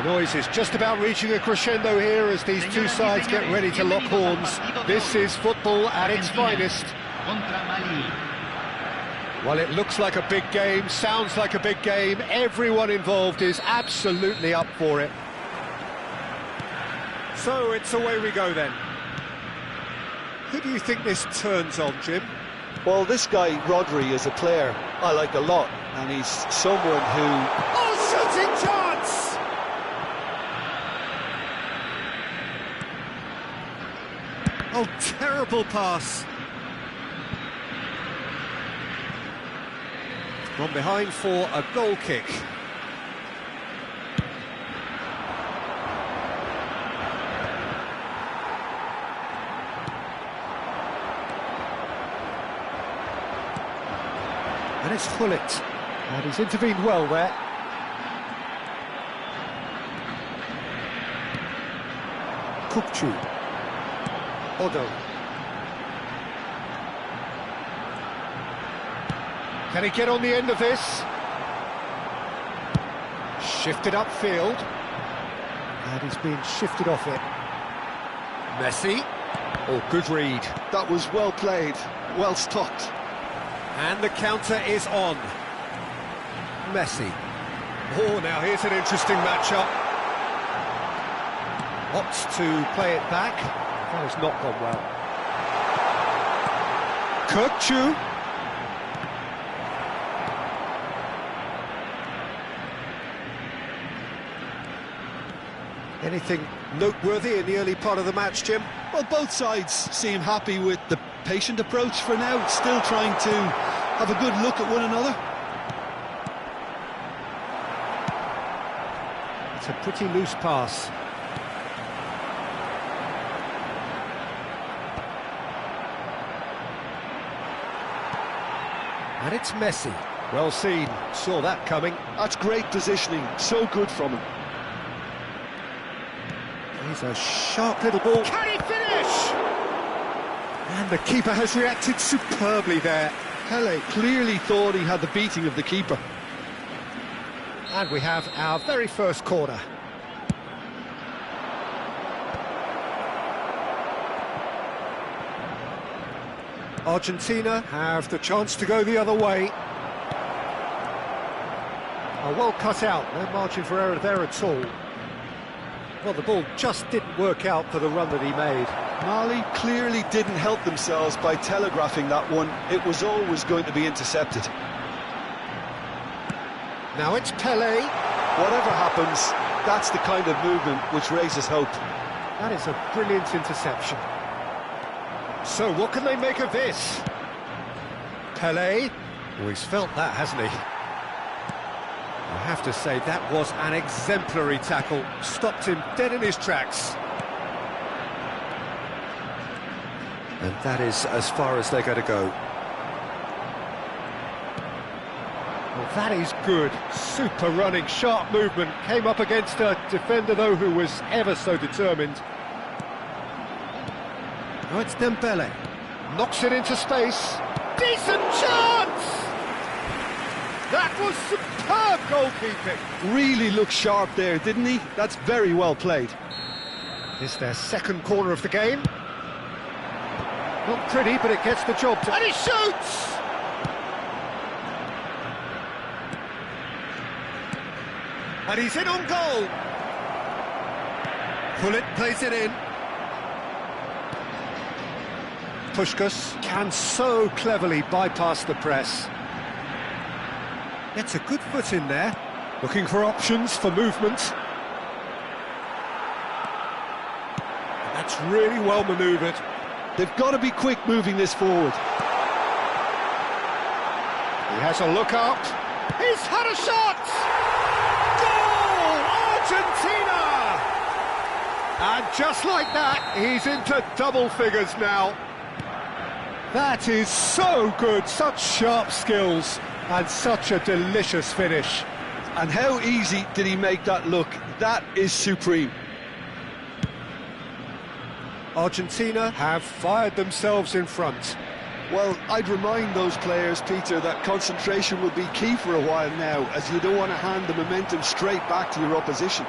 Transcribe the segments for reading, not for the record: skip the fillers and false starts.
noise is just about reaching a crescendo here as these two sides get ready to lock horns. This is football at its finest. Well, it looks like a big game, sounds like a big game. Everyone involved is absolutely up for it. So it's away we go then. Who do you think this turns on, Jim? Well, this guy, Rodri, is a player I like a lot, and he's someone who... Oh, shooting chance! Oh, terrible pass. From behind for a goal kick. And it's Hullet, and he's intervened well there. Kupchu. Odo. Can he get on the end of this? Shifted upfield. And he's being shifted off it. Messi. Oh, good read. That was well played, well stopped. And the counter is on. Messi. Oh, now here's an interesting matchup. Opts to play it back. That has not gone well. Kupchu. Anything noteworthy in the early part of the match, Jim? Well, both sides seem happy with the patient approach for now, still trying to have a good look at one another. It's a pretty loose pass. And it's Messi. Well seen, saw that coming. That's great positioning, so good from him. He's a sharp little ball. Can he finish? And the keeper has reacted superbly there. Pele clearly thought he had the beating of the keeper. And we have our very first corner. Argentina have the chance to go the other way. Oh, well cut out, no margin for error there at all. Well, the ball just didn't work out for the run that he made. Mali clearly didn't help themselves by telegraphing that one. It was always going to be intercepted. Now it's Pele. Whatever happens, that's the kind of movement which raises hope. That is a brilliant interception. So what can they make of this? Pele. Oh, he's felt that, hasn't he? I have to say, that was an exemplary tackle. Stopped him dead in his tracks. And that is as far as they're going to go. Well, that is good. Super running, sharp movement. Came up against a defender, though, who was ever so determined. Now it's Dembele. Knocks it into space. Decent chance! That was superb goalkeeping. Really looked sharp there, didn't he? That's very well played. It's their second corner of the game. Not pretty, but it gets the job done. And he shoots! And he's in on goal. Hullet plays it in. Puskás can so cleverly bypass the press. Gets a good foot in there, looking for options for movement. That's really well manoeuvred. They've got to be quick moving this forward. He has a look up. He's had a shot! Goal! Argentina! And just like that, he's into double figures now. That is so good, such sharp skills. And such a delicious finish. And how easy did he make that look? That is supreme. Argentina have fired themselves in front. Well, I'd remind those players, Peter, that concentration will be key for a while now, as you don't want to hand the momentum straight back to your opposition.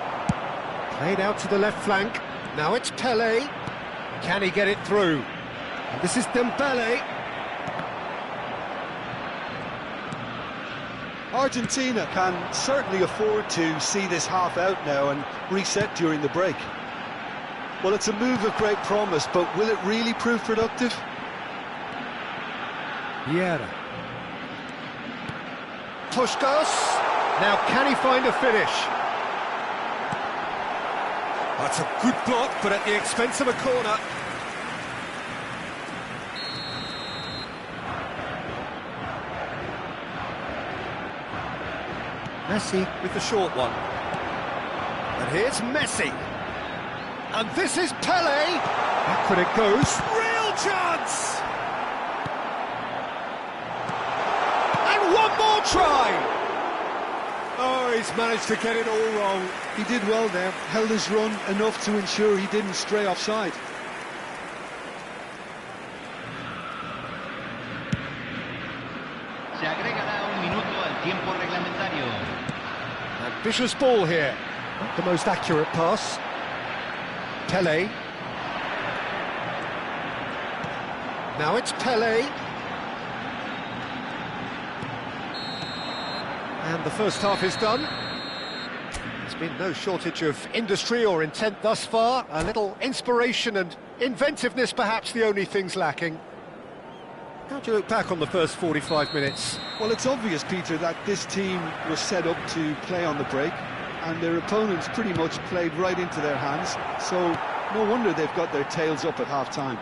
Played out to the left flank. Now it's Pelé. Can he get it through? And this is Dembele. Argentina can certainly afford to see this half out now and reset during the break. Well, it's a move of great promise, but will it really prove productive? Vieira. Puskas. Now can he find a finish? That's a good block, but at the expense of a corner. Messi with the short one. And here's Messi. And this is Pelé. Backward it goes. Real chance! And one more try! Oh, he's managed to get it all wrong. He did well there, held his run enough to ensure he didn't stray offside. Se agregará un minuto al tiempo reglamentario. Ambitious ball here. Not the most accurate pass. Pelé. Now it's Pelé. And the first half is done. There's been no shortage of industry or intent thus far. A little inspiration and inventiveness, perhaps the only things lacking. How do you look back on the first 45 minutes? Well, it's obvious, Peter, that this team was set up to play on the break, and their opponents pretty much played right into their hands, so no wonder they've got their tails up at half-time.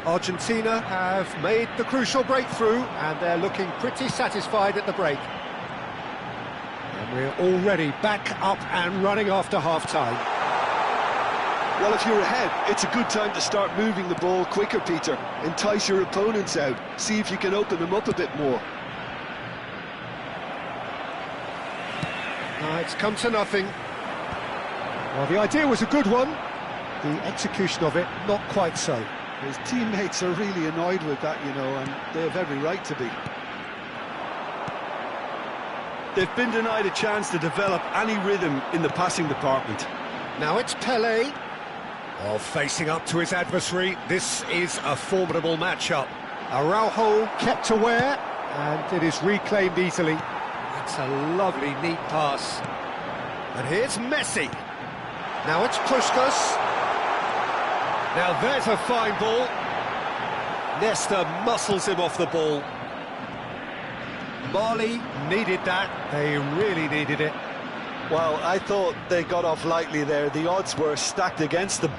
Argentina have made the crucial breakthrough, and they're looking pretty satisfied at the break. And we're already back up and running after half-time. Well, if you're ahead, it's a good time to start moving the ball quicker, Peter. Entice your opponents out, see if you can open them up a bit more. It's come to nothing. Well, the idea was a good one. The execution of it, not quite so. His teammates are really annoyed with that, you know, and they have every right to be. They've been denied a chance to develop any rhythm in the passing department. Now it's Pelé. Oh, facing up to his adversary, this is a formidable matchup. Araujo kept aware, and it is reclaimed easily. That's a lovely, neat pass. And here's Messi. Now it's Puskas. Now there's a fine ball. Nesta muscles him off the ball. Mali needed that. They really needed it. Well, I thought they got off lightly there. The odds were stacked against them.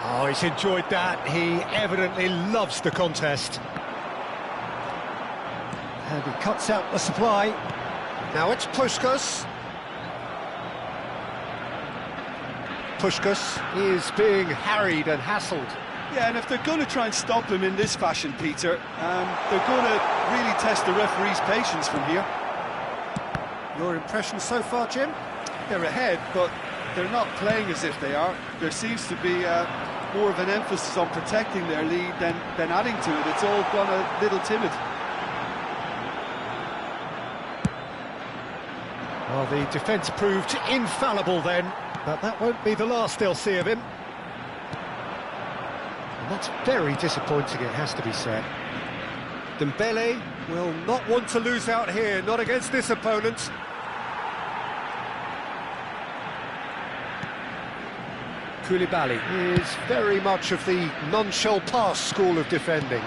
Oh, he's enjoyed that. He evidently loves the contest. And he cuts out the supply. Now it's Puskas. Puskas is being harried and hassled. Yeah, and if they're going to try and stop him in this fashion, Peter, they're going to really test the referee's patience from here. Your impression so far, Jim? They're ahead, but they're not playing as if they are. There seems to be more of an emphasis on protecting their lead than adding to it. It's all gone a little timid. Well, the defence proved infallible then, but that won't be the last they'll see of him. And that's very disappointing, it has to be said. Dembele will not want to lose out here, not against this opponent. 쿨리발리 is very much of the non-shell pass school of defending.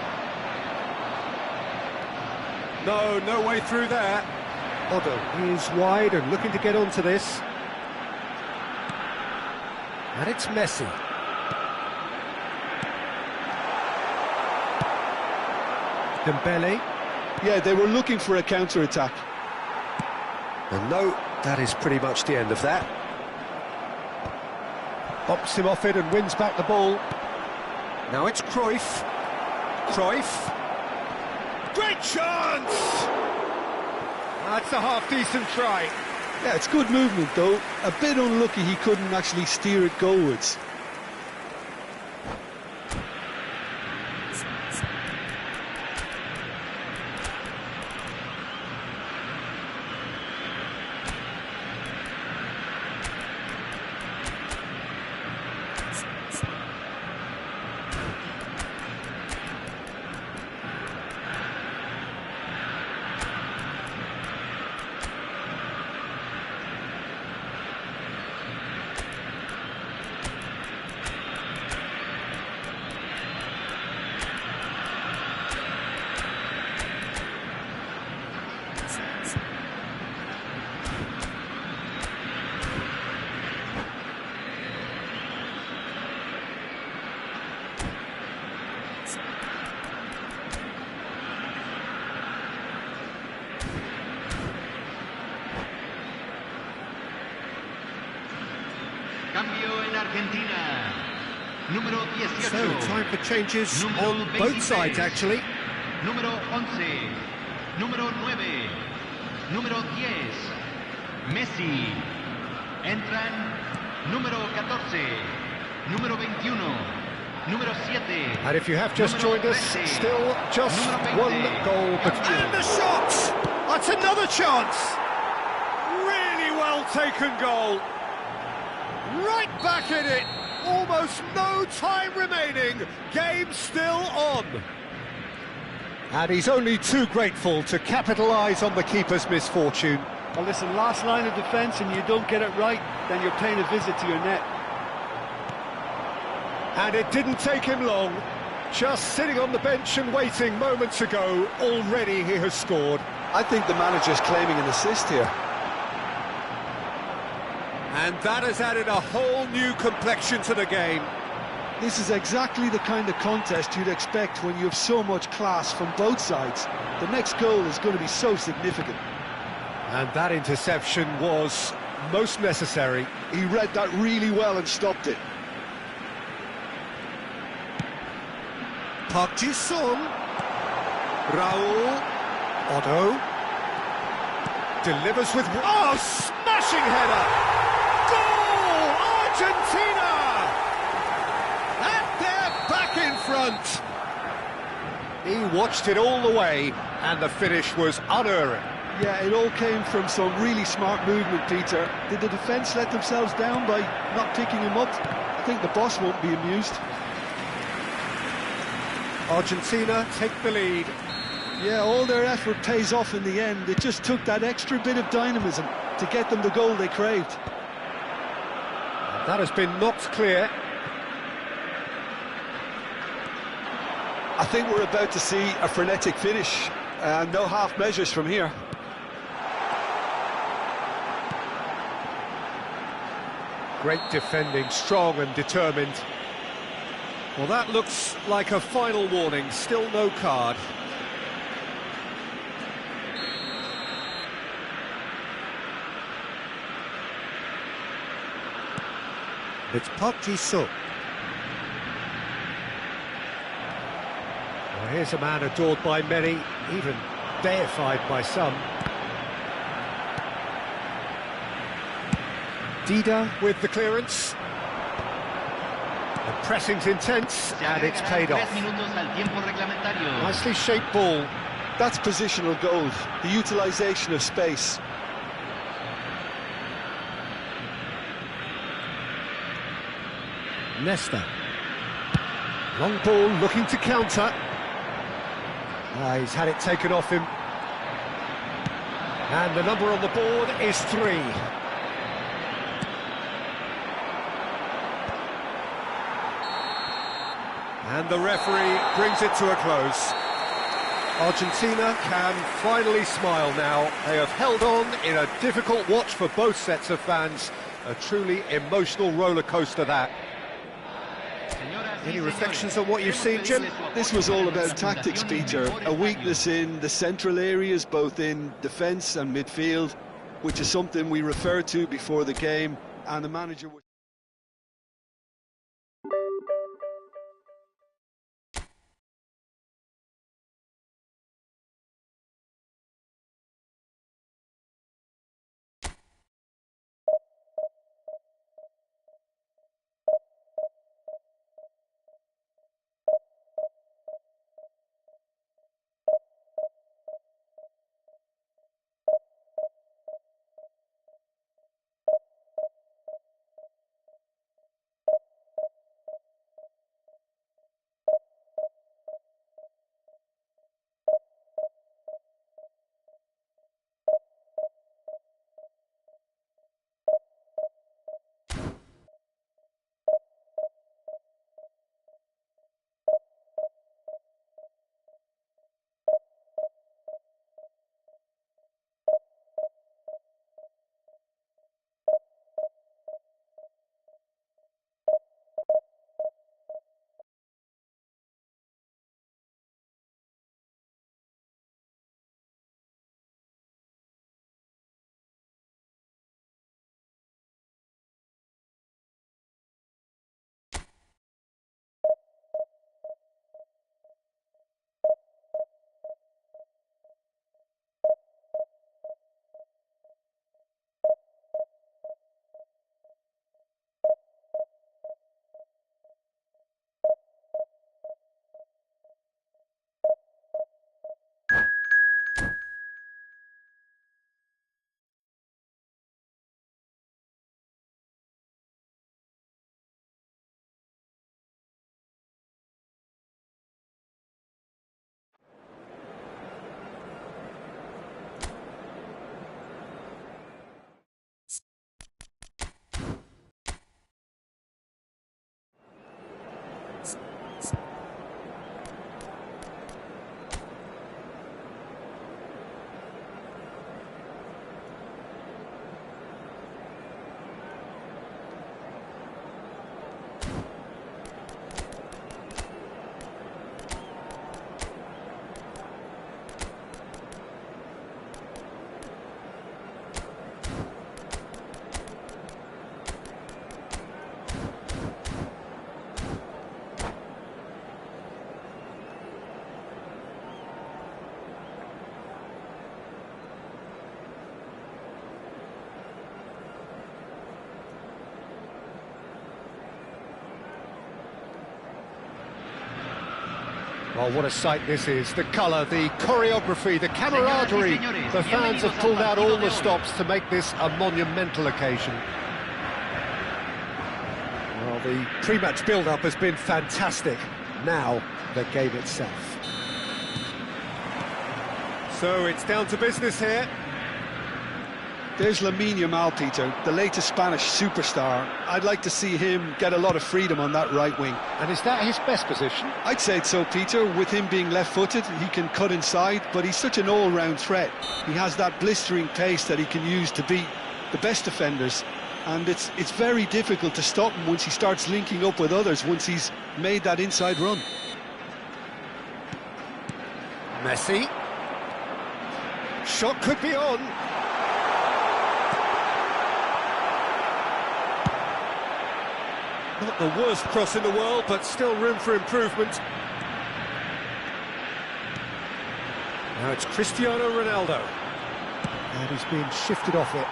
No way through there. Otto is wide and looking to get onto this. And it's Messi. Dembele. Yeah, they were looking for a counter-attack. And no, that is pretty much the end of that. Bops him off it and wins back the ball. Now it's Cruyff. Cruyff. Great chance! That's a half-decent try. Yeah, it's good movement, though. A bit unlucky he couldn't actually steer it goalwards. Cambio en Argentina. Número 18. So, time for changes Número on both 23. sides, actually. Número 11. Número 9. Número 10. Messi. Entran número 14. Número 21. Número 7. And if you have just Número joined us, 13. still just Número 20. one goal. And the shot! That's another chance! Really well taken goal. Right back in it. Almost no time remaining. Game still on. And he's only too grateful to capitalise on the keeper's misfortune. Well, listen, last line of defence and you don't get it right, then you're paying a visit to your net. And it didn't take him long. Just sitting on the bench and waiting moments ago, already he has scored. I think the manager's claiming an assist here. And that has added a whole new complexion to the game. This is exactly the kind of contest you'd expect when you have so much class from both sides. The next goal is going to be so significant. And that interception was most necessary. He read that really well and stopped it. Park Ji-sung. Raul. Otto. Delivers with... Oh, smashing header! Goal! Argentina! And they're back in front. He watched it all the way, and the finish was unerring. Yeah, it all came from some really smart movement, Peter. Did the defence let themselves down by not picking him up? I think the boss won't be amused. Argentina take the lead. Yeah, all their effort pays off in the end. It just took that extra bit of dynamism to get them the goal they craved. That has been knocked clear. I think we're about to see a frenetic finish. No half measures from here. Great defending, strong and determined. Well, that looks like a final warning, still no card. It's Park Ji-sung. Well, here's a man adored by many, even deified by some. Dida with the clearance. The pressing's intense, and it's paid off. Nicely shaped ball. That's positional gold, the utilisation of space. Nesta. Long ball looking to counter. He's had it taken off him. And the number on the board is 3. And the referee brings it to a close. Argentina can finally smile now. They have held on in a difficult watch for both sets of fans. A truly emotional roller coaster, that. Any reflections on what you've seen, Jim? This was all about tactics, Peter. A weakness in the central areas, both in defence and midfield, which is something we referred to before the game, and the manager was... Well, what a sight this is. The colour, the choreography, the camaraderie. The fans have pulled out all the stops to make this a monumental occasion. Well, the pre-match build-up has been fantastic. Now, the game itself. So it's down to business here. There's Lamine Yamal, Peter, the latest Spanish superstar. I'd like to see him get a lot of freedom on that right wing. And is that his best position? I'd say so, Peter. With him being left-footed, he can cut inside, but he's such an all-round threat. He has that blistering pace that he can use to beat the best defenders. And it's very difficult to stop him once he starts linking up with others, once he's made that inside run. Messi. Shot could be on. Not the worst cross in the world, but still room for improvement. Now it's Cristiano Ronaldo. And he's being shifted off it.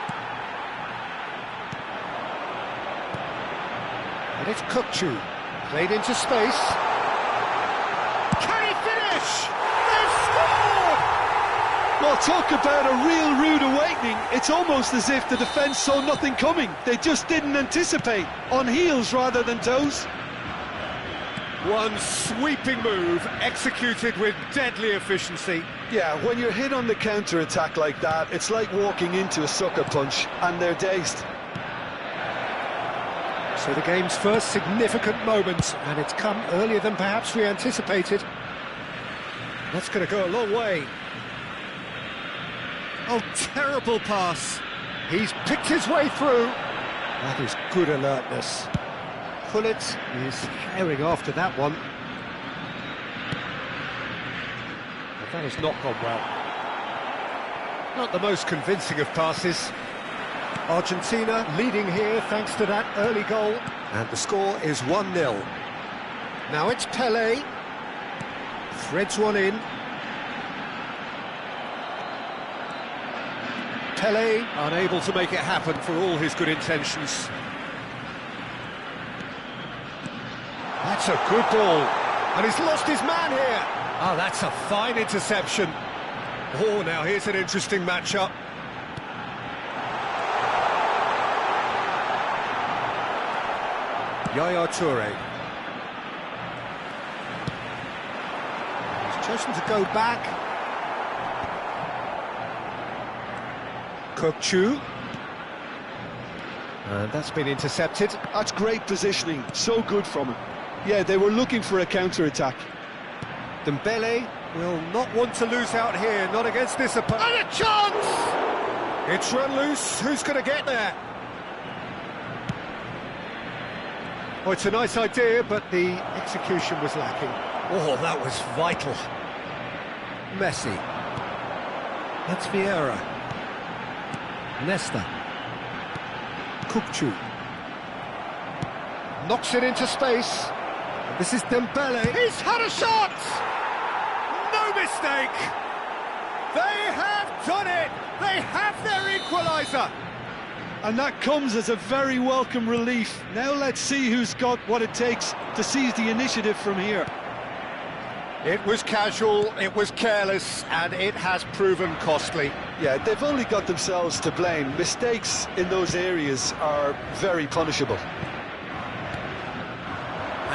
And it's Kukçu. Played into space. Can he finish? They've scored! Well, talk about a real rude awakening. It's almost as if the defence saw nothing coming. They just didn't anticipate. On heels rather than toes. One sweeping move, executed with deadly efficiency. Yeah, when you're hit on the counter-attack like that, it's like walking into a sucker punch, and they're dazed. So the game's first significant moment, and it's come earlier than perhaps we anticipated. That's going to go a long way. Oh, terrible pass. He's picked his way through. That is good alertness. Pullet is herring after that one. But that has not gone well. Not the most convincing of passes. Argentina leading here thanks to that early goal. And the score is 1-0. Now it's Pelé. Threads one in. Pelé unable to make it happen for all his good intentions. That's a good ball. And he's lost his man here. Oh, that's a fine interception. Oh, now here's an interesting matchup. Yaya Toure. He's chosen to go back. Kukçu. And that's been intercepted. That's great positioning, so good from him. Yeah, they were looking for a counter-attack. Dembele will not want to lose out here, not against this opponent. And a chance! It's run loose, who's going to get there? Oh, it's a nice idea, but the execution was lacking. Oh, that was vital. Messi. That's Vieira. Nesta. Kukçu. Knocks it into space. This is Dembele. He's had a shot! No mistake! They have done it! They have their equaliser! And that comes as a very welcome relief. Now let's see who's got what it takes to seize the initiative from here. It was casual, it was careless, and it has proven costly. Yeah, they've only got themselves to blame. Mistakes in those areas are very punishable.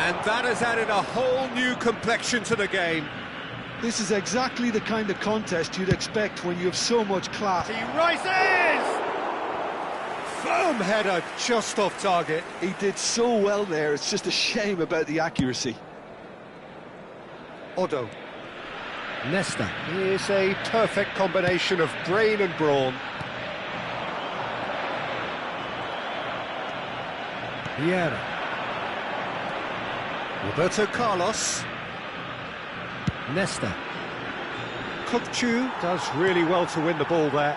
And that has added a whole new complexion to the game. This is exactly the kind of contest you'd expect when you have so much class. He rises! Firm header, just off target. He did so well there, it's just a shame about the accuracy. Odo. Nesta. Here's a perfect combination of brain and brawn. Vieira. Roberto Carlos. Nesta. Kukçu does really well to win the ball there.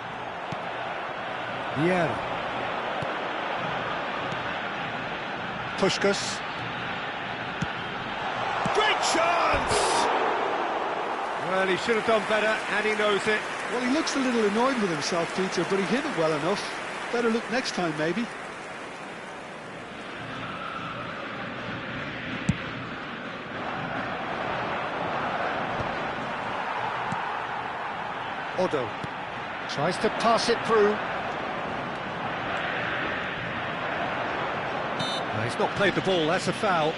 Vieira. Puskás. Great chance! Well, he should have done better, and he knows it. Well, he looks a little annoyed with himself, Peter, but he hit it well enough. Better look next time, maybe. Odo tries to pass it through. No, he's not played the ball, that's a foul.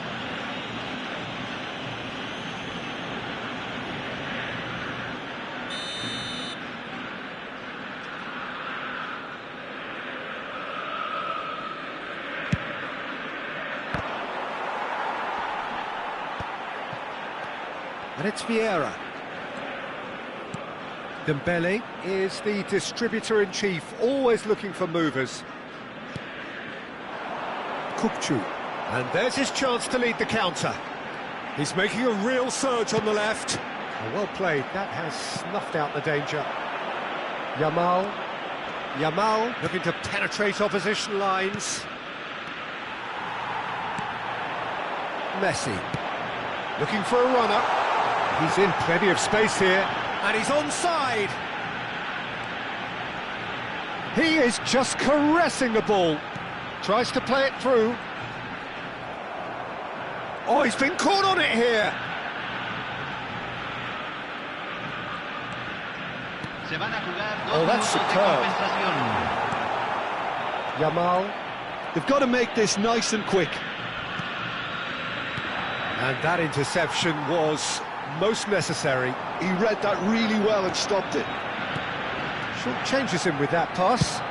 And it's Vieira. Dembele is the distributor-in-chief, always looking for movers. Kupchu. And there's his chance to lead the counter. He's making a real surge on the left. Oh, well played, that has snuffed out the danger. Yamal looking to penetrate opposition lines. Messi looking for a runner. He's in plenty of space here, and he's onside. He is just caressing the ball. Tries to play it through. Oh, he's been caught on it here. Oh, that's superb. Yamal. They've got to make this nice and quick. And that interception was most necessary. He read that really well and stopped it. Short changes him with that pass.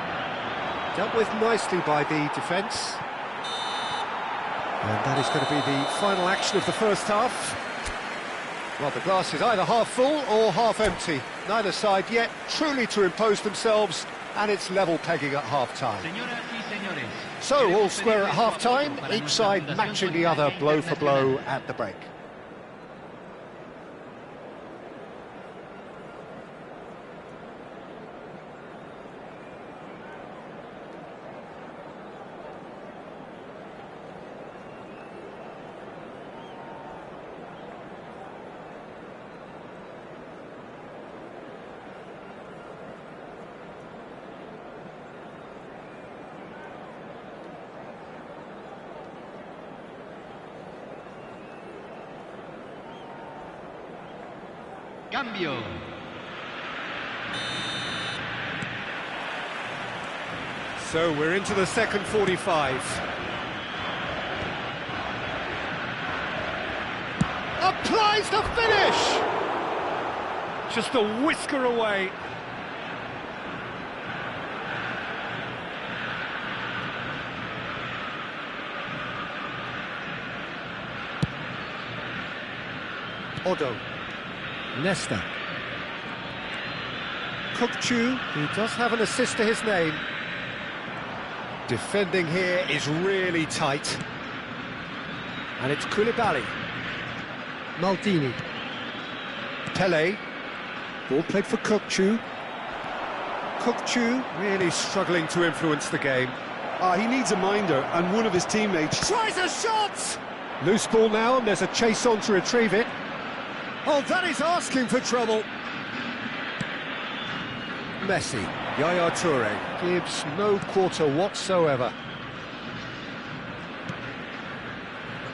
Dealt with nicely by the defence. And that is going to be the final action of the first half. Well, the glass is either half full or half empty. Neither side yet truly to impose themselves, and it's level pegging at half-time. So, all square at half-time, each side matching the other blow for blow at the break. Cambio. So we're into the second 45. Applies the finish! Just a whisker away. Odo. Nesta. Kupchu, he does have an assist to his name. Defending here is really tight. And it's 쿨리발리. Maldini. Pele. Ball played for Kupchu. Kupchu really struggling to influence the game. He needs a minder, and one of his teammates Tries a shot! Loose ball now, and there's a chase on to retrieve it. Oh, that is asking for trouble. Messi, Yaya Toure, gives no quarter whatsoever.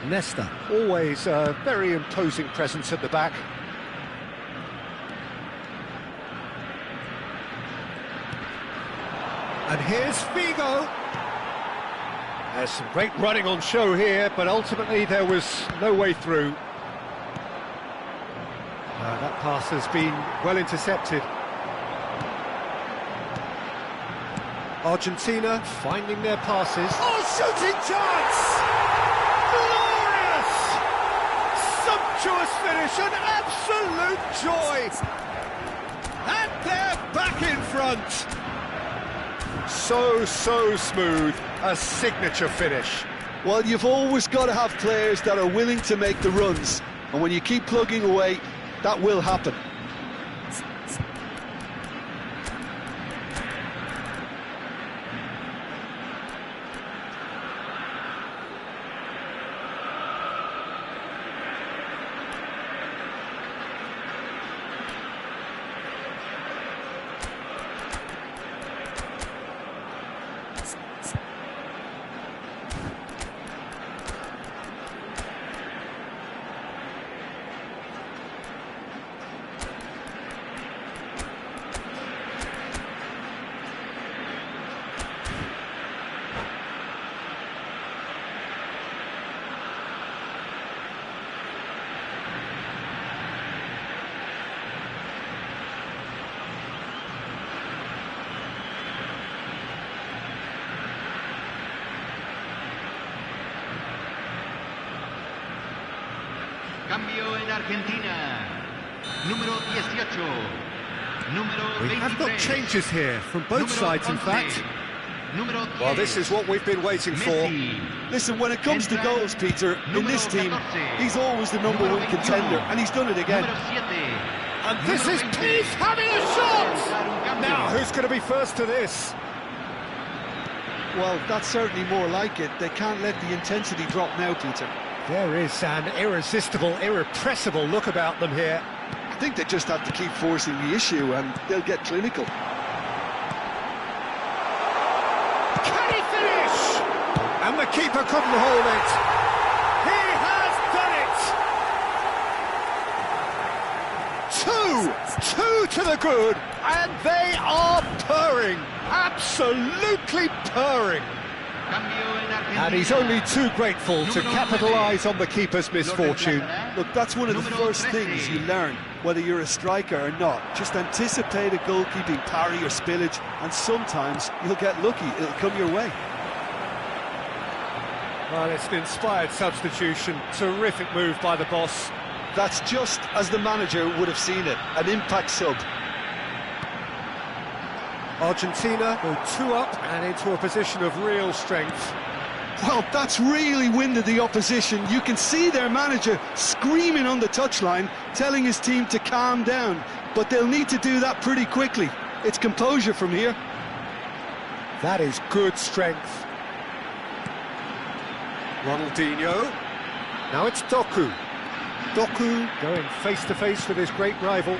Nesta, always a very imposing presence at the back. And here's Figo. There's some great running on show here, but ultimately there was no way through. That pass has been well intercepted. Argentina finding their passes. Oh, shooting chance! Glorious! Sumptuous finish, an absolute joy! And they're back in front! So smooth, a signature finish. Well, you've always got to have players that are willing to make the runs, and when you keep plugging away, that will happen. Cambio en Argentina. Número 18. Número We 23. have got changes here from both Número sides, in 11. fact. Número 10. Well, this is what we've been waiting for. Messi. Listen, when it comes to goals, Peter, in this team, he's always the number one contender, and he's done it again. Número 7. And this is Número 20. Peace having a shot! Dar un cambio. Now, who's going to be first to this? Well, that's certainly more like it. They can't let the intensity drop now, Peter. There is an irresistible, irrepressible look about them here. I think they just have to keep forcing the issue, and they'll get clinical. Can he finish? And the keeper couldn't hold it. He has done it! Two to the good, and they are purring. Absolutely purring. Cambio en Argentina. And he's only too grateful to capitalise on the keeper's misfortune. Look, that's one of the first things you learn, whether you're a striker or not. Just anticipate a goalkeeping parry or spillage, and sometimes you'll get lucky. It'll come your way. Well, it's an inspired substitution. Terrific move by the boss. That's just as the manager would have seen it, an impact sub. Argentina go 2 up and into a position of real strength. Well, that's really winded the opposition. You can see their manager screaming on the touchline, telling his team to calm down. But they'll need to do that pretty quickly. It's composure from here. That is good strength. Ronaldinho. Now it's Doku. Doku going face-to-face with his great rival.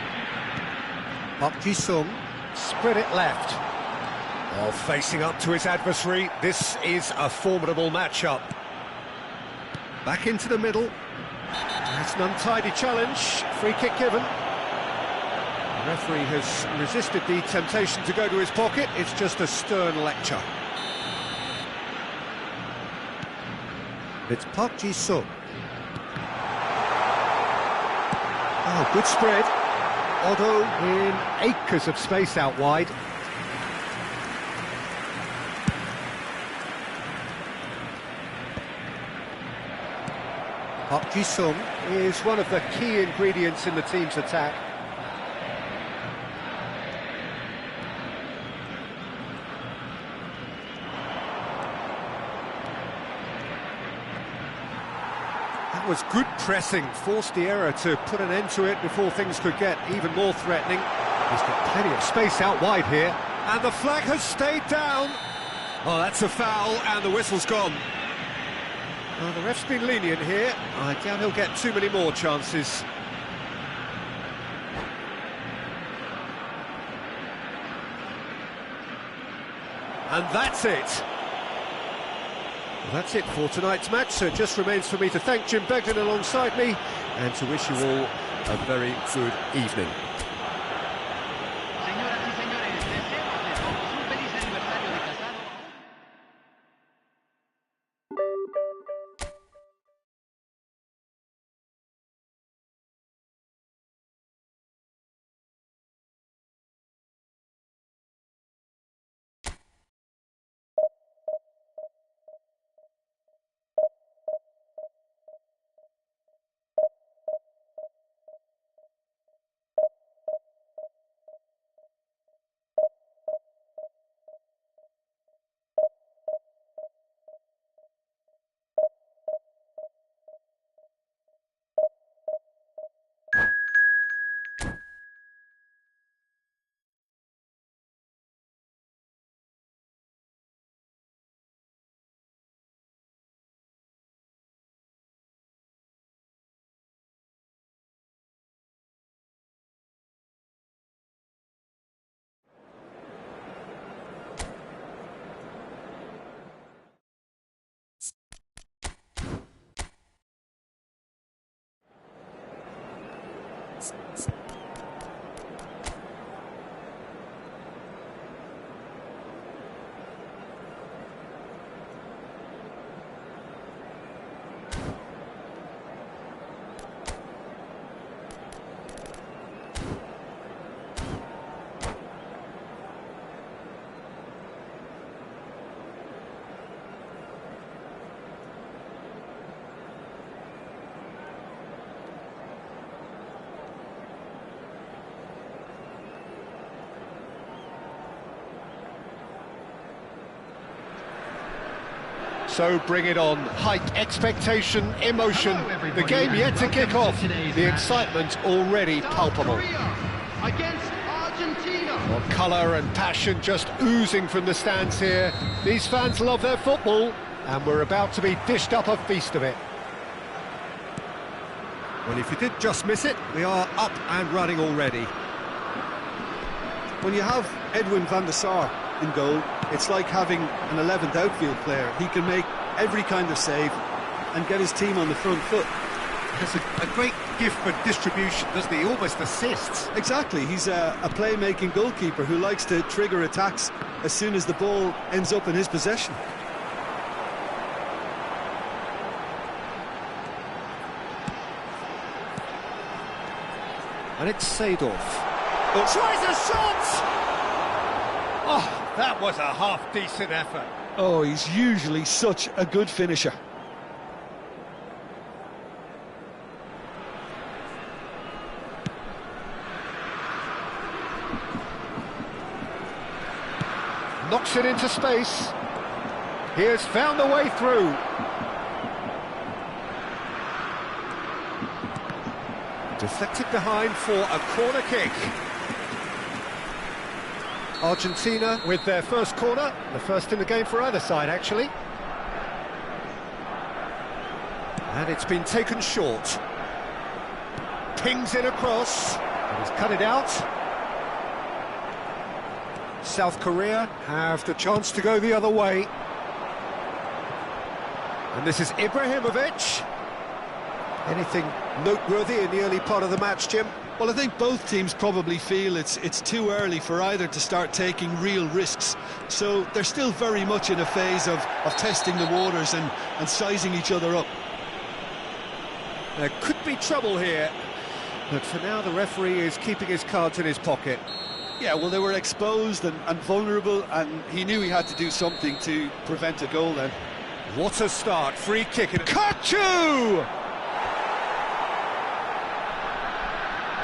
Park Ji-sung. Spread it left. While facing up to his adversary, this is a formidable matchup. Back into the middle. It's an untidy challenge. Free kick given. The referee has resisted the temptation to go to his pocket. It's just a stern lecture. It's Park Ji-sung. Oh, good spread. Otto in acres of space out wide. Park Ji-sung is one of the key ingredients in the team's attack. That was good pressing, forced the error to put an end to it before things could get even more threatening. He's got plenty of space out wide here, and the flag has stayed down. Oh, that's a foul, and the whistle's gone. Well, the ref's been lenient here. I doubt he'll get too many more chances. And that's it. Well, that's it for tonight's match, so it just remains for me to thank Jim Begden alongside me and to wish you all a very good evening. So bring it on. Height, expectation, emotion. The game yet to kick off. The excitement already palpable. Against Argentina. Well, colour and passion just oozing from the stands here. These fans love their football, and we're about to be dished up a feast of it. Well, if you did just miss it, we are up and running already. When you have Edwin van der Sar in goal, it's like having an 11th outfield player. He can make every kind of save and get his team on the front foot. Has a great gift for distribution, doesn't he? Almost assists. Exactly, he's a playmaking goalkeeper who likes to trigger attacks as soon as the ball ends up in his possession. And it's Seedorf. Tries a shot! Oh, that was a half-decent effort. Oh, he's usually such a good finisher. Knocks it into space. He has found a way through. Deflected behind for a corner kick. Argentina with their first corner, the first in the game for either side, actually. And it's been taken short. Pings it across, but he's cut it out. South Korea have the chance to go the other way. And this is Ibrahimovic. Anything noteworthy in the early part of the match, Jim? Well, I think both teams probably feel it's too early for either to start taking real risks. So they're still very much in a phase of testing the waters and sizing each other up. There could be trouble here, but for now the referee is keeping his cards in his pocket. Yeah, well, they were exposed and vulnerable, and he knew he had to do something to prevent a goal then. What a start, free kick and Kachu!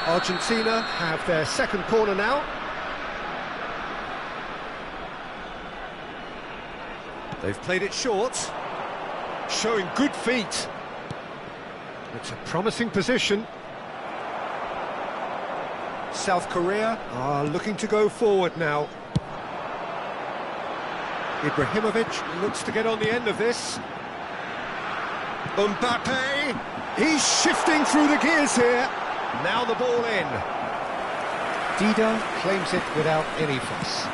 Argentina have their second corner now. They've played it short, showing good feet. It's a promising position. South Korea are looking to go forward now. Ibrahimovic looks to get on the end of this. Mbappe, he's shifting through the gears here. Now the ball in. Dida claims it without any fuss.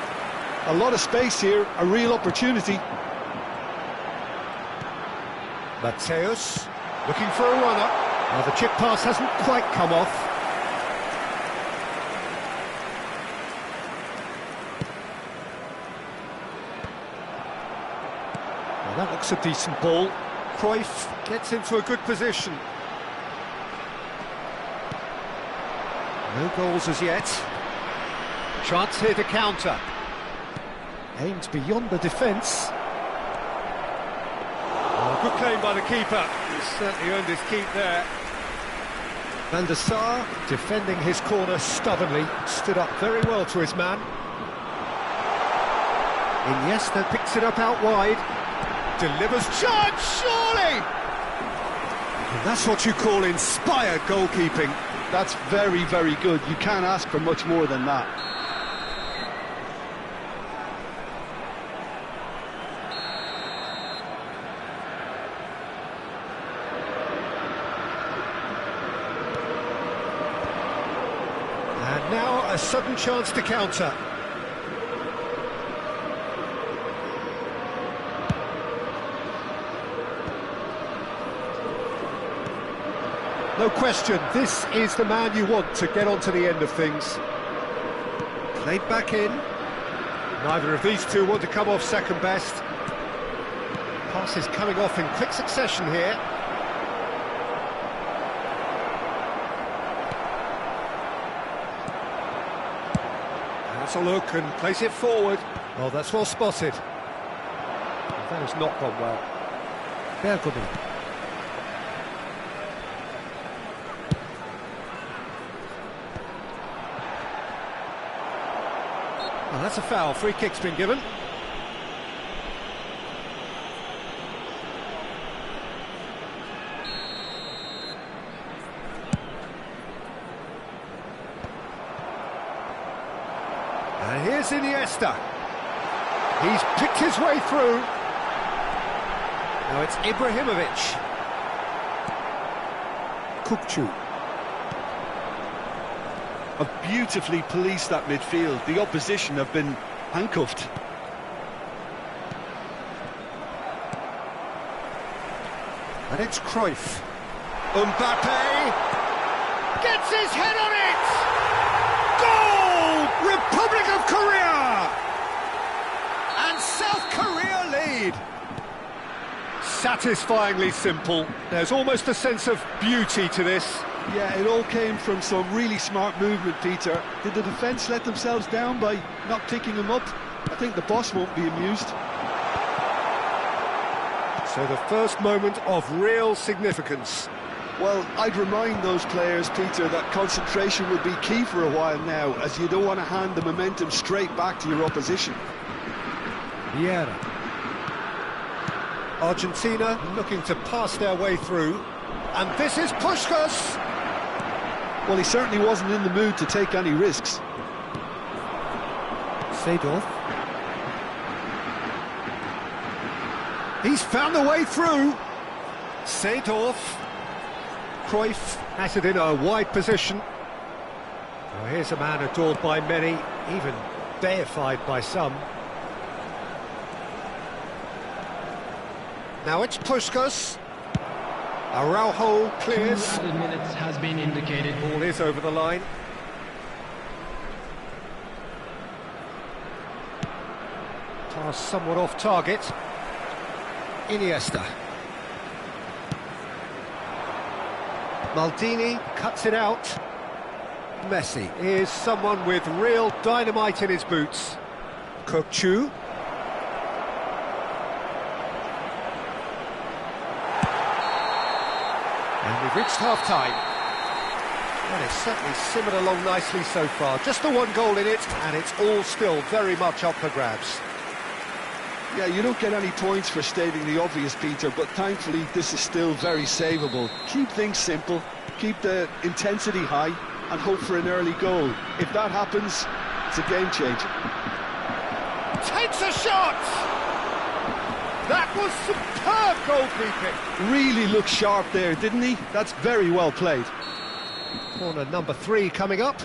A lot of space here, a real opportunity. Mateus looking for a runner. Now the chip pass hasn't quite come off. Well, that looks a decent ball. Cruyff gets into a good position. No goals as yet. Chance here to counter. Aimed beyond the defence. Oh, good claim by the keeper. He's certainly earned his keep there. Van der Sar, defending his corner stubbornly, stood up very well to his man. Iniesta picks it up out wide. Delivers chance, surely! And that's what you call inspired goalkeeping. That's very, very good. You can't ask for much more than that. And now a sudden chance to counter. No question, this is the man you want to get onto the end of things. Played back in. Neither of these two want to come off second best. Passes coming off in quick succession here. Has a look and plays it forward. Oh, that's well spotted. That has not gone well. Bergoni. Well, that's a foul. Free kick's been given. Here's Iniesta. He's picked his way through. Now it's Ibrahimovic. Kukçu. Have beautifully policed that midfield. The opposition have been handcuffed. And it's Cruyff. Mbappe gets his head on it! Goal! Republic of Korea! And South Korea lead. Satisfyingly simple. There's almost a sense of beauty to this. Yeah, it all came from some really smart movement, Peter. Did the defence let themselves down by not picking him up? I think the boss won't be amused. So the first moment of real significance. Well, I'd remind those players, Peter, that concentration will be key for a while now, as you don't want to hand the momentum straight back to your opposition. Vieira. Argentina looking to pass their way through. And this is Puskás. Well, he certainly wasn't in the mood to take any risks. Seedorf. He's found the way through. Seedorf. Cruyff has it in a wide position. Well, here's a man adored by many, even deified by some. Now it's Puskás. Araujo clears. 2 added minutes has been indicated. Ball is over the line. Pass somewhat off target. Iniesta. Maldini cuts it out. Messi is someone with real dynamite in his boots. Kukçu. And we've reached half-time. And it's certainly simmered along nicely so far. Just the one goal in it, and it's all still very much up for grabs. Yeah, you don't get any points for stating the obvious, Peter, but thankfully this is still very savable. Keep things simple, keep the intensity high, and hope for an early goal. If that happens, it's a game changer. Takes a shot! That was superb goalkeeping. Really looked sharp there, didn't he? That's very well played. Corner number 3 coming up.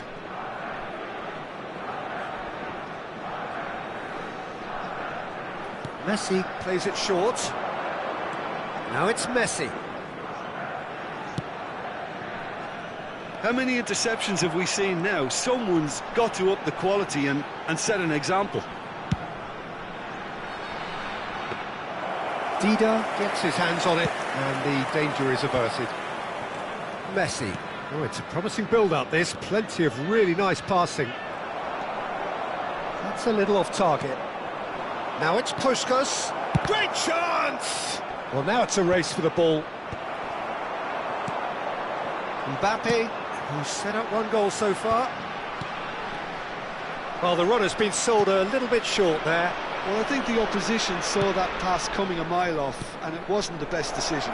Messi plays it short. Now it's Messi. How many interceptions have we seen now? Someone's got to up the quality and set an example. Dida gets his hands on it, and the danger is averted. Messi. Oh, it's a promising build-up, this. Plenty of really nice passing. That's a little off target. Now it's Puskás. Great chance! Well, now it's a race for the ball. Mbappe, who's set up one goal so far. Well, the run has been sold a little bit short there. Well, I think the opposition saw that pass coming a mile off, and it wasn't the best decision.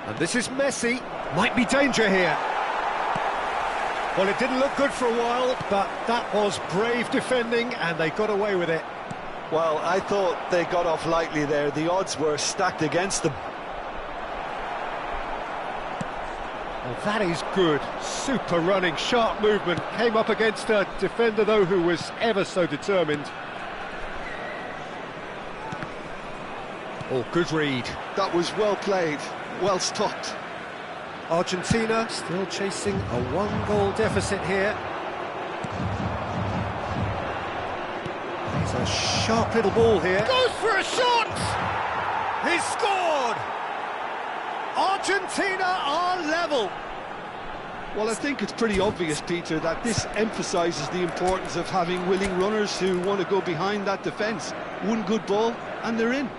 And this is Messi. Might be danger here. Well, it didn't look good for a while, but that was brave defending, and they got away with it. Well, I thought they got off lightly there. The odds were stacked against them. Well, that is good. Super running, sharp movement. Came up against a defender, though, who was ever so determined. Oh, good read. That was well played, well stopped. Argentina still chasing a one-goal deficit here. He's a sharp little ball here. Goes for a shot! He's scored! Argentina are level. Well, I think it's pretty obvious, Peter, that this emphasises the importance of having willing runners who want to go behind that defence. One good ball, and they're in.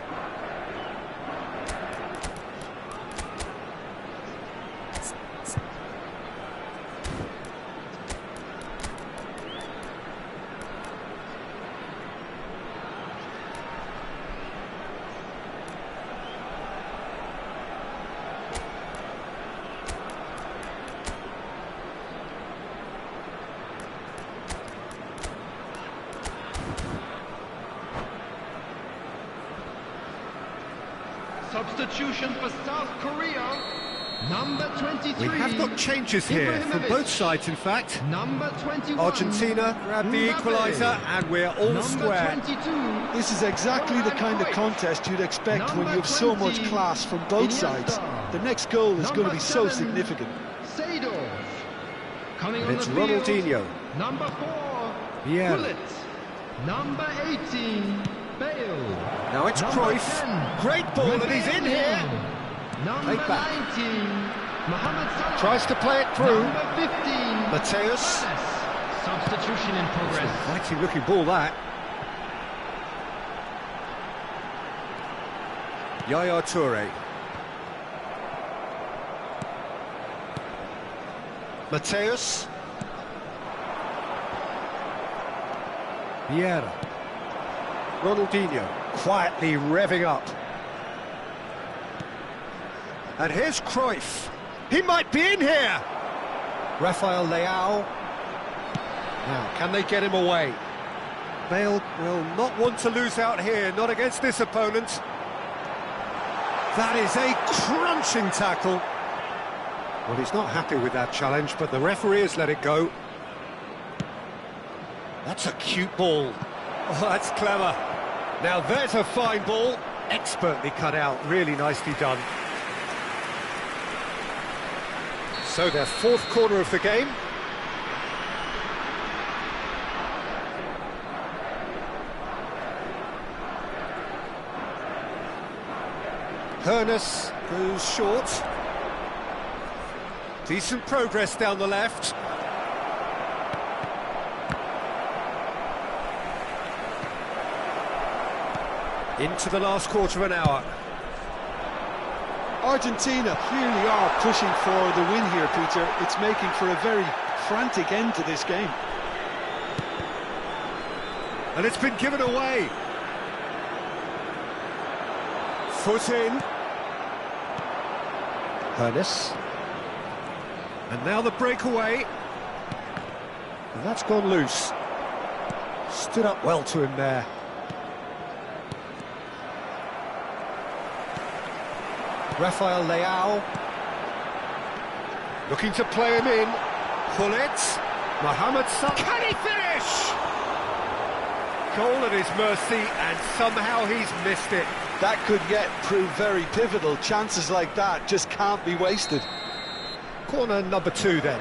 Substitution for South Korea. Number 23. We have got changes here from both sides, in fact. Number 21. Argentina grabbed the equaliser, and we're all Number square. 22. This is exactly the kind of contest you'd expect when you have so much class from both sides. The next goal is going to be so significant. Seydorf. Coming And on it's the field. Ronaldinho. Number 4. Yeah. Gullit. Number 18. Bale. Now it's Number Cruyff. 10. Great ball, and he's in here. Number Take back. 19. Mohamed Salah. Tries to play it through. Number 15. Mateus. Substitution in progress. Mighty looking ball, that. Yaya Toure. Mateus. Vieira. Ronaldinho quietly revving up. And here's Cruyff. He might be in here. Rafael Leao. Now, can they get him away? Bale will not want to lose out here, not against this opponent. That is a crunching tackle. Well, he's not happy with that challenge, but the referee has let it go. That's a cute ball. Oh, that's clever. Now there's a fine ball. Expertly cut out, really nicely done. So their fourth corner of the game. Hernus goes short. Decent progress down the left. Into the last quarter of an hour. Argentina clearly are pushing for the win here, Peter. It's making for a very frantic end to this game. And it's been given away. Foot in. Hernus. And now the breakaway. And that's gone loose. Stood up well to him there. Rafael Leao. Looking to play him in. Gullit. Mohamed Salah. Can he finish? Goal at his mercy, and somehow he's missed it. That could yet prove very pivotal. Chances like that just can't be wasted. Corner number 2 then.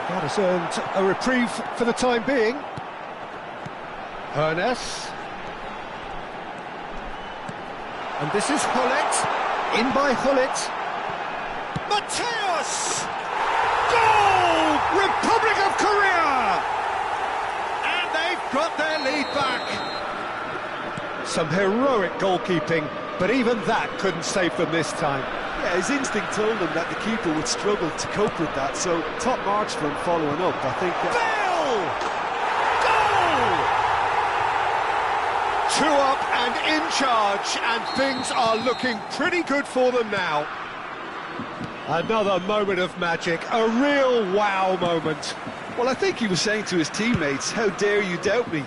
That has earned a reprieve for the time being. Hernus. And this is Gullit. In by Gullit. Mateus! Goal! Republic of Korea! And they've got their lead back. Some heroic goalkeeping, but even that couldn't save them this time. Yeah, his instinct told him that the keeper would struggle to cope with that, so top marks for him following up, I think. Bale! Goal! 2 up and in charge, and things are looking pretty good for them now. Another moment of magic, a real wow moment. Well, I think he was saying to his teammates, how dare you doubt me?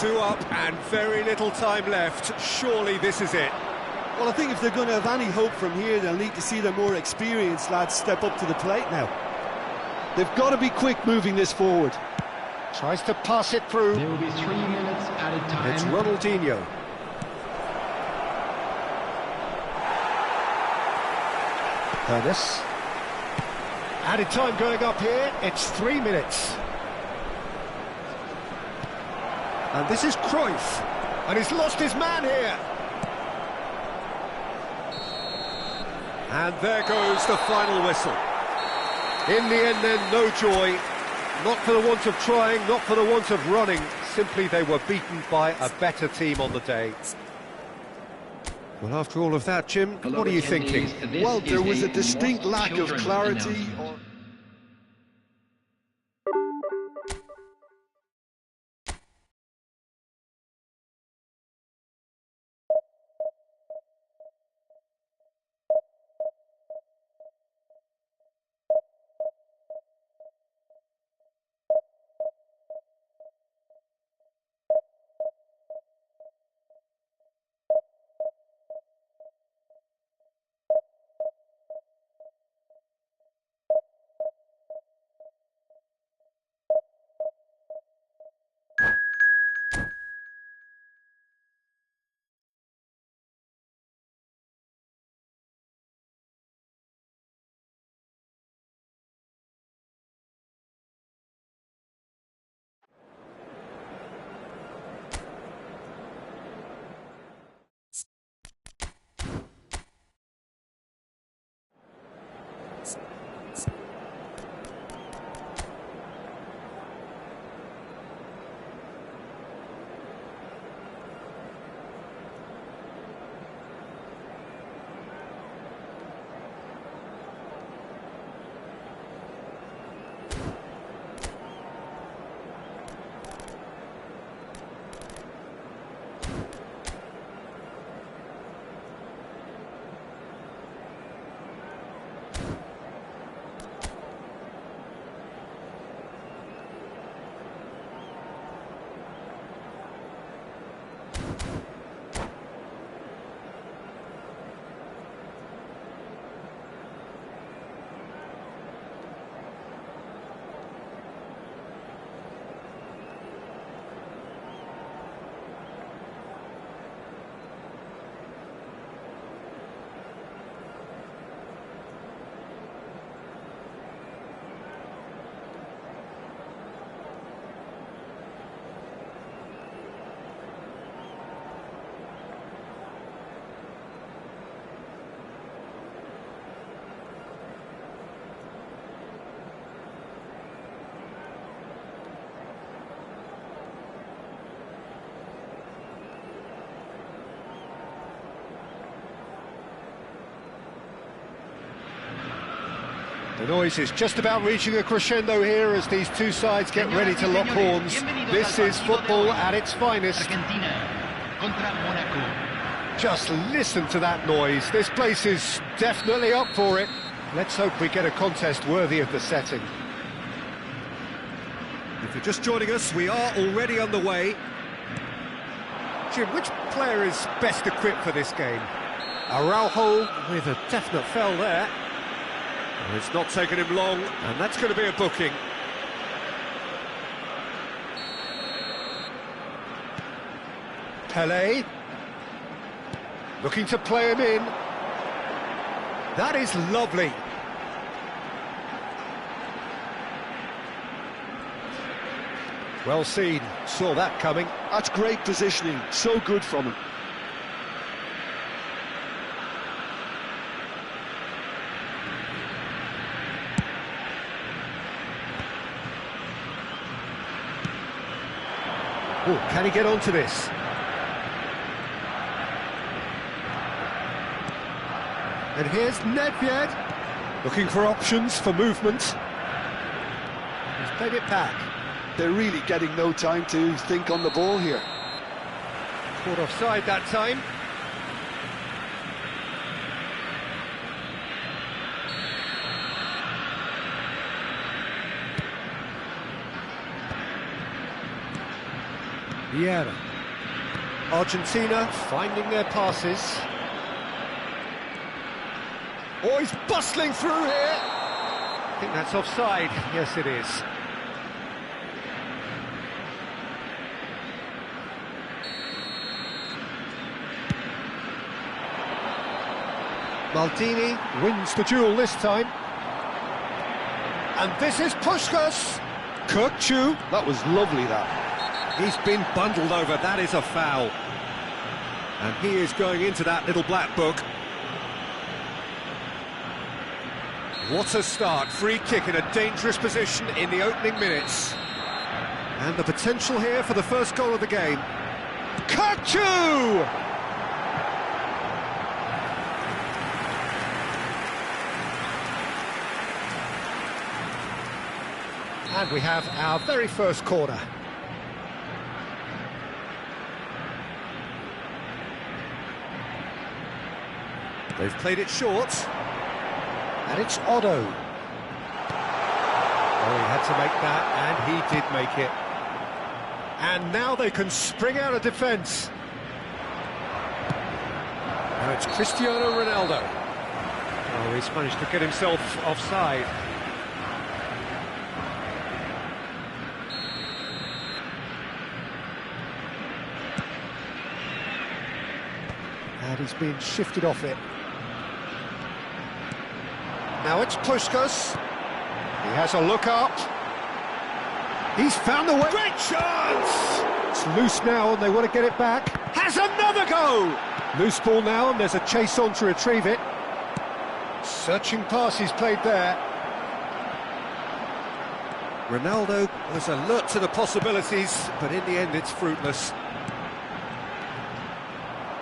2 up and very little time left. Surely this is it. Well, I think if they're going to have any hope from here, they'll need to see their more experienced lads step up to the plate now. They've got to be quick moving this forward. Tries to pass it through. There will be 3 minutes added time. It's Ronaldinho. Hernus. Added time going up here. It's 3 minutes. And this is Cruyff. And he's lost his man here. And there goes the final whistle. In the end then, no joy. Not for the want of trying, not for the want of running. Simply they were beaten by a better team on the day. Well, after all of that, Jim, what are you thinking? Well, there was a distinct lack of clarity. The noise is just about reaching a crescendo here as these two sides get ready to lock horns. This is football at its finest. Argentina contra Mónaco. Just listen to that noise. This place is definitely up for it. Let's hope we get a contest worthy of the setting. If you're just joining us, we are already underway. Jim, which player is best equipped for this game? Araujo with a definite foul there. Well, it's not taken him long, and that's going to be a booking. Pelé. Looking to play him in. That is lovely. Well seen, saw that coming. That's great positioning, so good from him. Oh, can he get onto this? And here's Nedved, looking for options for movement. He's played it back. They're really getting no time to think on the ball here. Caught offside that time. Vieira. Argentina finding their passes. Oh, he's bustling through here. I think that's offside. Yes, it is. Maldini wins the duel this time. And this is Puskas. Kirkchu. That was lovely, that. He's been bundled over, that is a foul. And he is going into that little black book. What a start, free kick in a dangerous position in the opening minutes. And the potential here for the first goal of the game. Kirkchu! And we have our very first corner. They've played it short. And it's Otto. Oh, he had to make that, and he did make it. And now they can spring out of defence. Now it's Cristiano Ronaldo. Oh, he's managed to get himself offside. And he's been shifted off it. Now it's Puskas. He has a look up. He's found the way. Great chance! It's loose now and they want to get it back. Has another go! Loose ball now and there's a chase on to retrieve it. Searching pass he's played there. Ronaldo was alert to the possibilities, but in the end it's fruitless.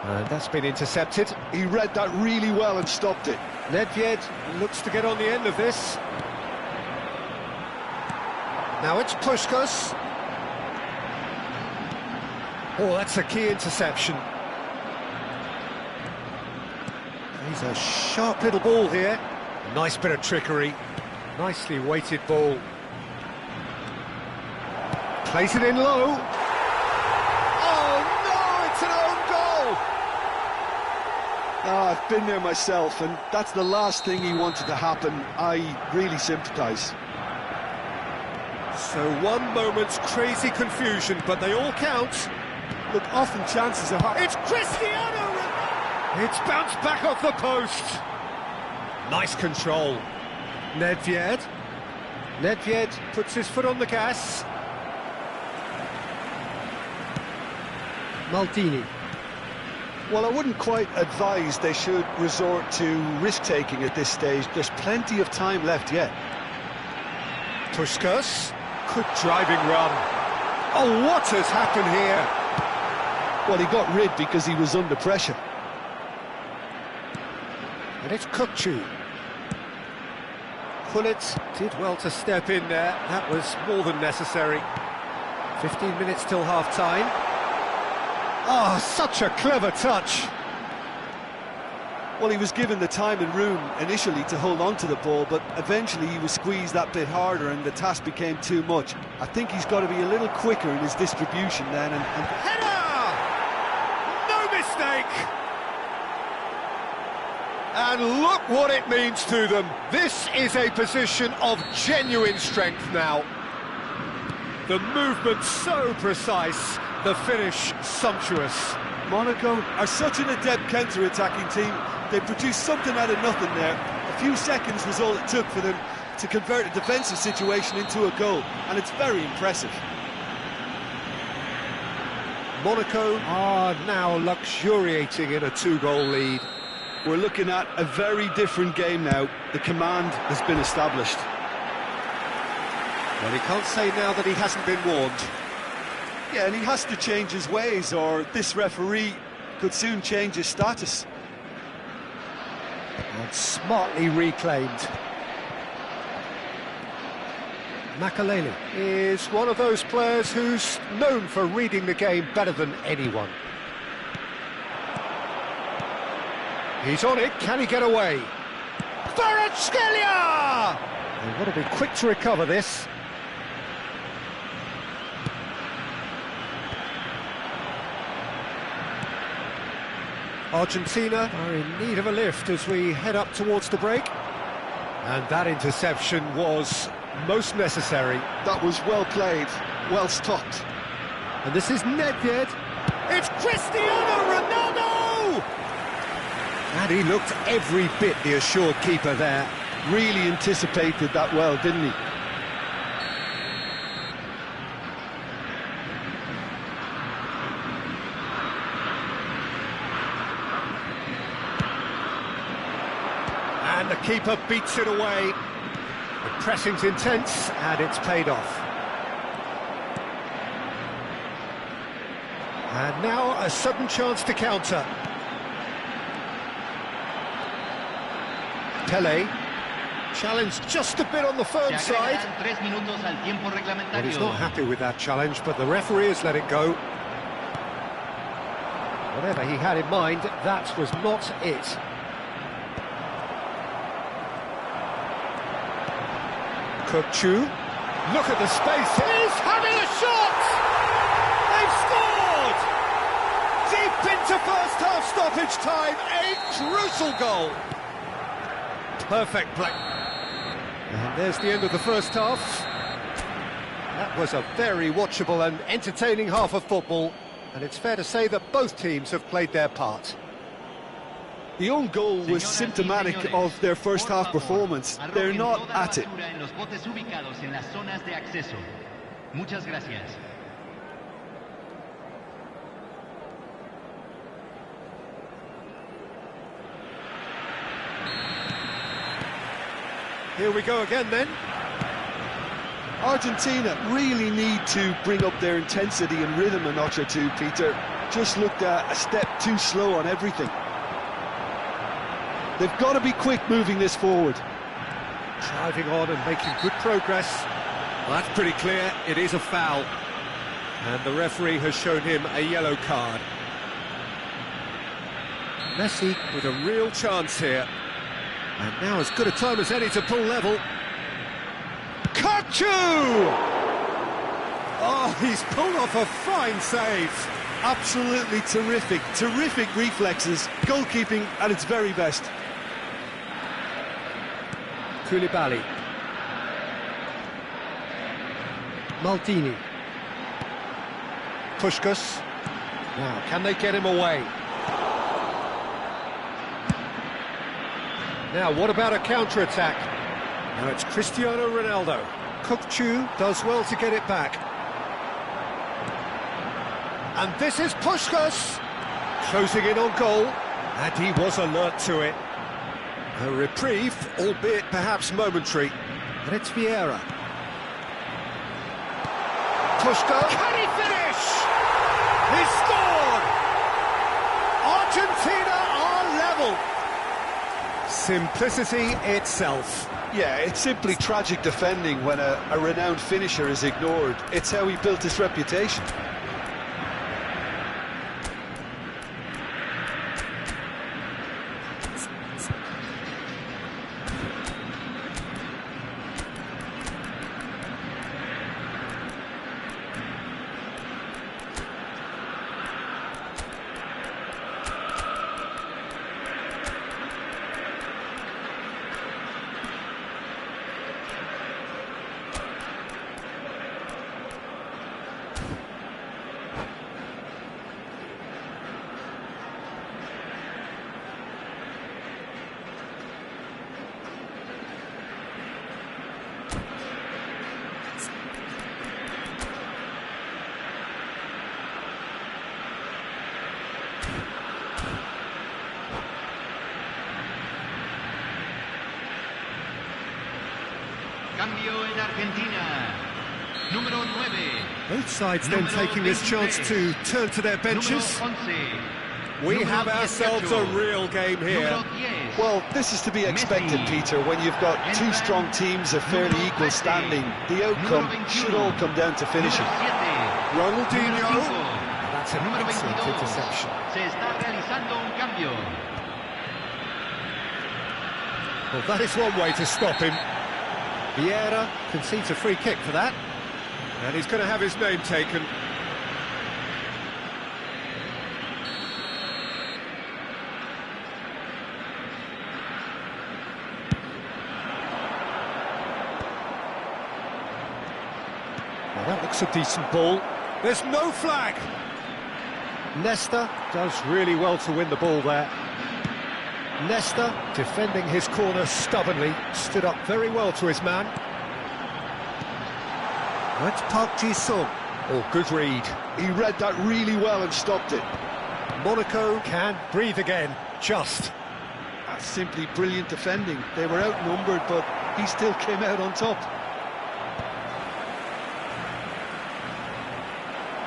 And that's been intercepted. He read that really well and stopped it. Nedved looks to get on the end of this. Now it's Puskas. Oh, that's a key interception. He's a sharp little ball here. Nice bit of trickery. Nicely weighted ball. Plays it in low. Oh, I've been there myself, and that's the last thing he wanted to happen. I really sympathise. So one moment's crazy confusion, but they all count. Look, often chances are hard. It's Cristiano Ronaldo! It's bounced back off the post. Nice control. Nedved. Nedved puts his foot on the gas. Maldini. Well, I wouldn't quite advise they should resort to risk-taking at this stage. There's plenty of time left yet. Puskas. Good driving run. Oh, what has happened here? Well, he got rid because he was under pressure. And it's Kirkchu. Gullit did well to step in there. That was more than necessary. 15 minutes till half-time. Oh, such a clever touch. Well, he was given the time and room initially to hold on to the ball, but eventually he was squeezed that bit harder and the task became too much. I think he's got to be a little quicker in his distribution then. Header! No mistake! And look what it means to them. This is a position of genuine strength now. The movement so precise, the finish sumptuous. Monaco are such an adept counter-attacking team. They produced something out of nothing there. A few seconds was all it took for them to convert a defensive situation into a goal, and it's very impressive. Monaco are now luxuriating in a 2-goal lead. We're looking at a very different game now. The command has been established. Well, he can't say now that he hasn't been warned. Yeah, and he has to change his ways, or this referee could soon change his status. And smartly reclaimed. Makaleli is one of those players who's known for reading the game better than anyone. He's on it, can he get away? Kvaratskhelia! They've got to be quick to recover this. Argentina are in need of a lift as we head up towards the break. And that interception was most necessary. That was well played, well stopped. And this is Nedved. It's Cristiano Ronaldo! And he looked every bit the assured keeper there. Really anticipated that well, didn't he? And the keeper beats it away. The pressing's intense, and it's paid off. And now a sudden chance to counter. Pele, challenged just a bit on the firm side. Well, he's not happy with that challenge, but the referee has let it go. Whatever he had in mind, that was not it. Kukçu, look at the space, he's having a shot! They've scored! Deep into first half stoppage time, a crucial goal! Perfect play. And there's the end of the first half. That was a very watchable and entertaining half of football, and it's fair to say that both teams have played their part. The own goal was symptomatic of their first half performance. They're not at it. Here we go again then. Argentina really need to bring up their intensity and rhythm a notch or two, Peter. Just looked a step too slow on everything. They've got to be quick moving this forward. Driving on and making good progress. Well, that's pretty clear, it is a foul. And the referee has shown him a yellow card. Messi with a real chance here. And now as good a time as any to pull level. Kukçu! Oh, he's pulled off a fine save. Absolutely terrific, terrific reflexes. Goalkeeping at its very best. 쿨리발리. Maldini. Puskas. Now, can they get him away? Now, what about a counter-attack? Now it's Cristiano Ronaldo. Kukçu does well to get it back. And this is Puskas, closing in on goal, and he was alert to it. A reprieve, albeit perhaps momentary. And it's Vieira. Puskas, can he finish? He scored! Argentina are level. Simplicity itself. Yeah, it's simply tragic defending when a renowned finisher is ignored. It's how he built his reputation. Cambio en Argentina. Número 9. Both sides then taking this chance to turn to their benches. We have ourselves a real game here. Well, this is to be expected, Peter, when you've got two strong teams of fairly equal standing. The outcome should all come down to finishing. Ronaldinho. That's an excellent interception. Se está realizando un cambio. Well, that is one way to stop him. Vieira concedes a free kick for that. And he's going to have his name taken. Well, that looks a decent ball. There's no flag. Nesta does really well to win the ball there. Nesta, defending his corner stubbornly, stood up very well to his man. That's Park Ji-sung. Oh, good read. He read that really well and stopped it. Monaco can breathe again, just. That's simply brilliant defending. They were outnumbered, but he still came out on top.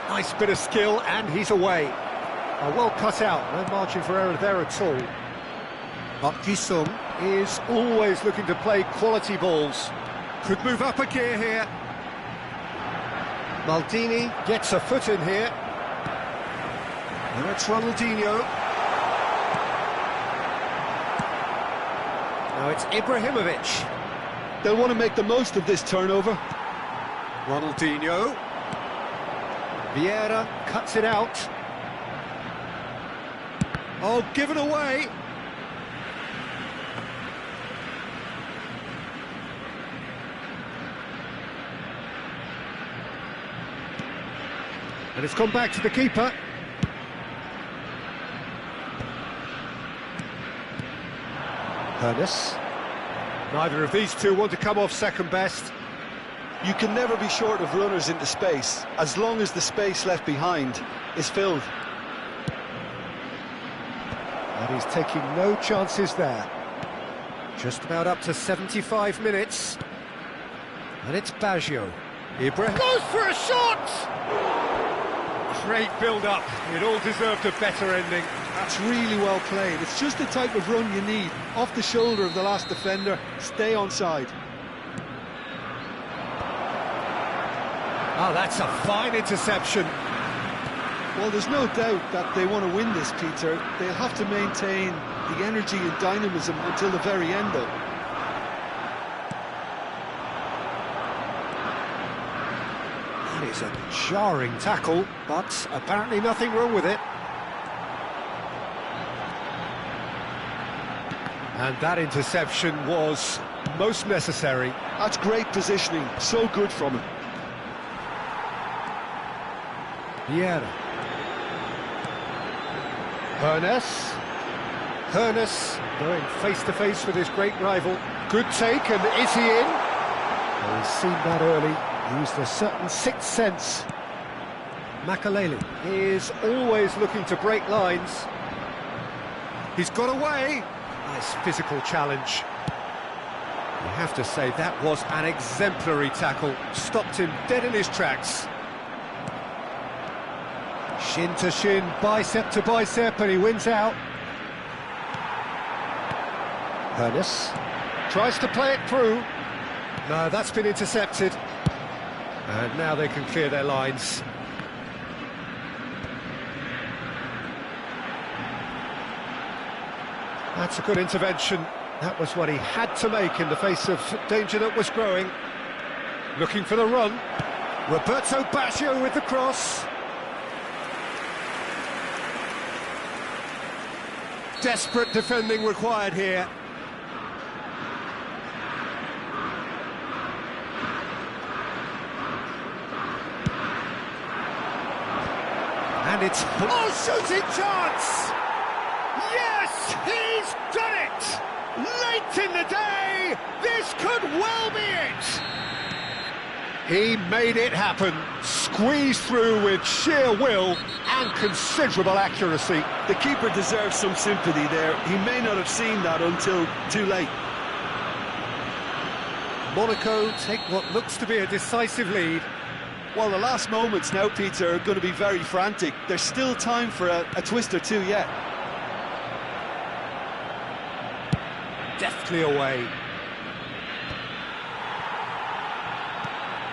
Nice bit of skill, and he's away. Well cut out, no margin for error there at all. Park Ji-sung is always looking to play quality balls. Could move up a gear here. Maldini gets a foot in here. Now it's Ronaldinho. Now it's Ibrahimovic. They'll want to make the most of this turnover. Ronaldinho. Vieira cuts it out. Oh, given away. And it's gone back to the keeper. Hernes. Neither of these two want to come off second best. You can never be short of runners into space, as long as the space left behind is filled. And he's taking no chances there. Just about up to 75 minutes. And it's Baggio. Ibrahim goes for a shot! Great build-up. It all deserved a better ending. That's really well played. It's just the type of run you need. Off the shoulder of the last defender, stay onside. Oh, that's a fine interception. Well, there's no doubt that they want to win this, Peter. They'll have to maintain the energy and dynamism until the very end, though. That is a jarring tackle, but apparently nothing wrong with it. And that interception was most necessary. That's great positioning, so good from him. Vieira. Hernes going face-to-face with his great rival. Good take, and is he in? Well, he's seen that early. Used a certain sixth sense. Makaleli is always looking to break lines. He's got away. Nice physical challenge. You have to say that was an exemplary tackle. Stopped him dead in his tracks. Shin to shin, bicep to bicep, and he wins out. Hernes. Tries to play it through. No, that's been intercepted. And now they can clear their lines. That's a good intervention. That was what he had to make in the face of danger that was growing. Looking for the run. Roberto Baggio with the cross. Desperate defending required here. And it's... Oh, shooting chance! Yes, he's done it! Late in the day, this could well be it! He made it happen, squeezed through with sheer will and considerable accuracy. The keeper deserves some sympathy there. He may not have seen that until too late. Monaco take what looks to be a decisive lead. Well, the last moments now, Peter, are going to be very frantic. There's still time for a twist or two yet. Deftly away.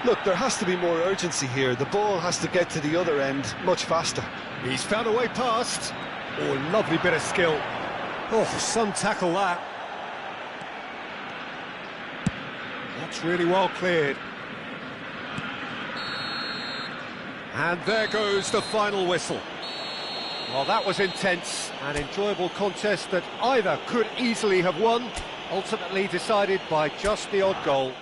Look, there has to be more urgency here. The ball has to get to the other end much faster. He's found a way past. Oh, lovely bit of skill. Oh, some tackle that. That's really well cleared. And there goes the final whistle. Well, that was intense, an enjoyable contest that either could easily have won, ultimately decided by just the odd goal.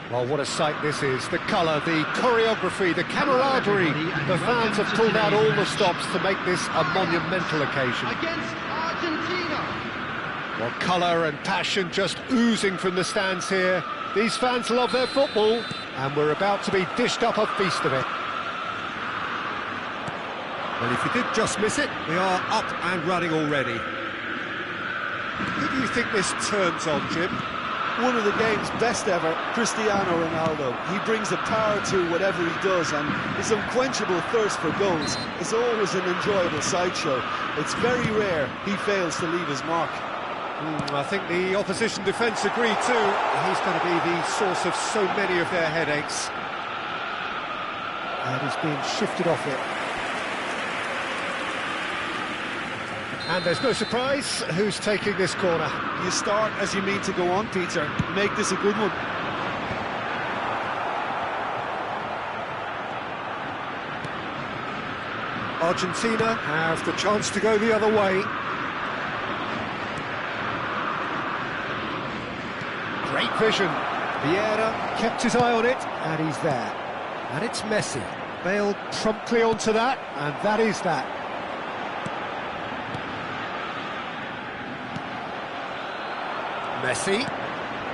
Well, what a sight this is. The colour, the choreography, the camaraderie. The fans have pulled out all the stops to make this a monumental occasion. Against Argentina. Well, colour and passion just oozing from the stands here. These fans love their football, and we're about to be dished up a feast of it. Well, if you did just miss it, we are up and running already. Who do you think this turns on, Jim? One of the game's best ever, Cristiano Ronaldo. He brings the power to whatever he does, and his unquenchable thirst for goals is always an enjoyable sideshow. It's very rare he fails to leave his mark. I think the opposition defence agree too. He's going to be the source of so many of their headaches. And he's being shifted off it. And there's no surprise who's taking this corner. You start as you mean to go on, Peter. Make this a good one. Argentina have the chance to go the other way. Great vision. Vieira kept his eye on it, and he's there. And it's Messi. Bailed promptly onto that, and that is that. Messi.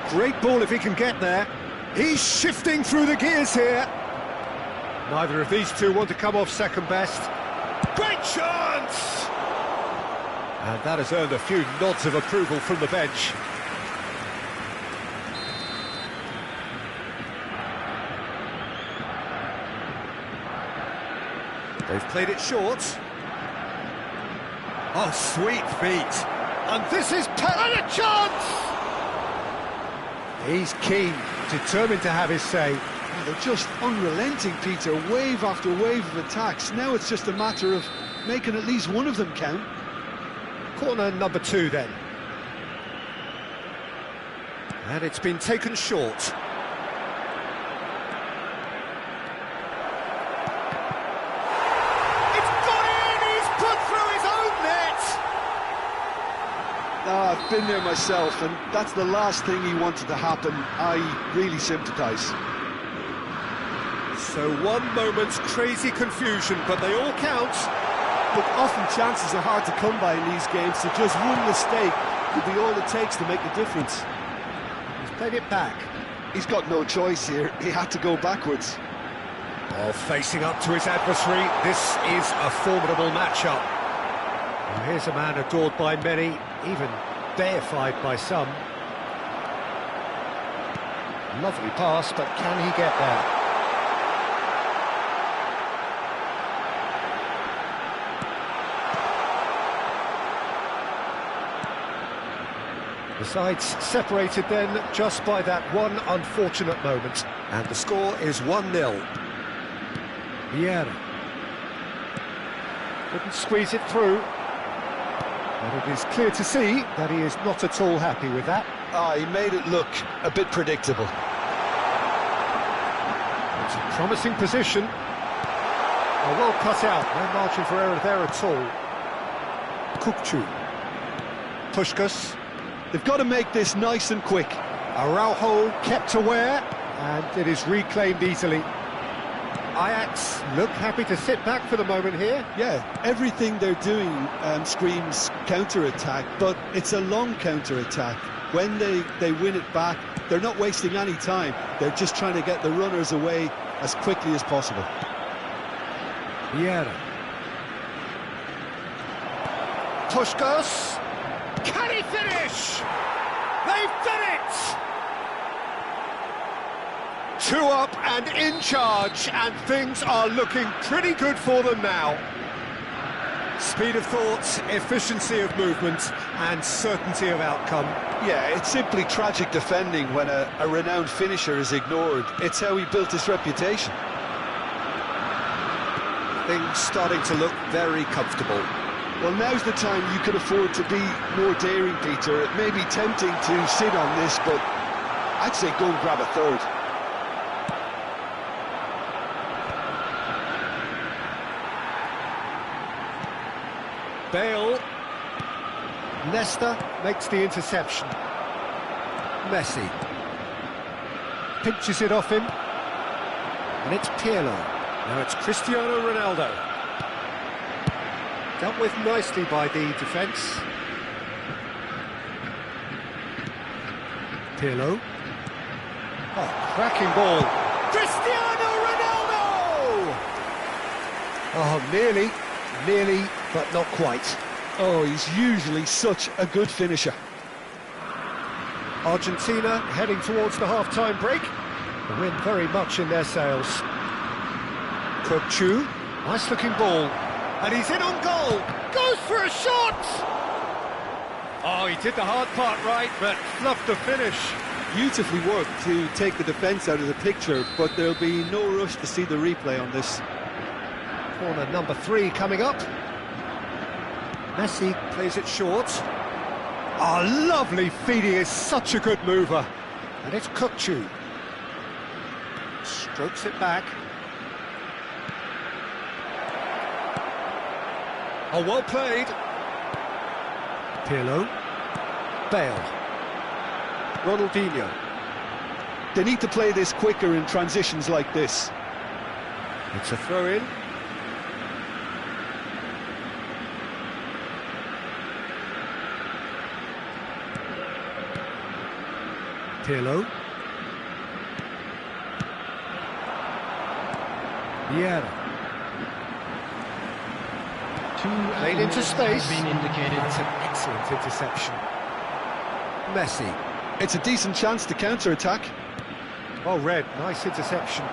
Great ball if he can get there. He's shifting through the gears here. Neither of these two want to come off second best. Great chance! And that has earned a few nods of approval from the bench. They've played it short. Oh, sweet feet. And this is and a chance! He's keen, determined to have his say. Yeah, they're just unrelenting, Peter, wave after wave of attacks. Now it's just a matter of making at least one of them count. Corner number 2 then. And it's been taken short. It's gone in! He's put through his own net! I've been there myself, and that's the last thing he wanted to happen. I really sympathise. So one moment's crazy confusion, but they all count. But often chances are hard to come by in these games, so just one mistake could be all it takes to make the difference. He's played it back. He's got no choice here. He had to go backwards. Oh, facing up to his adversary, this is a formidable matchup. Well, here's a man adored by many, even deified by some. Lovely pass, but can he get there? The sides separated then just by that one unfortunate moment. And the score is 1-0. Vieira. Couldn't squeeze it through. But it is clear to see that he is not at all happy with that. He made it look a bit predictable. It's a promising position. Oh, well cut out, no margin for error there at all. Kukçu. Puskás. They've got to make this nice and quick. Araujo kept aware, and it is reclaimed easily. Ajax look happy to sit back for the moment here. Yeah, everything they're doing screams counter-attack, but it's a long counter-attack. When they win it back, they're not wasting any time. They're just trying to get the runners away as quickly as possible. Vieira. Puskás. Can he finish? They've done it! 2 up and in charge, and things are looking pretty good for them now. Speed of thought, efficiency of movement, and certainty of outcome. Yeah, it's simply tragic defending when a renowned finisher is ignored. It's how he built his reputation. Things starting to look very comfortable. Well, now's the time you can afford to be more daring, Peter. It may be tempting to sit on this, but I'd say go and grab a third. Bale. Nesta makes the interception. Messi. Pinches it off him. And it's Pirlo. Now it's Cristiano Ronaldo. Dealt with nicely by the defence. Pirlo. Oh, cracking ball. Cristiano Ronaldo! Oh, nearly, but not quite. Oh, he's usually such a good finisher. Argentina heading towards the half-time break. The wind very much in their sails. Kukçu, nice-looking ball. And he's in on goal, goes for a shot! Oh, he did the hard part right, but fluffed the finish. Beautifully worked to take the defence out of the picture, but there'll be no rush to see the replay on this. Corner number 3 coming up. Messi plays it short. Oh, lovely feed, he is such a good mover. And it's Kukçu. Strokes it back. Oh, well played. Pirlo. Bale. Ronaldinho. They need to play this quicker in transitions like this. It's a throw-in. Pirlo. Vieira. Played into space. Been indicated. That's an excellent interception. Messi. It's a decent chance to counter-attack. Well read, nice interception.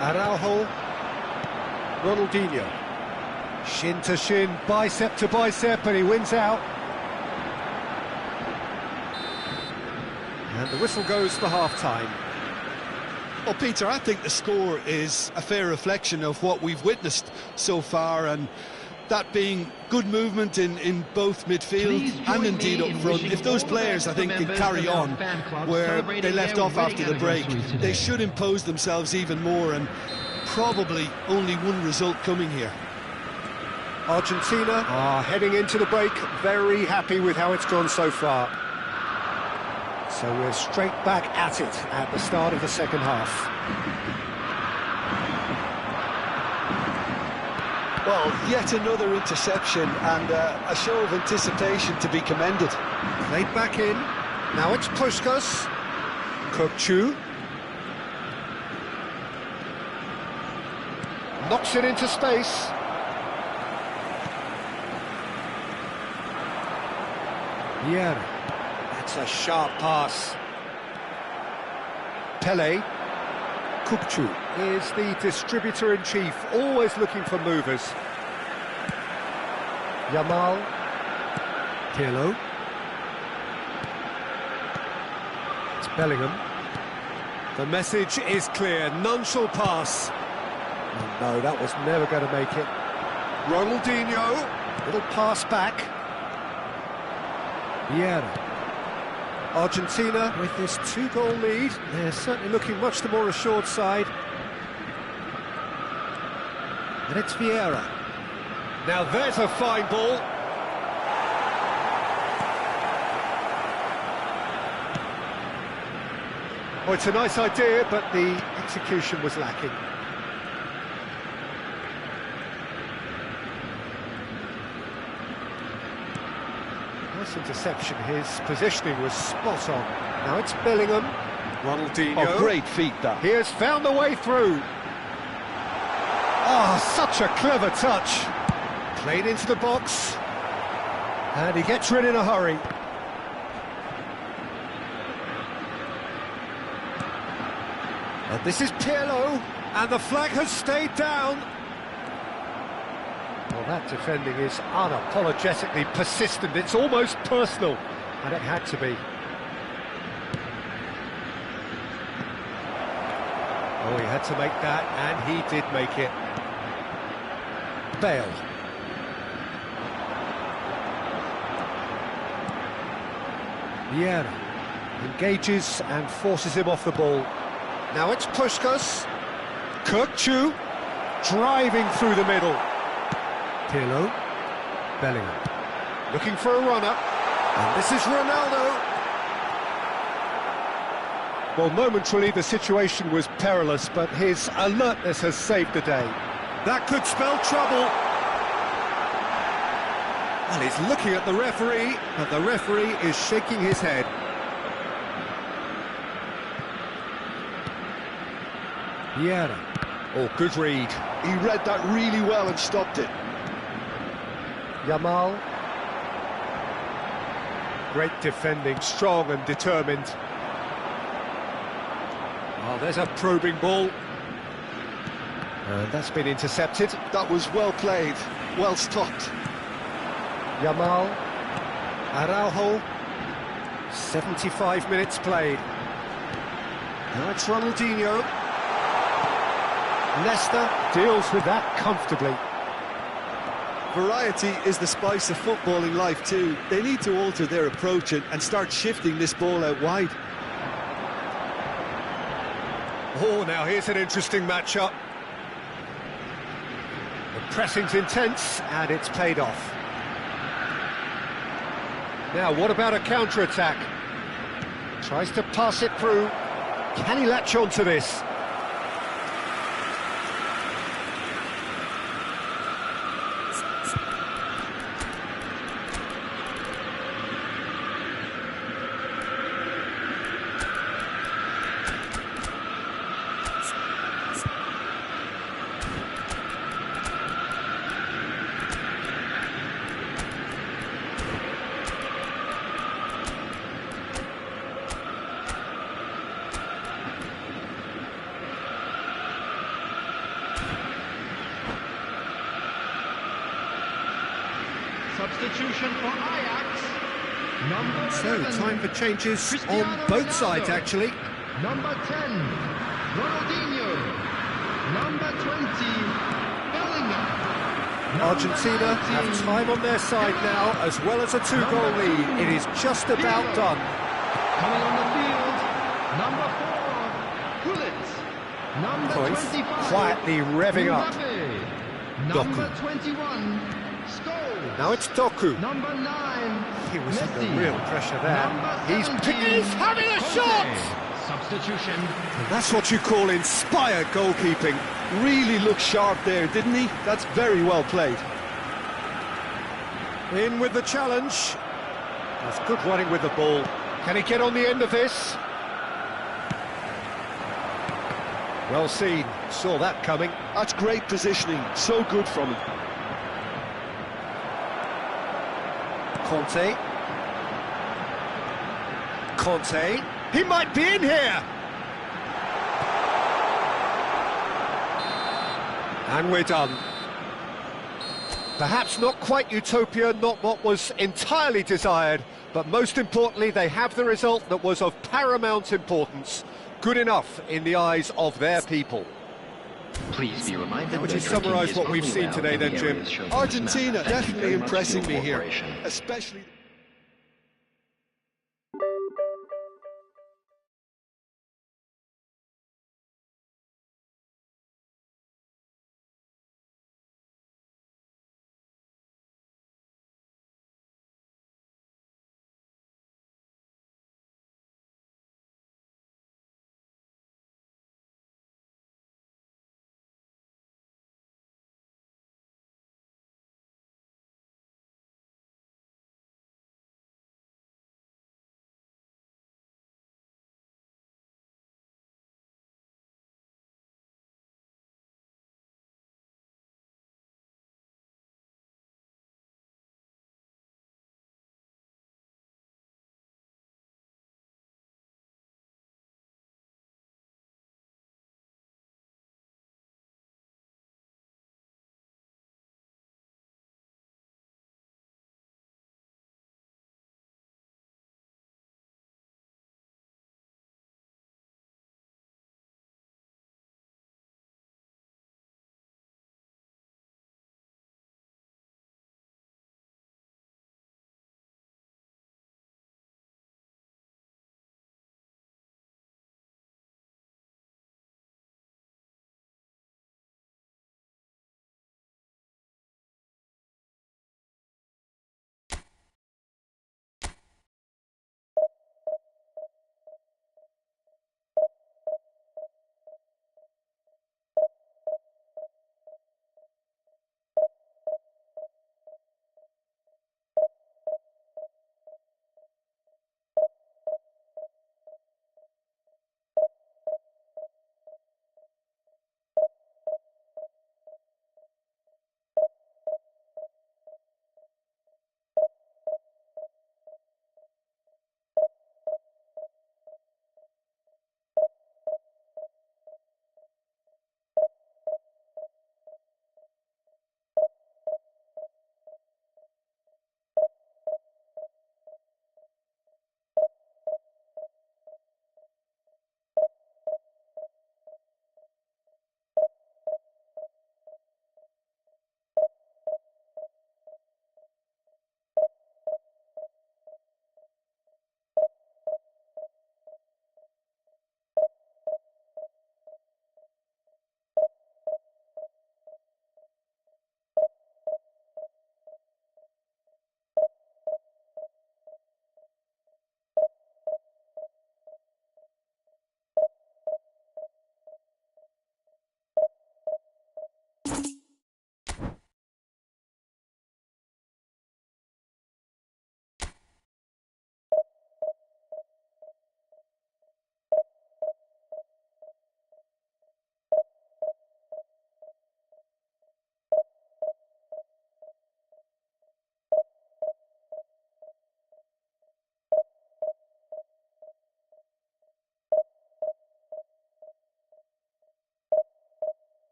Araujo. Ronaldinho. Shin to shin, bicep to bicep, and he wins out. And the whistle goes for half-time. Well, Peter, I think the score is a fair reflection of what we've witnessed so far, and that being good movement in both midfield and indeed up front. If those players, I think, can carry on where they left off after the break, they should impose themselves even more, and probably only one result coming here. Argentina are heading into the break, very happy with how it's gone so far. So we're straight back at it at the start of the second half. Well, yet another interception and a show of anticipation to be commended. Played back in. Now it's Puskas. Kukçu. Knocks it into space. Vieira. That's a sharp pass. Pele. Kukçu is the distributor-in-chief, always looking for movers. Yamal. Pirlo. It's Bellingham. The message is clear, none shall pass. Oh, no, that was never going to make it. Ronaldinho. Little pass back. Vieira. Argentina with this 2-goal lead. They're certainly looking much the more assured side. And it's Vieira. Now there's a fine ball. Oh, it's a nice idea, but the execution was lacking. Nice interception, his positioning was spot on. Now it's Bellingham. Ronaldinho. Oh, great feat, that. He has found the way through. Oh, such a clever touch. Played into the box. And he gets rid in a hurry. And this is Pirlo. And the flag has stayed down. Well, that defending is unapologetically persistent. It's almost personal, and it had to be. Oh, he had to make that, and he did make it. Bale. Vieira engages and forces him off the ball. Now it's Puskas. Kukçu driving through the middle. Pirlo. Bellingham. Looking for a runner. And this is Ronaldo. Well, momentarily the situation was perilous, but his alertness has saved the day. That could spell trouble. And he's looking at the referee, but the referee is shaking his head. Vieira. Oh, good read. He read that really well and stopped it. Yamal. Great defending, strong and determined. Oh, there's a probing ball. And that's been intercepted. That was well played, well stopped. Yamal. Araujo. 75 minutes played. Now it's Ronaldinho. Leicester deals with that comfortably. Variety is the spice of footballing life too. They need to alter their approach and start shifting this ball out wide. Oh, now here's an interesting matchup. The pressing's intense, and it's paid off. Now, what about a counter-attack? Tries to pass it through. Can he latch on to this? Substitution for Ajax. Number So, 11, time for changes Cristiano on both Ronaldo. sides, actually. Number 10, Ronaldinho. Number 20, Bellingham. Argentina have time on their side now, as well as a two-goal lead. It is just about done. Coming on the field, number 4, Gullit. Number Cruyff 25, quietly revving up. Mbappe. Number 21, Scholes. Now it's Doku. Number 9, He was under Messi. real pressure there. Number He's 17, having a Conte. shot! Substitution. That's what you call inspired goalkeeping. Really looked sharp there, didn't he? That's very well played. In with the challenge. That's good running with the ball. Can he get on the end of this? Well seen. Saw that coming. That's great positioning. So good from him. Conte. Conte. He might be in here. And we're done. Perhaps not quite utopia, not what was entirely desired, but most importantly, they have the result that was of paramount importance. Good enough in the eyes of their people. Please be reminded Would that you drinking summarise is what we've only seen allowed today in the then, Jim? areas shown on this Argentina map. Thank you definitely very much for impressing your me here, cooperation. especially...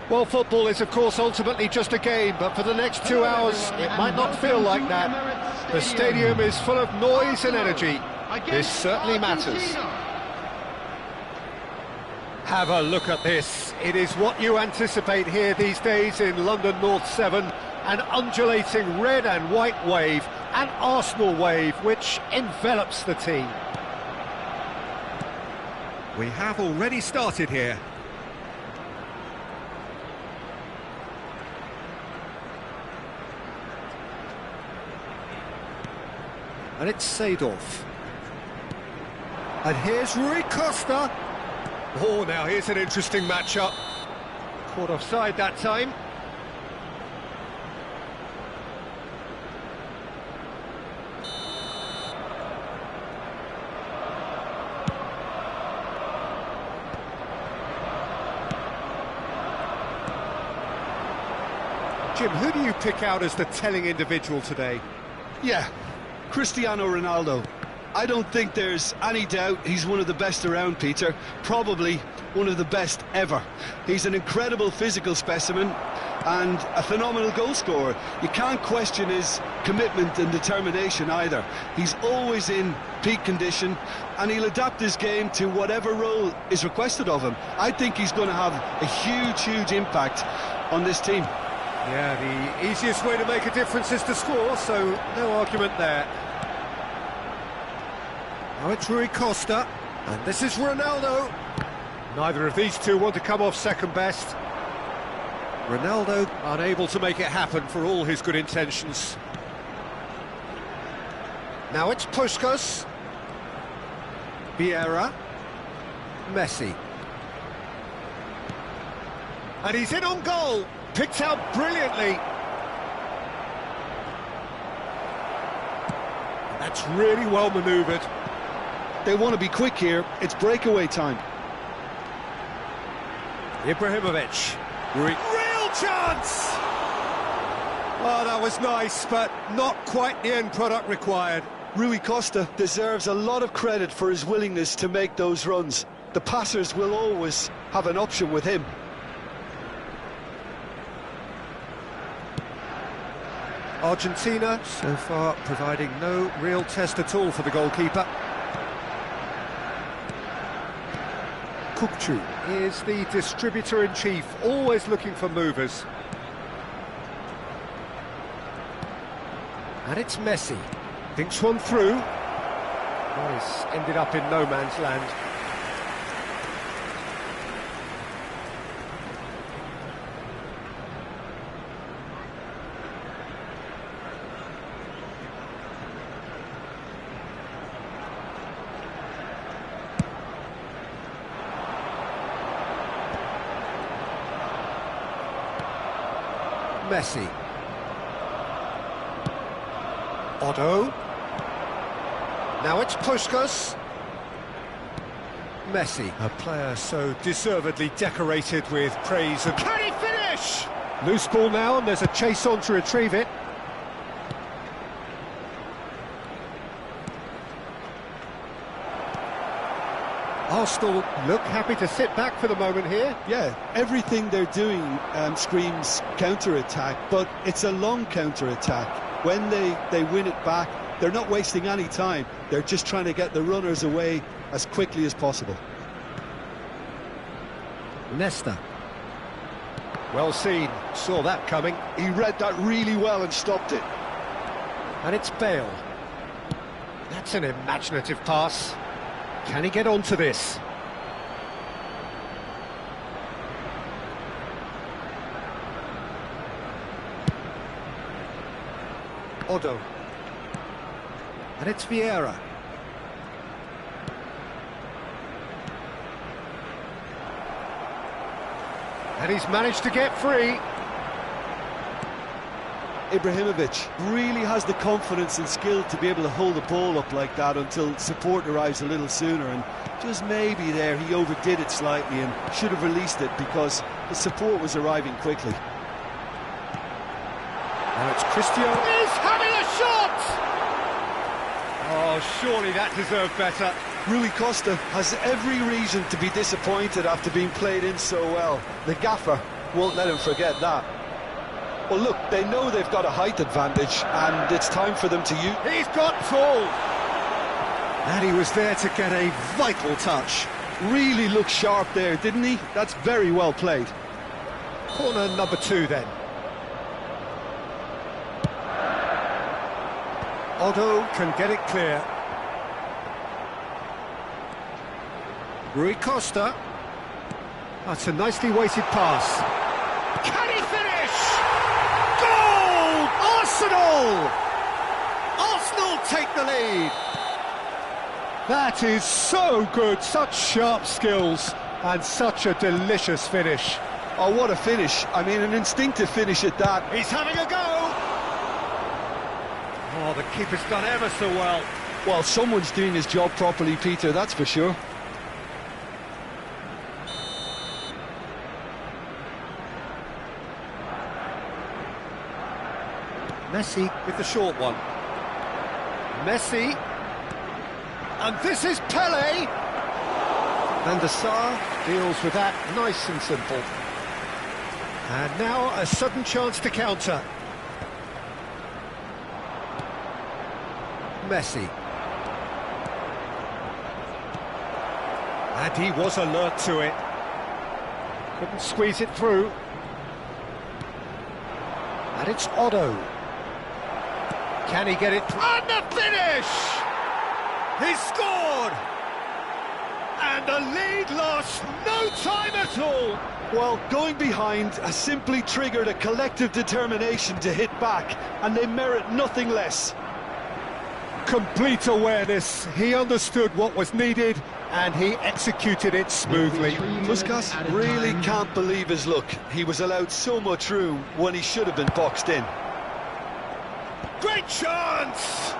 Well, football is, of course, ultimately just a game, but for the next 2 hours, it might not feel like that. The stadium is full of noise and energy. This certainly matters. Have a look at this. It is what you anticipate here these days in London North 7. An undulating red and white wave, an Arsenal wave, which envelops the team. We have already started here. And it's Seedorf. And here's Rui Costa. Oh, now here's an interesting matchup. Caught offside that time. Jim, who do you pick out as the telling individual today? Yeah, Cristiano Ronaldo. I don't think there's any doubt he's one of the best around, Peter. Probably one of the best ever. He's an incredible physical specimen and a phenomenal goal scorer. You can't question his commitment and determination either. He's always in peak condition and he'll adapt his game to whatever role is requested of him. I think he's going to have a huge impact on this team. Yeah, the easiest way to make a difference is to score, so no argument there. Now it's Rui Costa, and this is Ronaldo. Neither of these two want to come off second best. Ronaldo unable to make it happen for all his good intentions. Now it's Puskas. Vieira. Messi. And he's in on goal. Picked out brilliantly. That's really well manoeuvred. They want to be quick here. It's breakaway time. Ibrahimovic. Real chance! Oh, that was nice, but not quite the end product required. Rui Costa deserves a lot of credit for his willingness to make those runs. The passers will always have an option with him. Argentina, so far, providing no real test at all for the goalkeeper. Kukçu is the distributor-in-chief, always looking for movers. And it's Messi. Thinks one through. Oh, he's ended up in no man's land. Messi. Otto. Now it's Puskas. Messi, a player so deservedly decorated with praise. And can he finish? Loose ball now, and there's a chase on to retrieve it. Arsenal look happy to sit back for the moment here. Yeah, everything they're doing screams counter-attack, but it's a long counter-attack. When they win it back, they're not wasting any time. They're just trying to get the runners away as quickly as possible. Nesta. Well seen, saw that coming. He read that really well and stopped it. And it's Bale. That's an imaginative pass. Can he get onto this? Otto. And it's Vieira. And he's managed to get free. Ibrahimovic really has the confidence and skill to be able to hold the ball up like that until support arrives a little sooner, and just maybe there he overdid it slightly and should have released it because the support was arriving quickly. Now it's Cristiano. He's having a shot! Oh, surely that deserved better. Rui Costa has every reason to be disappointed after being played in so well. The gaffer won't let him forget that. Well, look, they know they've got a height advantage, and it's time for them to use... He's got full! And he was there to get a vital touch. Really looked sharp there, didn't he? That's very well played. Corner number 2 then. Otto can get it clear. Rui Costa. That's a nicely weighted pass. Can he finish? Goal! Arsenal! Arsenal take the lead. That is so good, such sharp skills and such a delicious finish. Oh, what a finish. I mean, an instinctive finish at that. He's having a go! Oh, the keeper's done ever so well. Well, someone's doing his job properly, Peter, that's for sure. Messi with the short one. Messi. And this is Pele. Van der Sar deals with that nice and simple. And now a sudden chance to counter. Messi. And he was alert to it. Couldn't squeeze it through. And it's Otto. Can he get it through? And the finish! He scored! And the lead lost no time at all. Well, going behind has simply triggered a collective determination to hit back, and they merit nothing less. Complete awareness. He understood what was needed, and he executed it smoothly. Puskas really can't believe his luck. He was allowed so much room when he should have been boxed in. Great chance!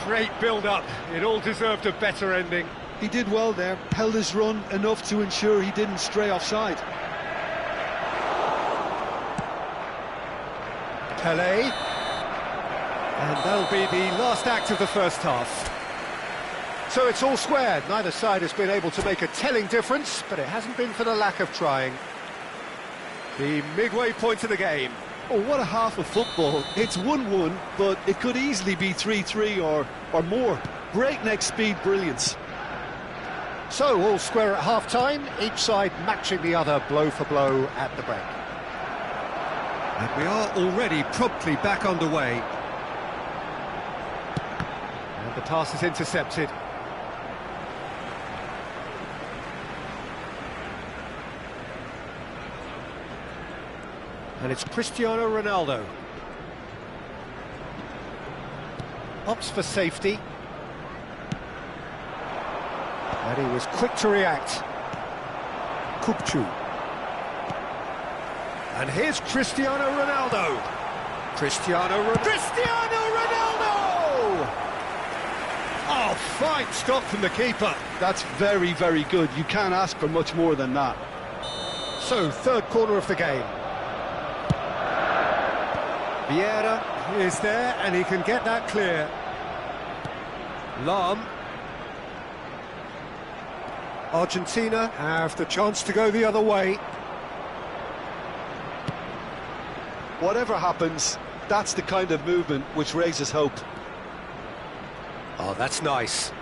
Great build-up. It all deserved a better ending. He did well there, held his run enough to ensure he didn't stray offside. Pele. And that'll be the last act of the first half. So it's all square. Neither side has been able to make a telling difference, but it hasn't been for the lack of trying. The midway point of the game. Oh, what a half of football. It's 1-1, but it could easily be 3-3 or more. Breakneck speed brilliance. So, all square at half-time, each side matching the other blow for blow at the break. And we are already promptly back underway. And the pass is intercepted. And it's Cristiano Ronaldo. Opts for safety. And he was quick to react. Kupchu. And here's Cristiano Ronaldo. Cristiano Ronaldo! Oh, fine stop from the keeper. That's very, very good. You can't ask for much more than that. So, third corner of the game. Vieira is there, and he can get that clear. Lam. Argentina have the chance to go the other way. Whatever happens, that's the kind of movement which raises hope. Oh, that's nice.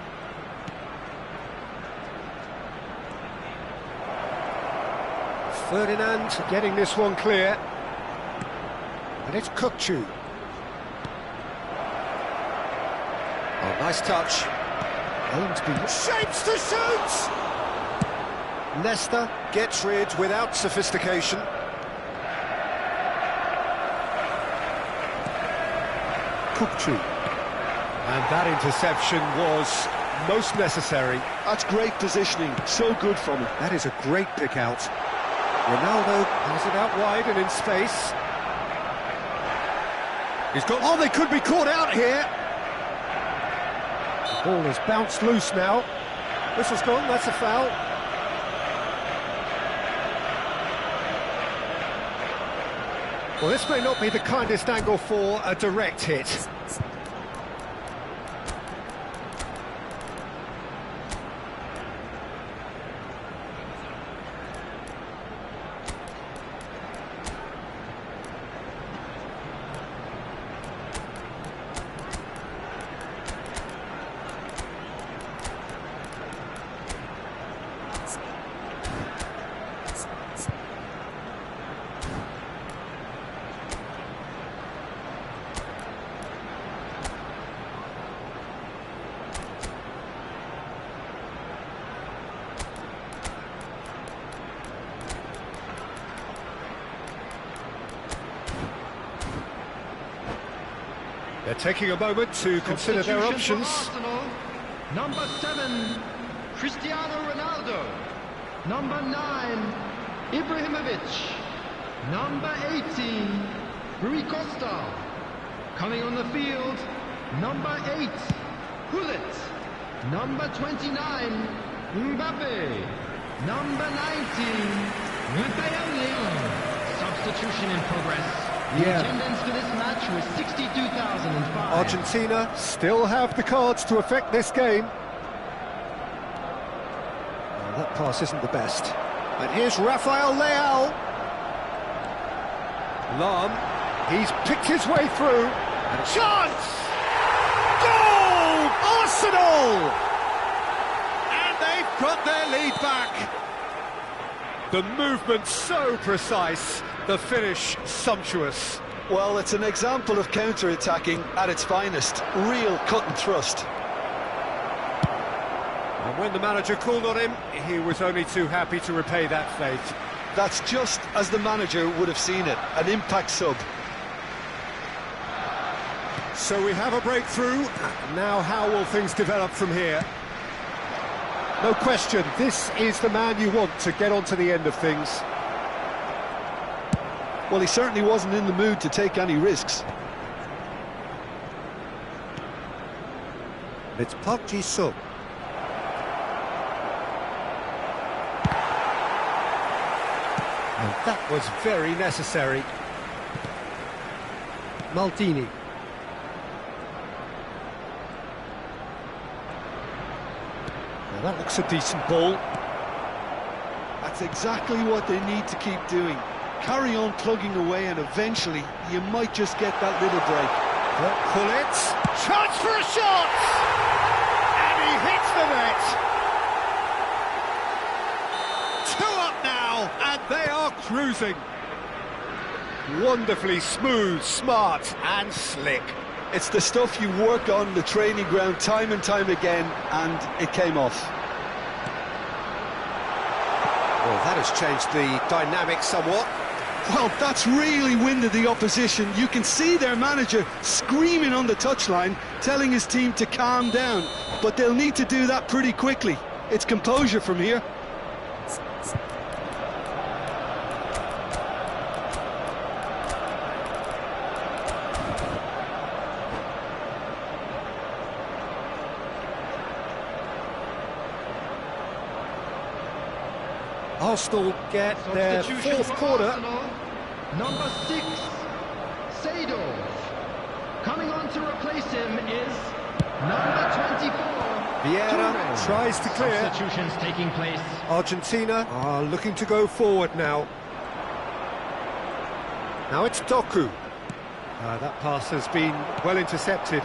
Ferdinand getting this one clear. And it's Kupchu. Oh, nice touch. Shapes to shoot! Nesta gets rid without sophistication. Kupchu. And that interception was most necessary. That's great positioning, so good from him. That is a great pick out. Ronaldo has it out wide and in space. He's got... Oh, they could be caught out here. The ball has bounced loose now. Whistle's gone, that's a foul. Well, this may not be the kindest angle for a direct hit. They're taking a moment to consider their Substitution options. for Arsenal. Number 7, Cristiano Ronaldo. Number 9, Ibrahimovic. Number 18, Rui Costa. Coming on the field, number 8, Gullit. Number 29, Mbappe. Number 19, Mbappe. Substitution in progress. The attendance for this match was 62,005. Argentina still have the cards to affect this game. Oh, that pass isn't the best. And here's Rafael Leao. Lam, he's picked his way through. And a chance! Goal! Arsenal! And they've got their lead back. The movement so precise, the finish sumptuous. Well, it's an example of counter-attacking at its finest. Real cut and thrust. And when the manager called on him, he was only too happy to repay that faith. That's just as the manager would have seen it, an impact sub. So we have a breakthrough. Now how will things develop from here? No question, this is the man you want to get onto the end of things. Well, he certainly wasn't in the mood to take any risks. It's Park Ji-sung. And that was very necessary. Maldini. Well, that looks a decent ball. That's exactly what they need to keep doing. Carry on plugging away and eventually you might just get that little break. Pull it. Chance for a shot! And he hits the net. 2 up now, and they are cruising. Wonderfully smooth, smart and slick. It's the stuff you work on the training ground time and time again, and it came off. Well, that has changed the dynamic somewhat. Well, that's really winded the opposition. You can see their manager screaming on the touchline, telling his team to calm down. But they'll need to do that pretty quickly. It's composure from here. Arsenal get their Substitution fourth for quarter. Arsenal. Number 6, Seydorf. Coming on to replace him is number 24. Vieira Toure. tries to clear. Substitutions taking place. Argentina are looking to go forward now. Now it's Doku. That pass has been well intercepted.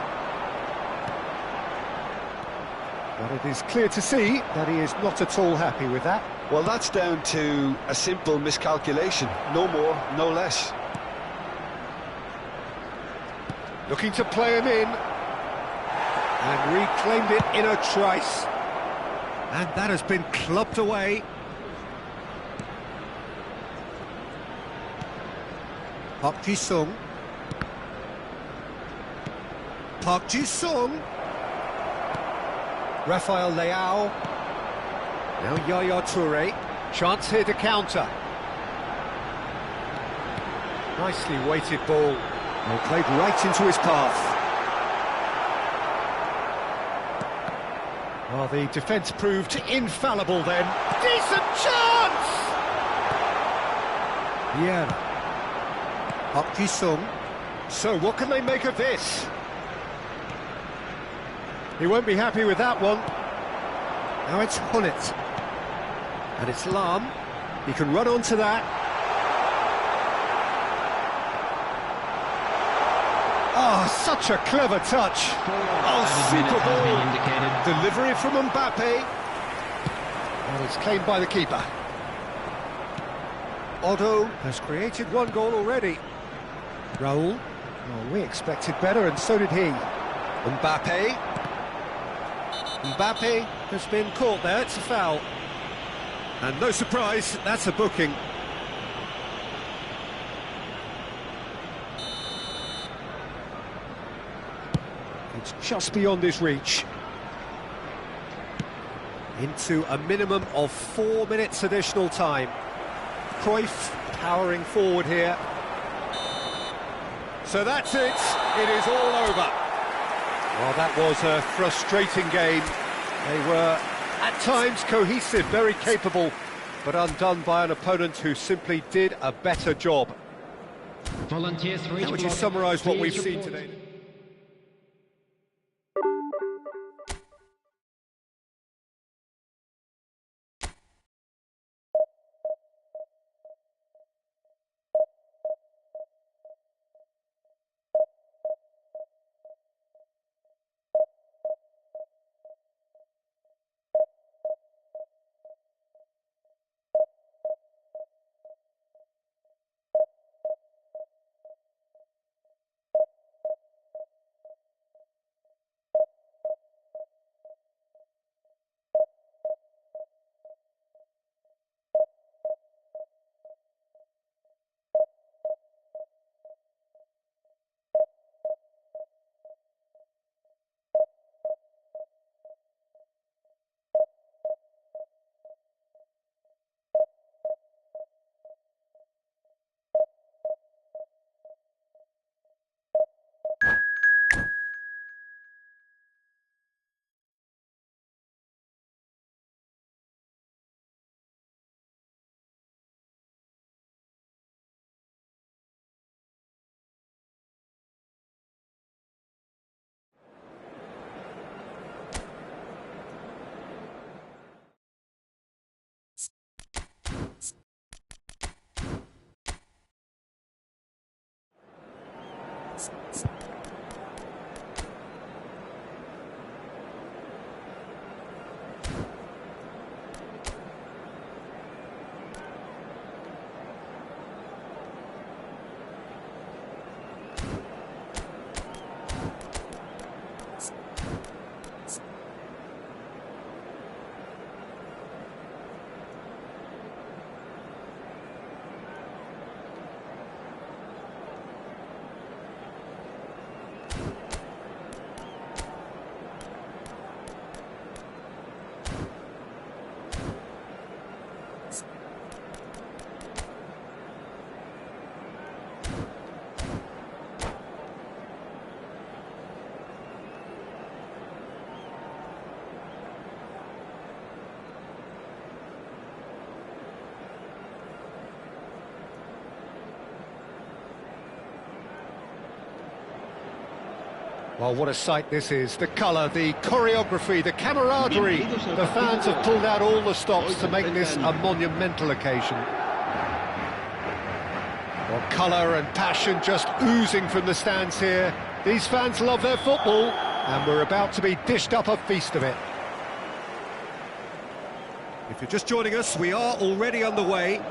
But it is clear to see that he is not at all happy with that. Well, that's down to a simple miscalculation. No more, no less. Looking to play him in. And reclaimed it in a trice. And that has been clubbed away. Park Ji-sung. Park Ji-sung. Rafael Leao. Now Yaya Toure. Chance here to counter. Nicely weighted ball. And played right into his path. Well, the defence proved infallible then. Decent chance! Yeah. Park Ji-sung. So what can they make of this? He won't be happy with that one. Now it's Gullit. And it's Lam. He can run onto that. Oh, such a clever touch. Oh, super ball. Delivery from Mbappe. And it's claimed by the keeper. Otto has created one goal already. Raul. Well, we expected better, and so did he. Mbappe. Mbappe has been caught there, it's a foul. And no surprise, that's a booking. It's just beyond his reach. Into a minimum of 4 minutes additional time. Cruyff powering forward here. So that's it. It is all over. Well, that was a frustrating game. They were, at times, cohesive, very capable, but undone by an opponent who simply did a better job. Volunteers for each How would you block, summarise what we've please seen report. today? Well, what a sight this is. The colour, the choreography, the camaraderie. The fans have pulled out all the stops to make this a monumental occasion. Well, colour and passion just oozing from the stands here. These fans love their football, and we're about to be dished up a feast of it. If you're just joining us, we are already underway.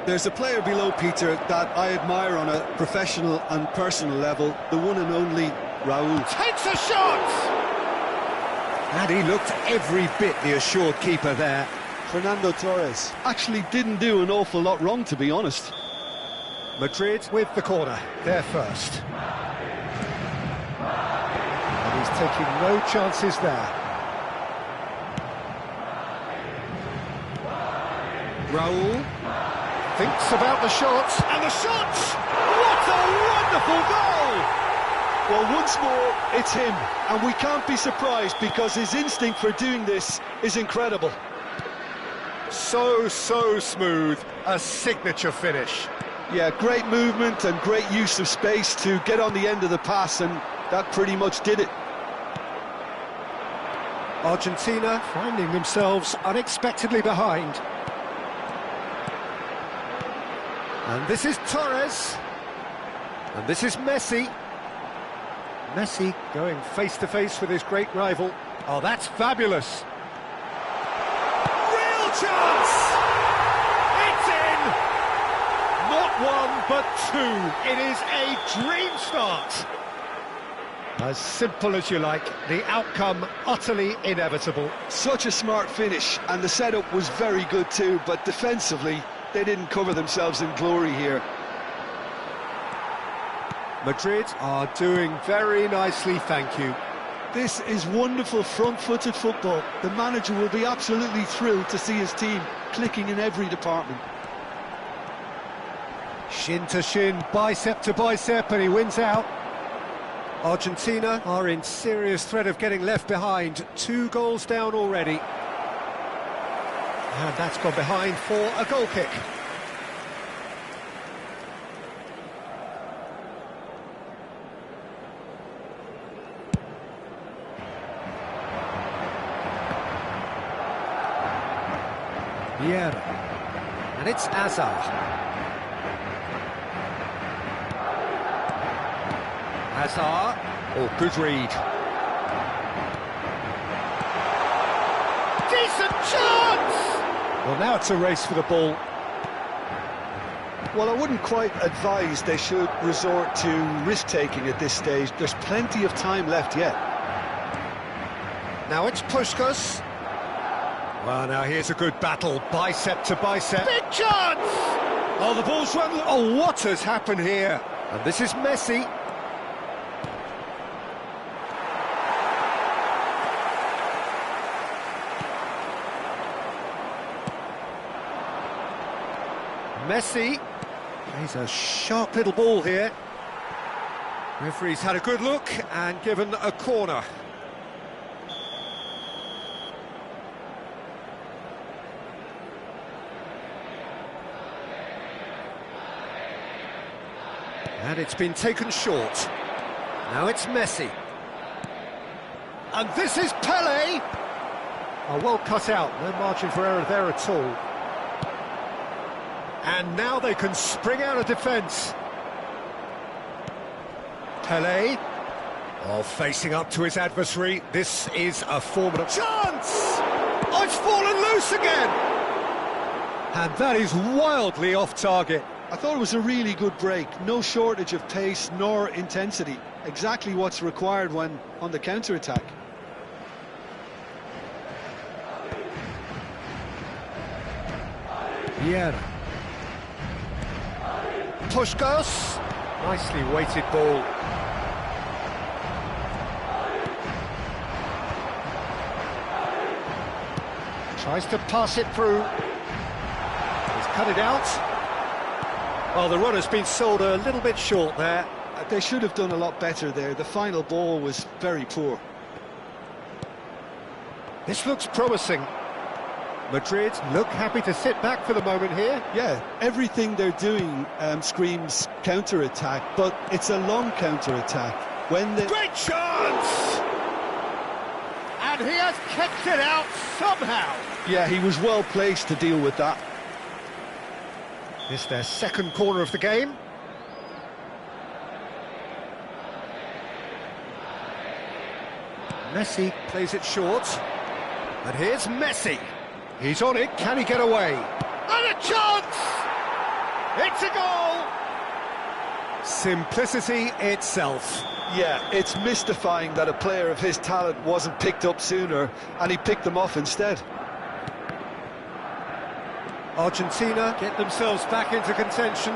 There's a player below, Peter, that I admire on a professional and personal level, the one and only Raúl. Takes a shot! And he looked every bit the assured keeper there. Fernando Torres actually didn't do an awful lot wrong, to be honest. Madrid with the corner, there first. And he's taking no chances there. Raúl thinks about the shot, and the shot! What a wonderful goal! Well, once more, it's him, and we can't be surprised because his instinct for doing this is incredible. So smooth, a signature finish. Yeah, great movement and great use of space to get on the end of the pass, and that pretty much did it. Argentina finding themselves unexpectedly behind. And this is Torres. And this is Messi. Messi going face-to-face with his great rival. Oh, that's fabulous. Real chance! It's in! Not one, but two. It is a dream start. As simple as you like, the outcome utterly inevitable. Such a smart finish, and the setup was very good too, but defensively, they didn't cover themselves in glory here. Madrid are doing very nicely, thank you. This is wonderful front-footed football. The manager will be absolutely thrilled to see his team clicking in every department. Shin to shin, bicep to bicep, and he wins out. Argentina are in serious threat of getting left behind. 2 goals down already. And that's gone behind for a goal kick. Vieira. And it's Hazard. Hazard. Oh, good read. Decent chance! Well, now it's a race for the ball. Well, I wouldn't quite advise they should resort to risk-taking at this stage. There's plenty of time left yet. Now it's Puskas. Well, now here's a good battle, bicep to bicep. Big chance! Oh, the ball's run... Oh, what has happened here? And this is Messi. Messi plays a sharp little ball here. Referee's had a good look and given a corner. And it's been taken short. Now it's Messi. And this is Pelé! Oh, well cut out, no margin for error there at all. And now they can spring out of defence. Pelé. Oh, facing up to his adversary. This is a formidable chance! Oh, it's fallen loose again! And that is wildly off target. I thought it was a really good break. No shortage of pace nor intensity. Exactly what's required when on the counter-attack. Vieira. Puskas. Nicely weighted ball. Tries to pass it through. He's cut it out. Well, the run has been sold a little bit short there. They should have done a lot better there. The final ball was very poor. This looks promising. Madrid look happy to sit back for the moment here. Yeah, everything they're doing screams counter-attack, but it's a long counter-attack. When they... Great chance! And he has kept it out somehow. Yeah, he was well placed to deal with that. It's their second corner of the game. Messi plays it short. And here's Messi. He's on it, can he get away? And a chance! It's a goal! Simplicity itself. Yeah, it's mystifying that a player of his talent wasn't picked up sooner, and he picked them off instead. Argentina get themselves back into contention.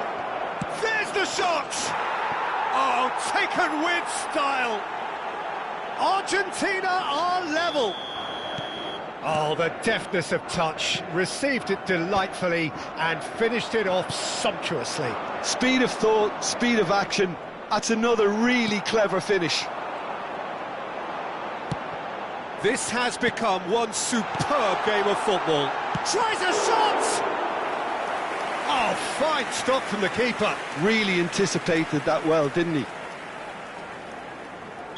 There's the shot! Oh, taken with style! Argentina are level! Oh, the deftness of touch, received it delightfully and finished it off sumptuously. Speed of thought, speed of action, that's another really clever finish. This has become one superb game of football. Tries a shot! Oh, fine stop from the keeper. Really anticipated that well, didn't he?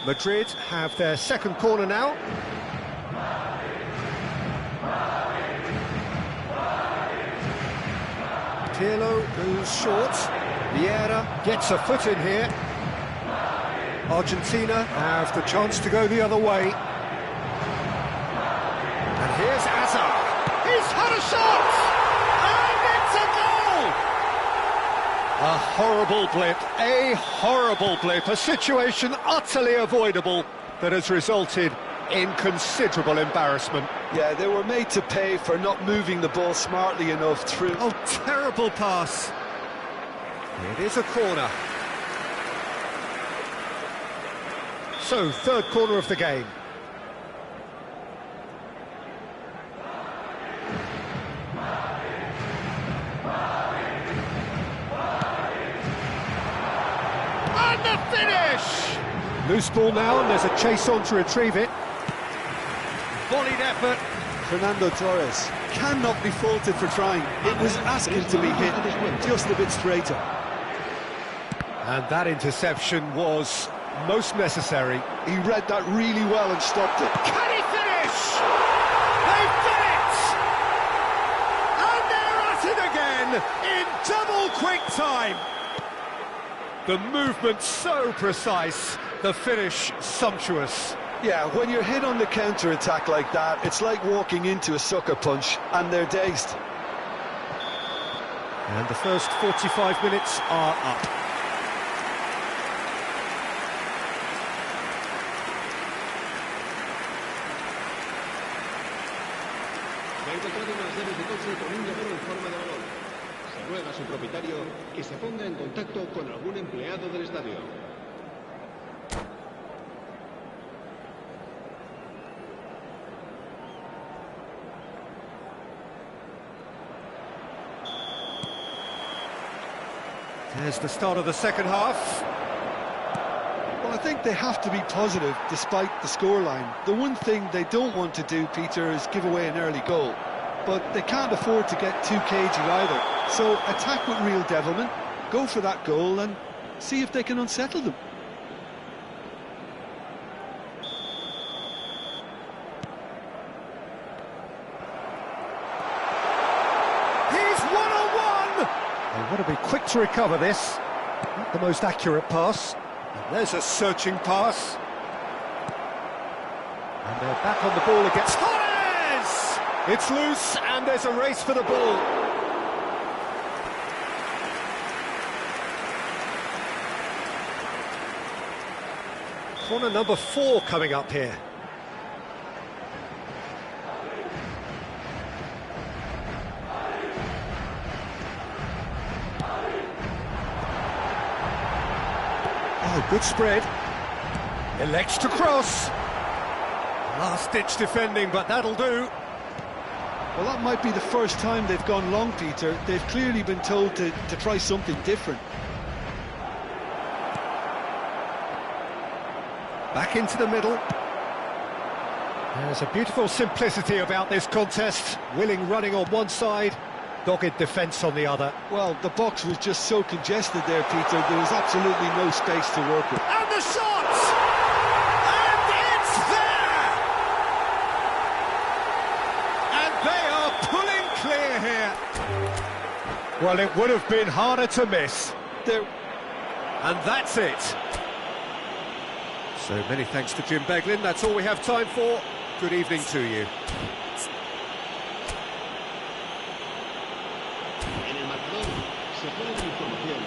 Madrid have their second corner now. Pirlo goes short. Vieira gets a foot in here. Argentina have the chance to go the other way. And here's Hazard. He's had a shot! And it's a goal! A horrible blip, a situation utterly avoidable that has resulted in considerable embarrassment. Yeah, they were made to pay for not moving the ball smartly enough through. Oh, terrible pass. It is a corner. So, third corner of the game. And the finish! Loose ball now, and there's a chase on to retrieve it. Volleyed effort. Fernando Torres cannot be faulted for trying. It was asking to be hit just a bit straighter. And that interception was most necessary. He read that really well and stopped it. Can he finish? They've done it! And they're at it again in double quick time. The movement so precise, the finish sumptuous. Yeah, when you're hit on the counter-attack like that, it's like walking into a sucker punch, and they're dazed. And the first 45 minutes are up. Se ha encontrado unas llaves de coche con un llavero en forma de balón. Se ruega a su propietario que se ponga en contacto con algún empleado del estadio. There's the start of the second half. Well, I think they have to be positive despite the scoreline. The one thing they don't want to do, Peter, is give away an early goal. But they can't afford to get too cagey either. So attack with real devilment, go for that goal and see if they can unsettle them. He's one-on-one! They want to be quick to recover this. Not the most accurate pass. And there's a searching pass. And they're back on the ball again. Torres! It's loose and there's a race for the ball. Corner number 4 coming up here. Oh, good spread. Elects to cross. Last-ditch defending, but that'll do. Well, that might be the first time they've gone long, Peter. They've clearly been told to try something different. Back into the middle. There's a beautiful simplicity about this contest. Willing running on one side, dogged defence on the other. Well, the box was just so congested there, Peter. There was absolutely no space to work with. And the shot! And it's there! And they are pulling clear here. Well, it would have been harder to miss. There. And that's it. So many thanks to Jim Beglin. That's all we have time for. Good evening to you. En el marcador se pone la información.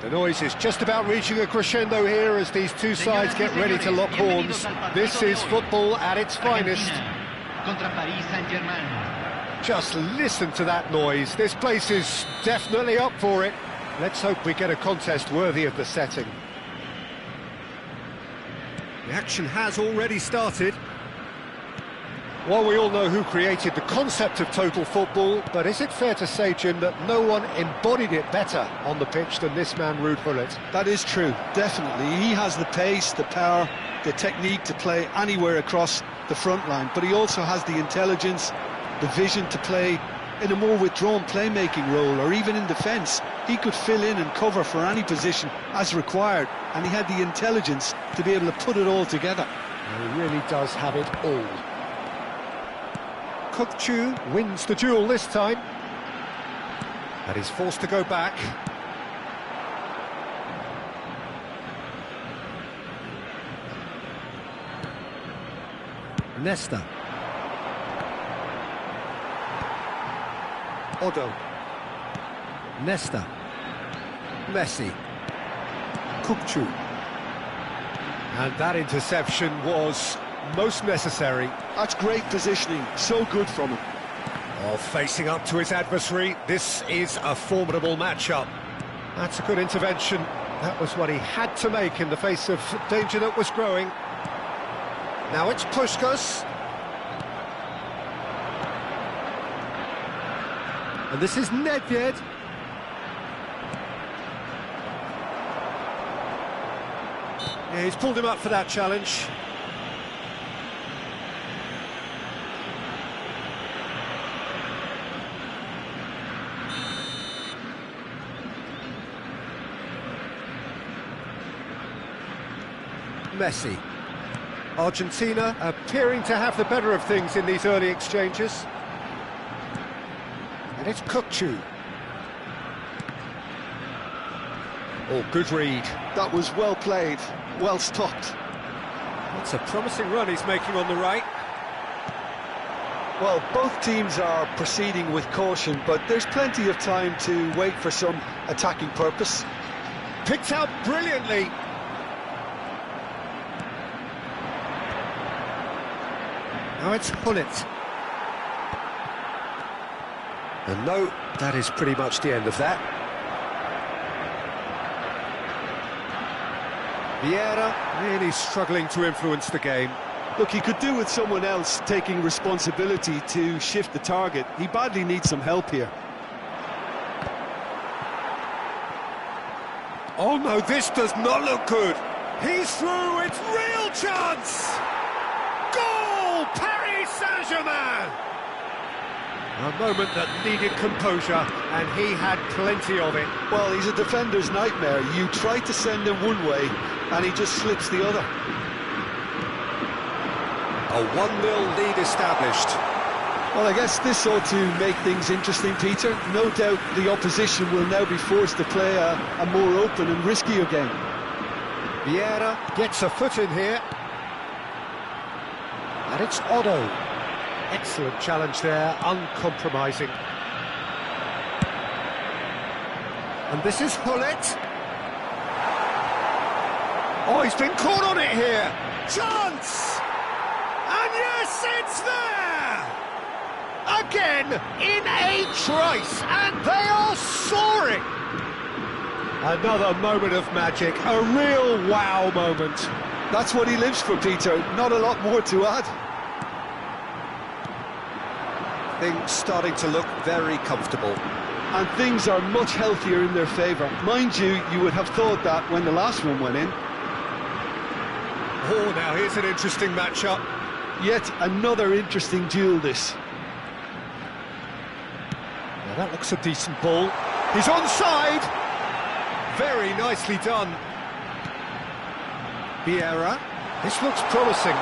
The noise is just about reaching a crescendo here as these two sides get ready to lock horns. This is football at its finest. Just listen to that noise. This place is definitely up for it. Let's hope we get a contest worthy of the setting. The action has already started. Well, we all know who created the concept of total football, but is it fair to say, Jim, that no one embodied it better on the pitch than this man, Ruud Gullit? That is true, definitely. He has the pace, the power, the technique to play anywhere across the front line, but he also has the intelligence, the vision to play in a more withdrawn playmaking role, or even in defence. He could fill in and cover for any position as required, and he had the intelligence to be able to put it all together. And he really does have it all. Kukçu wins the duel this time, and he's forced to go back. Nesta. Odo. Nesta. Messi. Kukçu. And that interception was most necessary. That's great positioning, so good from him. Oh, facing up to his adversary, this is a formidable matchup. That's a good intervention. That was what he had to make in the face of danger that was growing. Now it's Puskas. And this is Nedved. Yeah, he's pulled him up for that challenge. Messi. Argentina appearing to have the better of things in these early exchanges. And it's Kukçu. Oh, good read. That was well played, well stopped. That's a promising run he's making on the right. Well, both teams are proceeding with caution, but there's plenty of time to wait for some attacking purpose. Picked out brilliantly. Now it's Gullit. And no, that is pretty much the end of that. Vieira really struggling to influence the game. Look, he could do with someone else taking responsibility to shift the target. He badly needs some help here. Oh no, this does not look good. He's through, it's real chance! Goal! Paris Saint-Germain! A moment that needed composure, and he had plenty of it. Well, he's a defender's nightmare. You try to send him one way, and he just slips the other. A 1-0 lead established. Well, I guess this ought to make things interesting, Peter. No doubt the opposition will now be forced to play a more open and riskier game. Vieira gets a foot in here. And it's Odo. Excellent challenge there, uncompromising. And this is Gullit. Oh, he's been caught on it here. Chance! And yes, it's there! Again, in a trice, and they are soaring! Another moment of magic, a real wow moment. That's what he lives for, Peter. Not a lot more to add. Things starting to look very comfortable. And things are much healthier in their favour. Mind you, you would have thought that when the last one went in. Oh, now here's an interesting matchup. Yet another interesting duel, this. Now that looks a decent ball. He's onside. Very nicely done. Vieira. This looks promising.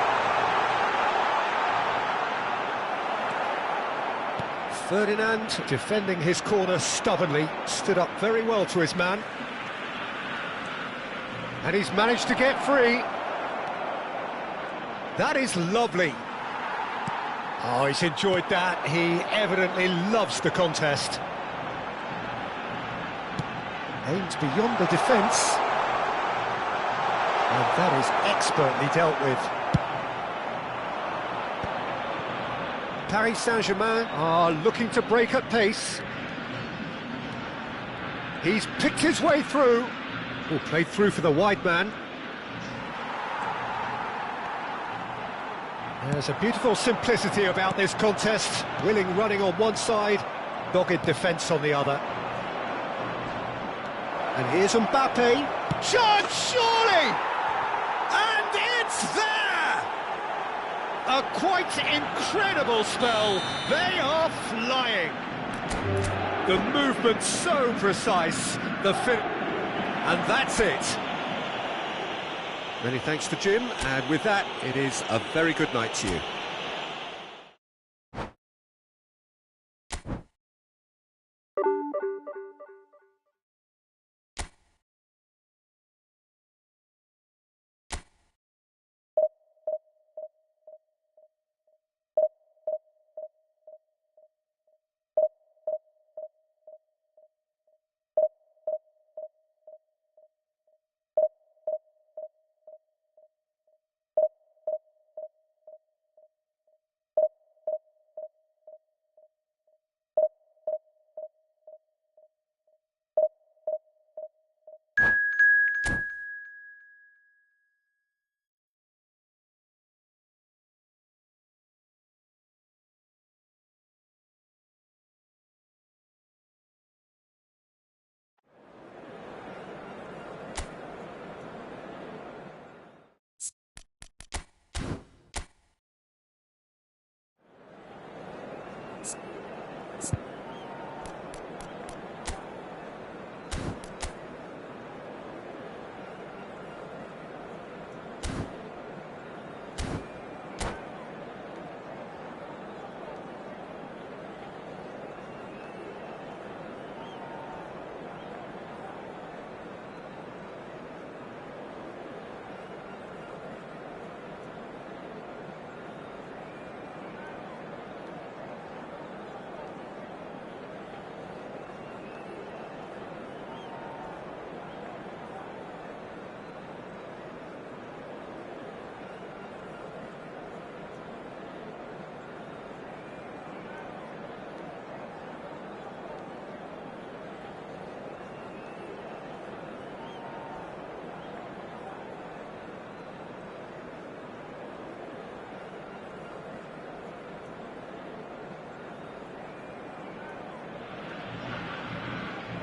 Ferdinand, defending his corner stubbornly, stood up very well to his man. And he's managed to get free. That is lovely. Oh, he's enjoyed that. He evidently loves the contest. Aims beyond the defence. And that is expertly dealt with. Paris Saint-Germain are looking to break at pace. He's picked his way through. Oh, played through for the wide man. There's a beautiful simplicity about this contest. Willing running on one side, dogged defence on the other. And here's Mbappe. Shot, surely! And it's there! A quite incredible spell. They are flying. The movement so precise. And that's it. Many thanks to Jim, and with that, it is a very good night to you.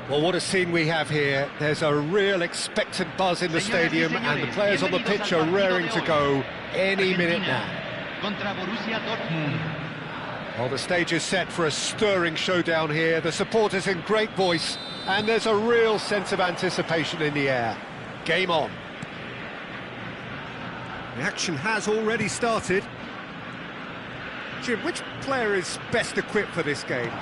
Well, what a scene we have here. There's a real expectant buzz in the stadium, and the players on the pitch are raring to go any minute now. Well, the stage is set for a stirring showdown here. The supporters in great voice, and there's a real sense of anticipation in the air. Game on. The action has already started. Jim, which player is best equipped for this game?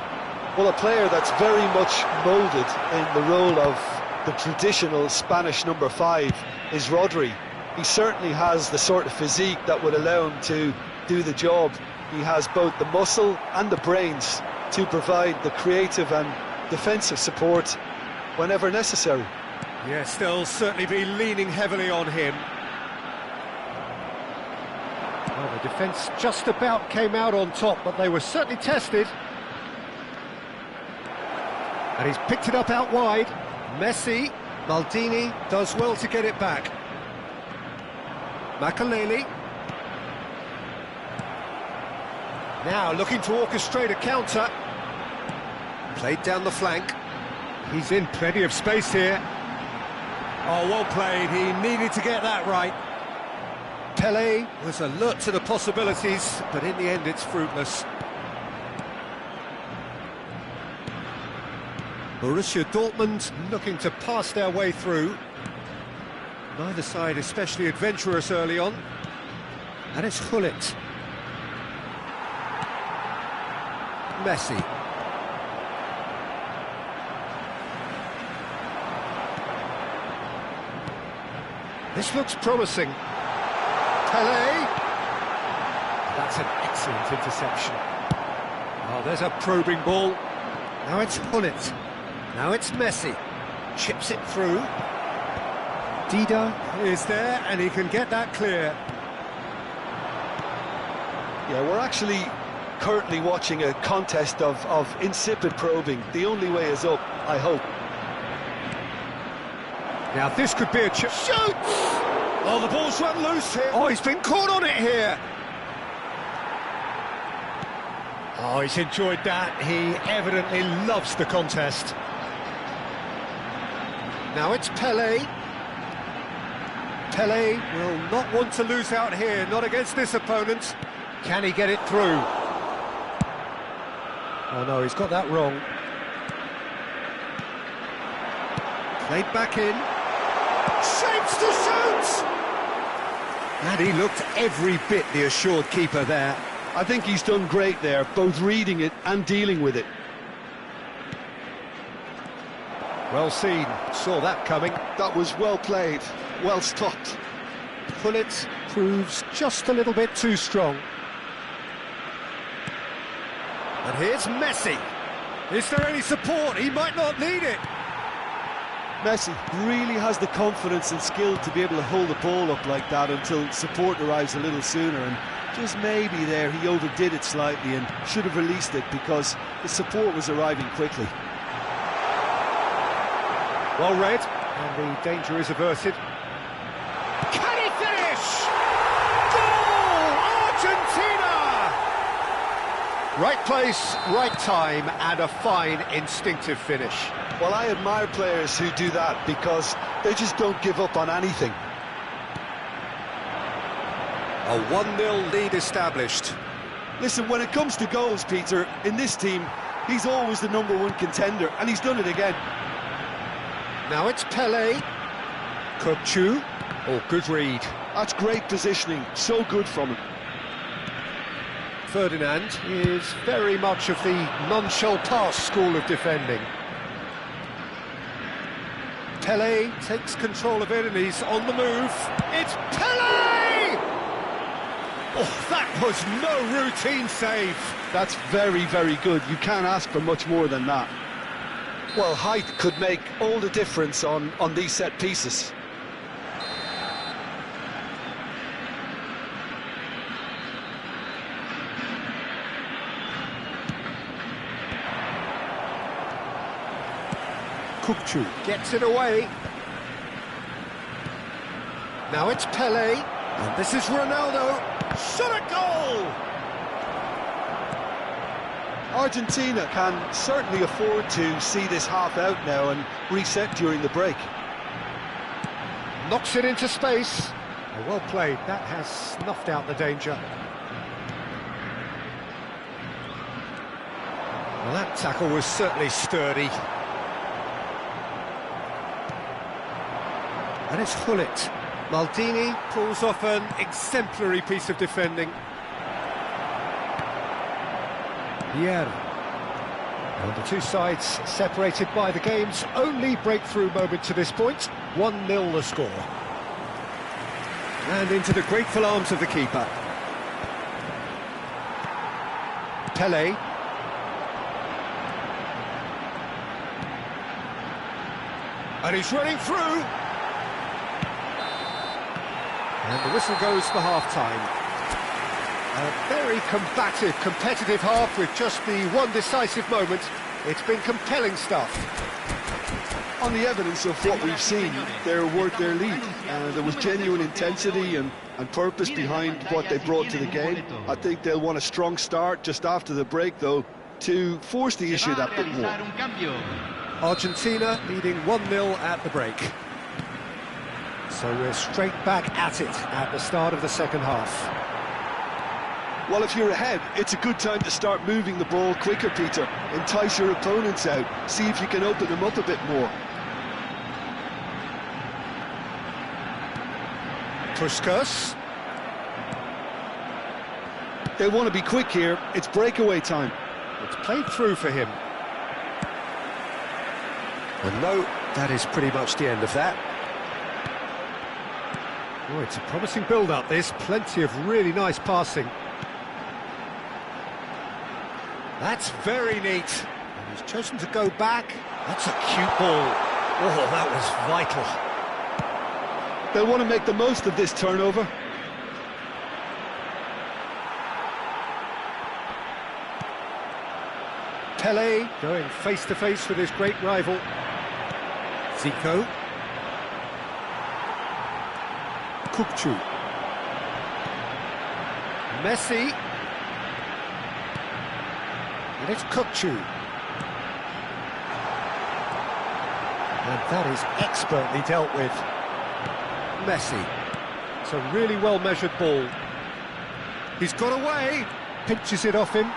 Well, a player that's very much moulded in the role of the traditional Spanish number 5 is Rodri. He certainly has the sort of physique that would allow him to do the job. He has both the muscle and the brains to provide the creative and defensive support whenever necessary. Yes, they'll certainly be leaning heavily on him. Well, the defence just about came out on top, but they were certainly tested. And he's picked it up out wide. Messi. Maldini does well to get it back. Makaleli. Now looking to orchestrate a counter. Played down the flank. He's in plenty of space here. Oh, well played. He needed to get that right. Pele was alert to the possibilities, but in the end it's fruitless. Borussia Dortmund looking to pass their way through. Neither side especially adventurous early on. And it's Gullit. Messi. This looks promising. Pele. That's an excellent interception. Oh, there's a probing ball. Now it's Gullit. Now it's Messi. Chips it through. Dida is there, and he can get that clear. Yeah, we're actually currently watching a contest of insipid probing. The only way is up, I hope. Now this could be a shoot! Oh, the ball's run loose here. Oh, he's been caught on it here. Oh, he's enjoyed that. He evidently loves the contest. Now it's Pele. Pele will not want to lose out here, not against this opponent. Can he get it through? Oh no, he's got that wrong. Played back in. Shapes to shoot! And he looked every bit the assured keeper there. I think he's done great there, both reading it and dealing with it. Well seen, saw that coming. That was well played, well stopped. Gullit proves just a little bit too strong. And here's Messi. Is there any support? He might not need it. Messi really has the confidence and skill to be able to hold the ball up like that until support arrives a little sooner, and just maybe there he overdid it slightly and should have released it because the support was arriving quickly. Well read, and the danger is averted. Can he finish? Goal! Argentina! Right place, right time, and a fine instinctive finish. Well, I admire players who do that because they just don't give up on anything. A 1-0 lead established. Listen, when it comes to goals, Peter, in this team, he's always the #1 contender, and he's done it again. Now it's Pele. Kupchu. Oh, good read. That's great positioning, so good from him. Ferdinand is very much of the non-shall-pass school of defending. Pele takes control of it and he's on the move. It's Pele! Oh, that was no routine save. That's very, very good. You can't ask for much more than that. Well, height could make all the difference on these set pieces. Kupchu gets it away. Now it's Pele, and this is Ronaldo. Shot at goal! Argentina can certainly afford to see this half out now and reset during the break. Knocks it into space. Oh, well played, that has snuffed out the danger. Well, that tackle was certainly sturdy. And it's Gullit. Maldini pulls off an exemplary piece of defending. Vieira. And the two sides separated by the game's only breakthrough moment to this point. 1-0 the score. And into the grateful arms of the keeper. Pele. And he's running through. And the whistle goes for half-time. A very combative, competitive half with just the one decisive moment. It's been compelling stuff. On the evidence of what we've seen, they're worth their lead. There was genuine intensity and purpose behind what they brought to the game. I think they'll want a strong start just after the break, though, to force the issue that bit more. Argentina leading 1-0 at the break. So we're straight back at it at the start of the second half. Well, if you're ahead, it's a good time to start moving the ball quicker, Peter. Entice your opponents out. See if you can open them up a bit more. Puskas. They want to be quick here. It's breakaway time. It's played through for him. And no, that is pretty much the end of that. Oh, it's a promising build-up, this. Plenty of really nice passing. That's very neat. And he's chosen to go back. That's a cute ball. Oh, that was vital. They'll want to make the most of this turnover. Pele going face-to-face with his great rival. Zico. Kukçu. Messi. And it's Kukçu. And that is expertly dealt with. Messi. It's a really well-measured ball. He's got away. Pinches it off him.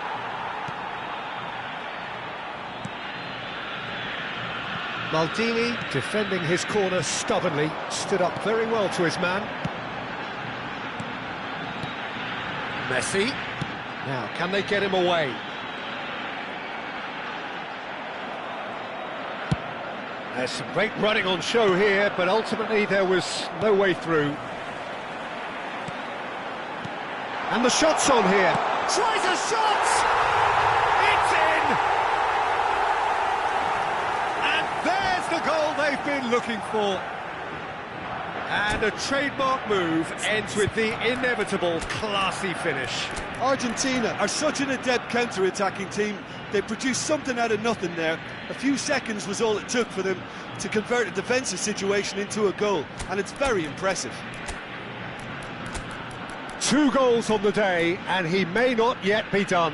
Maldini, defending his corner stubbornly, stood up very well to his man. Messi. Now, can they get him away? There's some great running on show here, but ultimately there was no way through. And the shot's on here. Tries a shot! It's in! And there's the goal they've been looking for. And a trademark move ends with the inevitable classy finish. Argentina are such an adept counter-attacking team. They produced something out of nothing there. A few seconds was all it took for them to convert a defensive situation into a goal, and it's very impressive. 2 goals on the day, and he may not yet be done.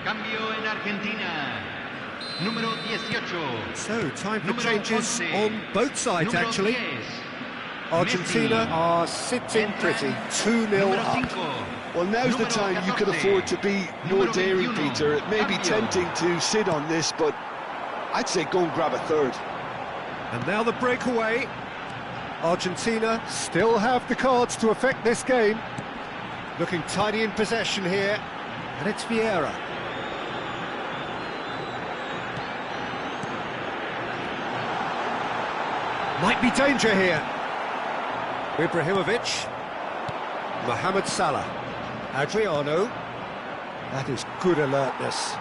Cambio en Argentina. Número 18. So, time for changes on both sides, actually. Argentina are sitting pretty, 2-0 up. Well, now's the time you could afford to be more daring, Peter. It may be tempting to sit on this, but I'd say go and grab a third. And now the breakaway. Argentina still have the cards to affect this game. Looking tidy in possession here, and it's Vieira. Might be danger here. Ibrahimovic. Mohamed Salah. Adriano. That is good alertness.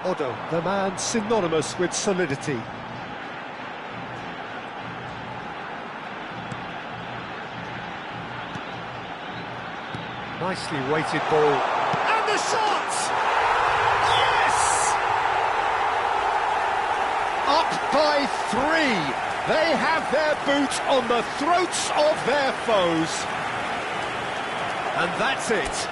Odo, the man synonymous with solidity. Nicely weighted ball. And the shot! Yes! Up by 3. They have their boot on the throats of their foes. And that's it.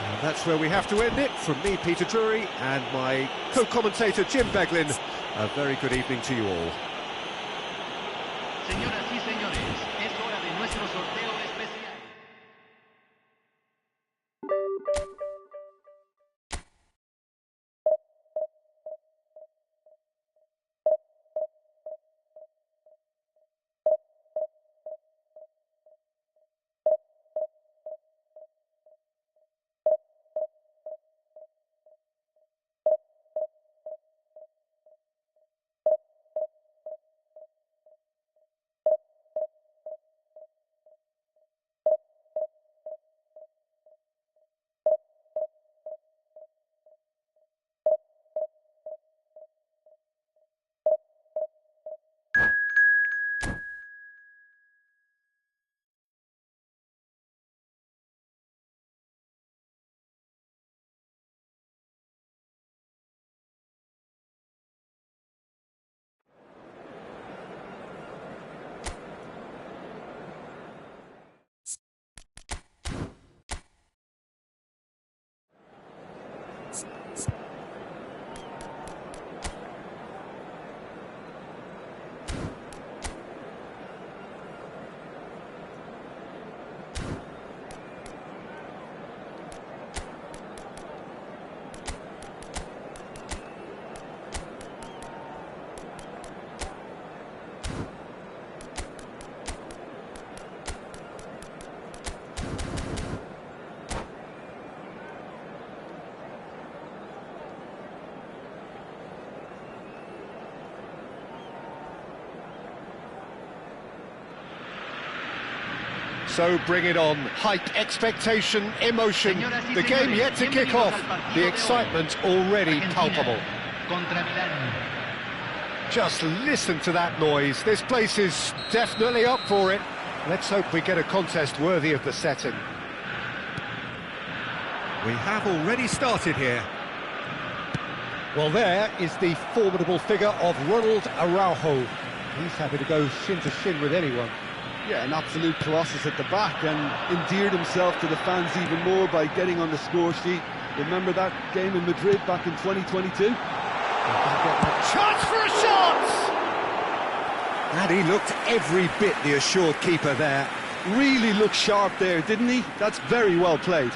And that's where we have to end it. From me, Peter Drury, and my co-commentator, Jim Beglin. A very good evening to you all. Señoras y señores, es hora de nuestro sorteo So bring it on. Hype, expectation, emotion. The game yet to kick off. The excitement already palpable. Contra Milán. Just listen to that noise. This place is definitely up for it. Let's hope we get a contest worthy of the setting. We have already started here. Well, there is the formidable figure of Ronald Araujo. He's happy to go shin to shin with anyone. Yeah, an absolute colossus at the back, and endeared himself to the fans even more by getting on the score sheet. Remember that game in Madrid back in 2022? Chance for a shot! And he looked every bit the assured keeper there. Really looked sharp there, didn't he? That's very well played.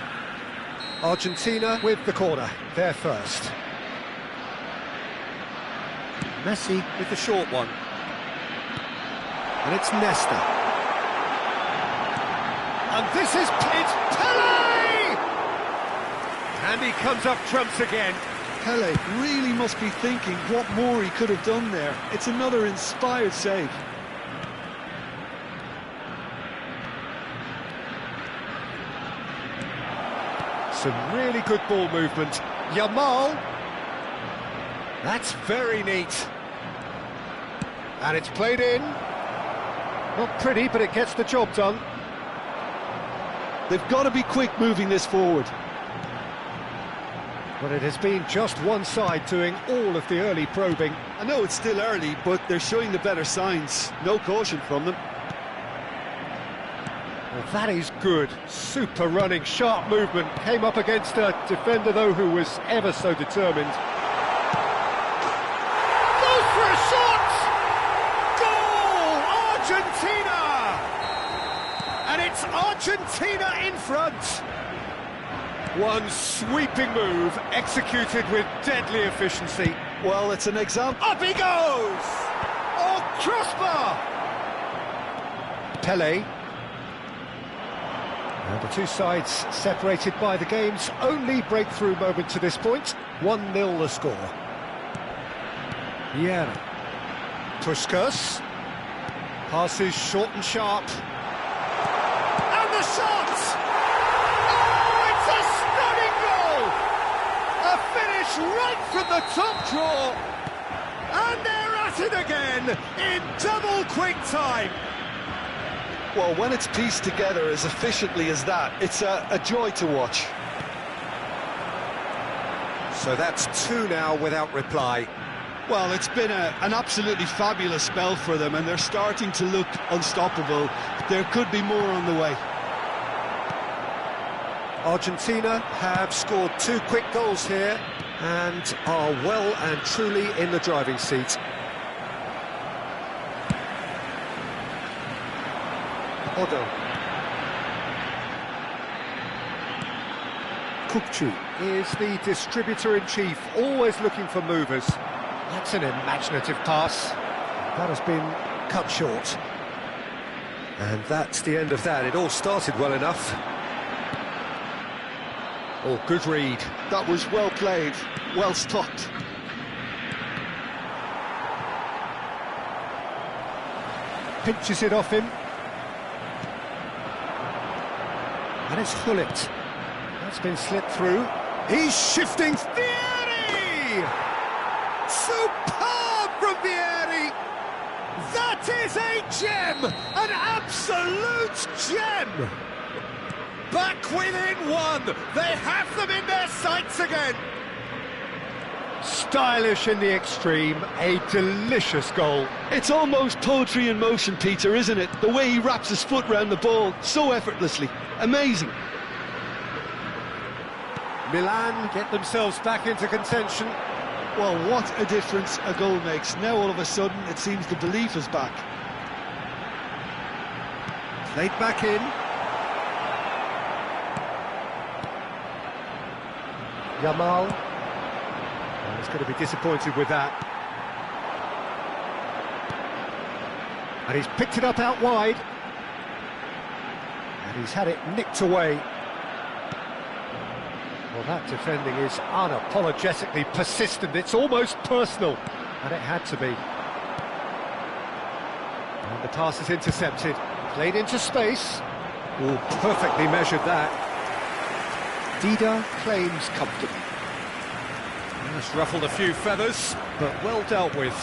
Argentina with the corner, they're first. Messi with the short one. And it's Nesta. And this is Pele! And he comes up trumps again. Pele really must be thinking what more he could have done there. It's another inspired save. Some really good ball movement. Yamal. That's very neat. And it's played in. Not pretty, but it gets the job done. They've got to be quick moving this forward. But it has been just one side doing all of the early probing. I know it's still early, but they're showing the better signs. No caution from them. Well, that is good. Super running, sharp movement. Came up against a defender, though, who was ever so determined. Goes for a shot! Goal! Argentina! And it's Argentina in front. One sweeping move, executed with deadly efficiency. Well, it's an example. Up he goes! Oh, crossbar! Pele. And the two sides separated by the game's only breakthrough moment to this point. 1-0 the score. Vieira. Puskas. Passes short and sharp. And the shot! Oh, it's a stunning goal! A finish right from the top draw. And they're at it again in double quick time. Well, when it's pieced together as efficiently as that, it's a joy to watch. So that's two now without reply. Well, it's been an absolutely fabulous spell for them, and they're starting to look unstoppable. There could be more on the way. Argentina have scored two quick goals here and are well and truly in the driving seat. Odo. Kukçu is the distributor-in-chief, always looking for movers. That's an imaginative pass. That has been cut short. And that's the end of that. It all started well enough. Oh, good read. That was well played, well stopped. Pinches it off him. And it's Hullet. That's been slipped through. He's shifting. Vieri! Superb from Vieri! That is a gem! An absolute gem! Back within one! They have them in their sights again! Stylish in the extreme, a delicious goal. It's almost poetry in motion, Peter, isn't it? The way he wraps his foot round the ball so effortlessly. Amazing. Milan get themselves back into contention. Well, what a difference a goal makes. Now all of a sudden it seems the belief is back. Played back in. Yamal. Well, he's going to be disappointed with that. And he's picked it up out wide. And he's had it nicked away. Well, that defending is unapologetically persistent. It's almost personal. And it had to be. And the pass is intercepted. Played into space. Oh, perfectly measured that. Dida claims comfortably. That's ruffled a few feathers, but well dealt with.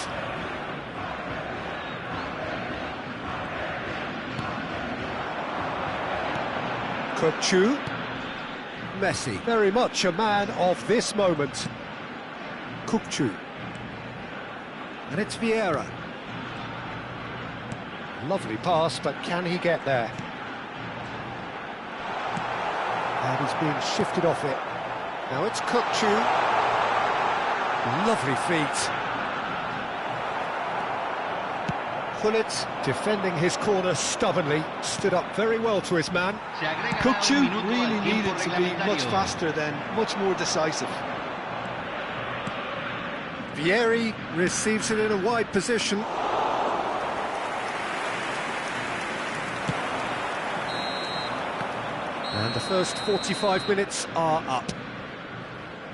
Kukçu. Messi, very much a man of this moment. Kukçu. And it's Vieira. Lovely pass, but can he get there? And he's being shifted off it. Now it's Kukçu. Lovely feet. Gullit, defending his corner stubbornly, stood up very well to his man. Kukçu really needed to be much faster then, much more decisive. Vieri receives it in a wide position. And the first 45 minutes are up.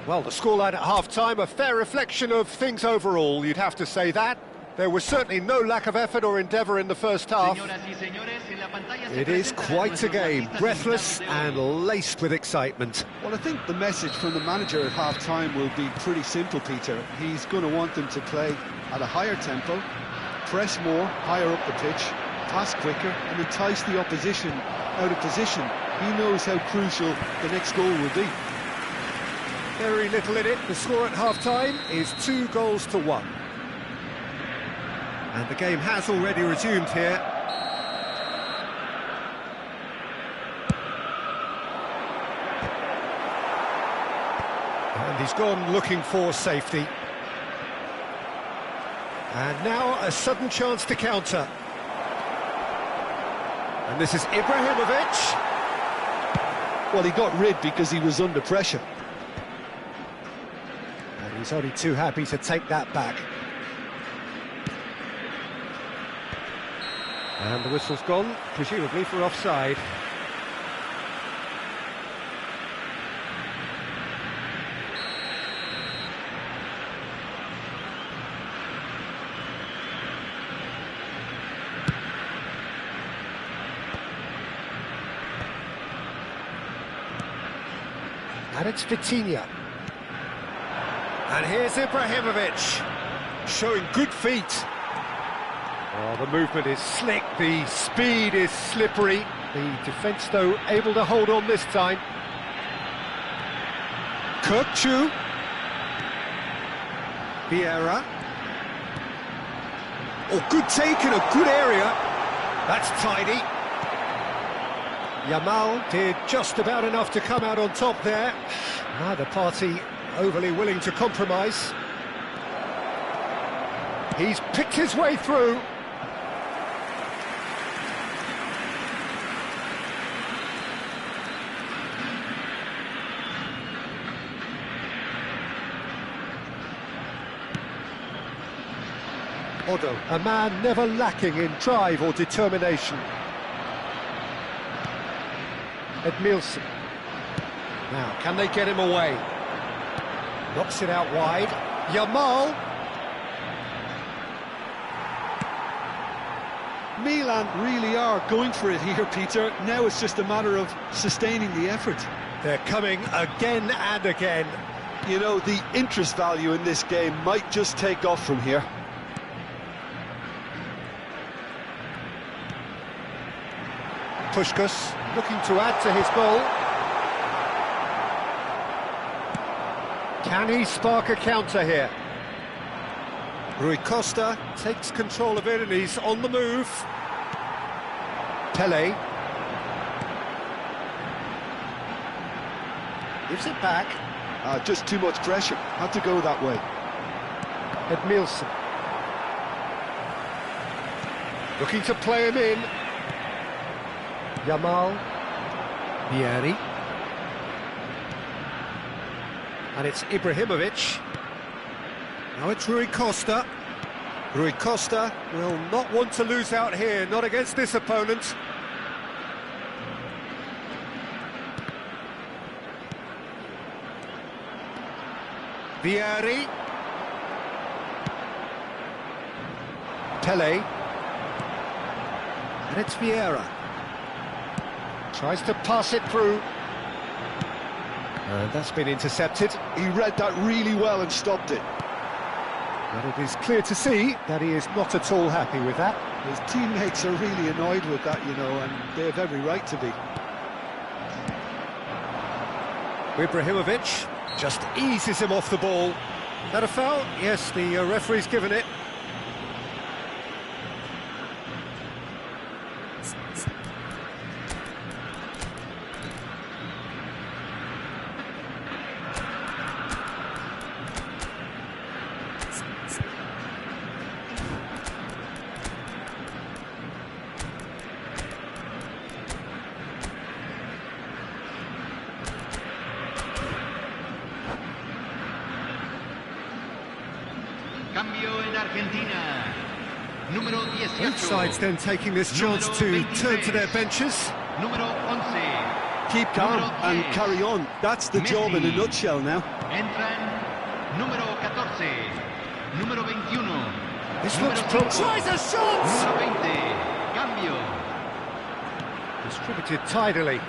Well, the scoreline at half-time, a fair reflection of things overall, you'd have to say that. There was certainly no lack of effort or endeavour in the first half. It is quite a game, breathless and laced with excitement. Well, I think the message from the manager at half-time will be pretty simple, Peter. He's going to want them to play at a higher tempo, press more, higher up the pitch, pass quicker and entice the opposition out of position. He knows how crucial the next goal will be. Very little in it. The score at half-time is 2-1. And the game has already resumed here. And he's gone looking for safety. And now a sudden chance to counter. And this is Ibrahimovic. Well, he got rid because he was under pressure. And he's only too happy to take that back. And the whistle's gone, presumably for offside. And it's Vitinha. And here's Ibrahimovic, showing good feet. Oh, the movement is slick, the speed is slippery. The defence, though, able to hold on this time. Kukçu. Vieira. Oh, good take in a good area. That's tidy. Yamal did just about enough to come out on top there. Neither party overly willing to compromise. He's picked his way through. Odo, a man never lacking in drive or determination. Edmilson. Now, can they get him away? Knocks it out wide. Yamal. Milan really are going for it here, Peter. Now it's just a matter of sustaining the effort. They're coming again and again. You know, the interest value in this game might just take off from here. Puskás looking to add to his goal. Can he spark a counter here? Rui Costa takes control of it and he's on the move. Pelé. Gives it back. Just too much pressure. Had to go that way. Edmilson. Looking to play him in. Yamal. Vieri. And it's Ibrahimovic. Now it's Rui Costa. Rui Costa will not want to lose out here, not against this opponent. Vieri. Pelé. And it's Vieira. Tries to pass it through. And that's been intercepted. He read that really well and stopped it. But it is clear to see that he is not at all happy with that. His teammates are really annoyed with that, you know, and they have every right to be. Ibrahimovic just eases him off the ball. That a foul? Yes, the referee's given it. Cambio en Argentina. Número 18. Both sides then taking this chance to turn to their benches. Número 11. Keep calm and carry on. That's the job in a nutshell now. Entran número 14. Número 21. This Número looks 5. tries a shot! Número 20. Cambio. Distributed tidily.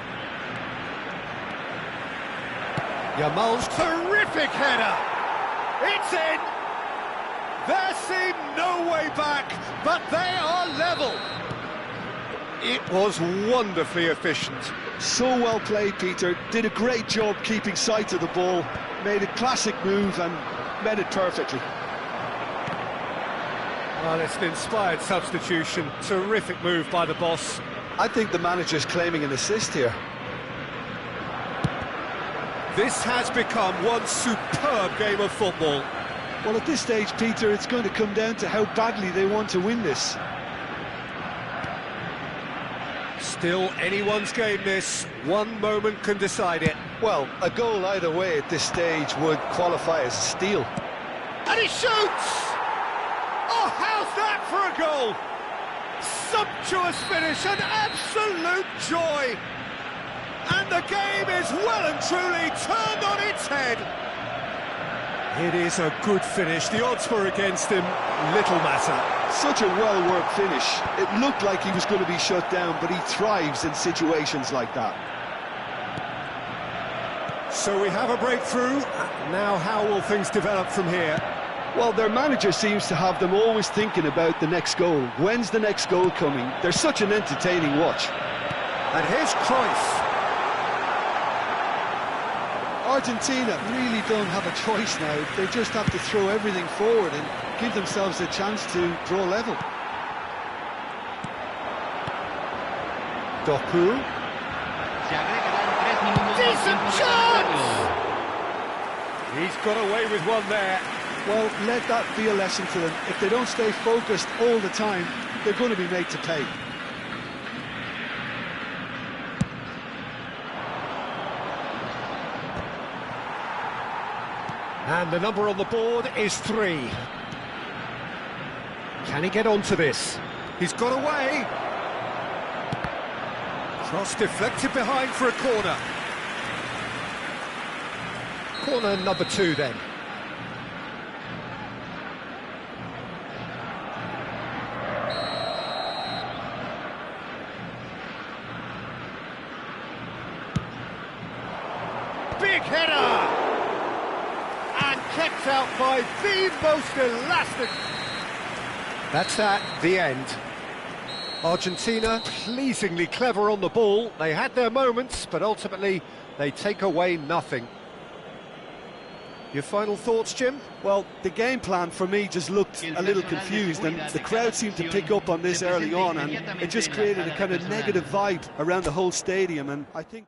Yamal's terrific header! It's in! There seemed no way back, but they are level. It was wonderfully efficient. So well played, Peter. Did a great job keeping sight of the ball. Made a classic move and met it perfectly. Well, it's an inspired substitution. Terrific move by the boss. I think the manager's claiming an assist here. This has become one superb game of football. Well, at this stage, Peter, it's going to come down to how badly they want to win this. Still anyone's game, this. One moment can decide it. Well, a goal either way at this stage would qualify as a steal. And he shoots! Oh, how's that for a goal? Sumptuous finish, an absolute joy! And the game is well and truly turned on its head. It is a good finish. The odds were against him. Little matter. Such a well-worked finish. It looked like he was going to be shut down, but he thrives in situations like that. So we have a breakthrough. Now how will things develop from here? Well, their manager seems to have them always thinking about the next goal. When's the next goal coming? They're such an entertaining watch. And here's Cruyff. Argentina really don't have a choice now. They just have to throw everything forward and give themselves a chance to draw level. Doku. Se agregarán 3 minutos más Decent tiempo chance! reglamentario. He's got away with one there. Well, let that be a lesson to them. If they don't stay focused all the time, they're going to be made to pay. And the number on the board is 3. Can he get onto this? He's got away. Cross deflected behind for a corner. Corner number 2 then. Big header! And kept out by the most elastic. That's that, the end. Argentina pleasingly clever on the ball. They had their moments, but ultimately they take away nothing. Your final thoughts, Jim? Well, the game plan for me just looked a little confused, and the crowd seemed to pick up on this early on, and it just created a kind of negative vibe around the whole stadium, and I think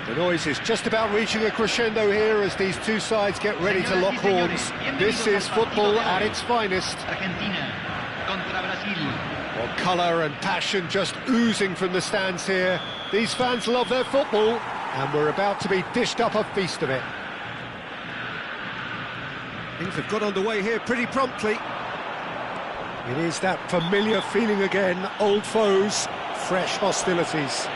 The noise is just about reaching a crescendo here as these two sides get ready to lock horns. This is football at its finest. Argentina contra Brasil. Well, colour and passion just oozing from the stands here. These fans love their football, and we're about to be dished up a feast of it. Things have got underway here pretty promptly. It is that familiar feeling again, old foes, fresh hostilities.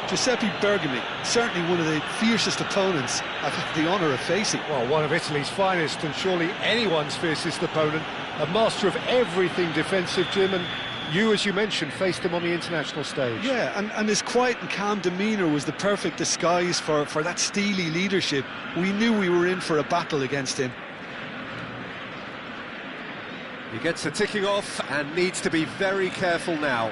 Giuseppe Bergami, certainly one of the fiercest opponents I've had the honour of facing. Well, one of Italy's finest and surely anyone's fiercest opponent. A master of everything defensive, Jim, and you, as you mentioned, faced him on the international stage. Yeah, and his quiet and calm demeanour was the perfect disguise for that steely leadership. We knew we were in for a battle against him. He gets a ticking off and needs to be very careful now.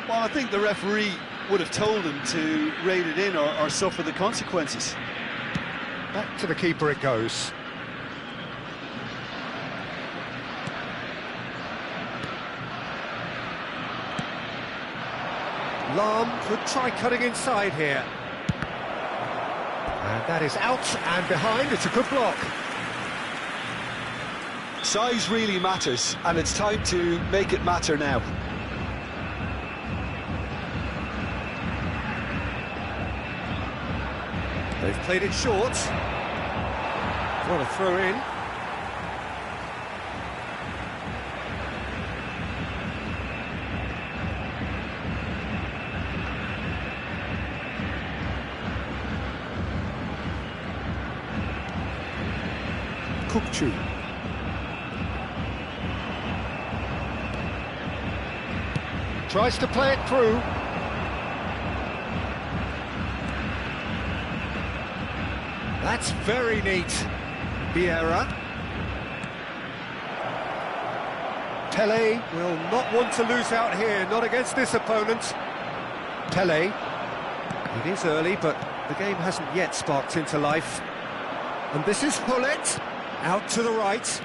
Well, I think the referee would have told him to rate it in or suffer the consequences. Back to the keeper it goes. Lahm could try cutting inside here. And that is out and behind. It's a good block. Size really matters, and it's time to make it matter now. They've played it short. What a throw in. Kukçu. Tries to play it through. That's very neat. Vieira. Pele will not want to lose out here, not against this opponent. Pele. It is early, but the game hasn't yet sparked into life. And this is Hullet. Out to the right.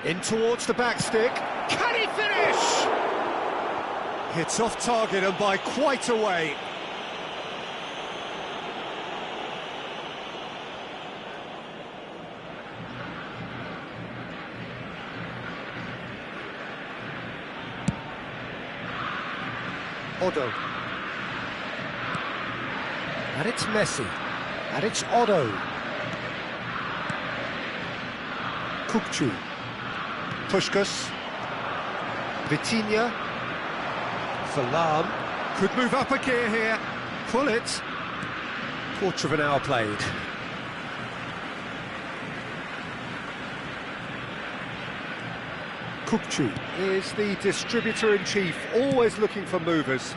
In towards the back stick. Can he finish? Hits off target and by quite a way. Otto. And it's Messi. And it's Otto. Kukçu. Puskas. Vitinha. Salam. Could move up a gear here. Pull it. Quarter of an hour played. Kukçu is the distributor-in-chief, always looking for movers.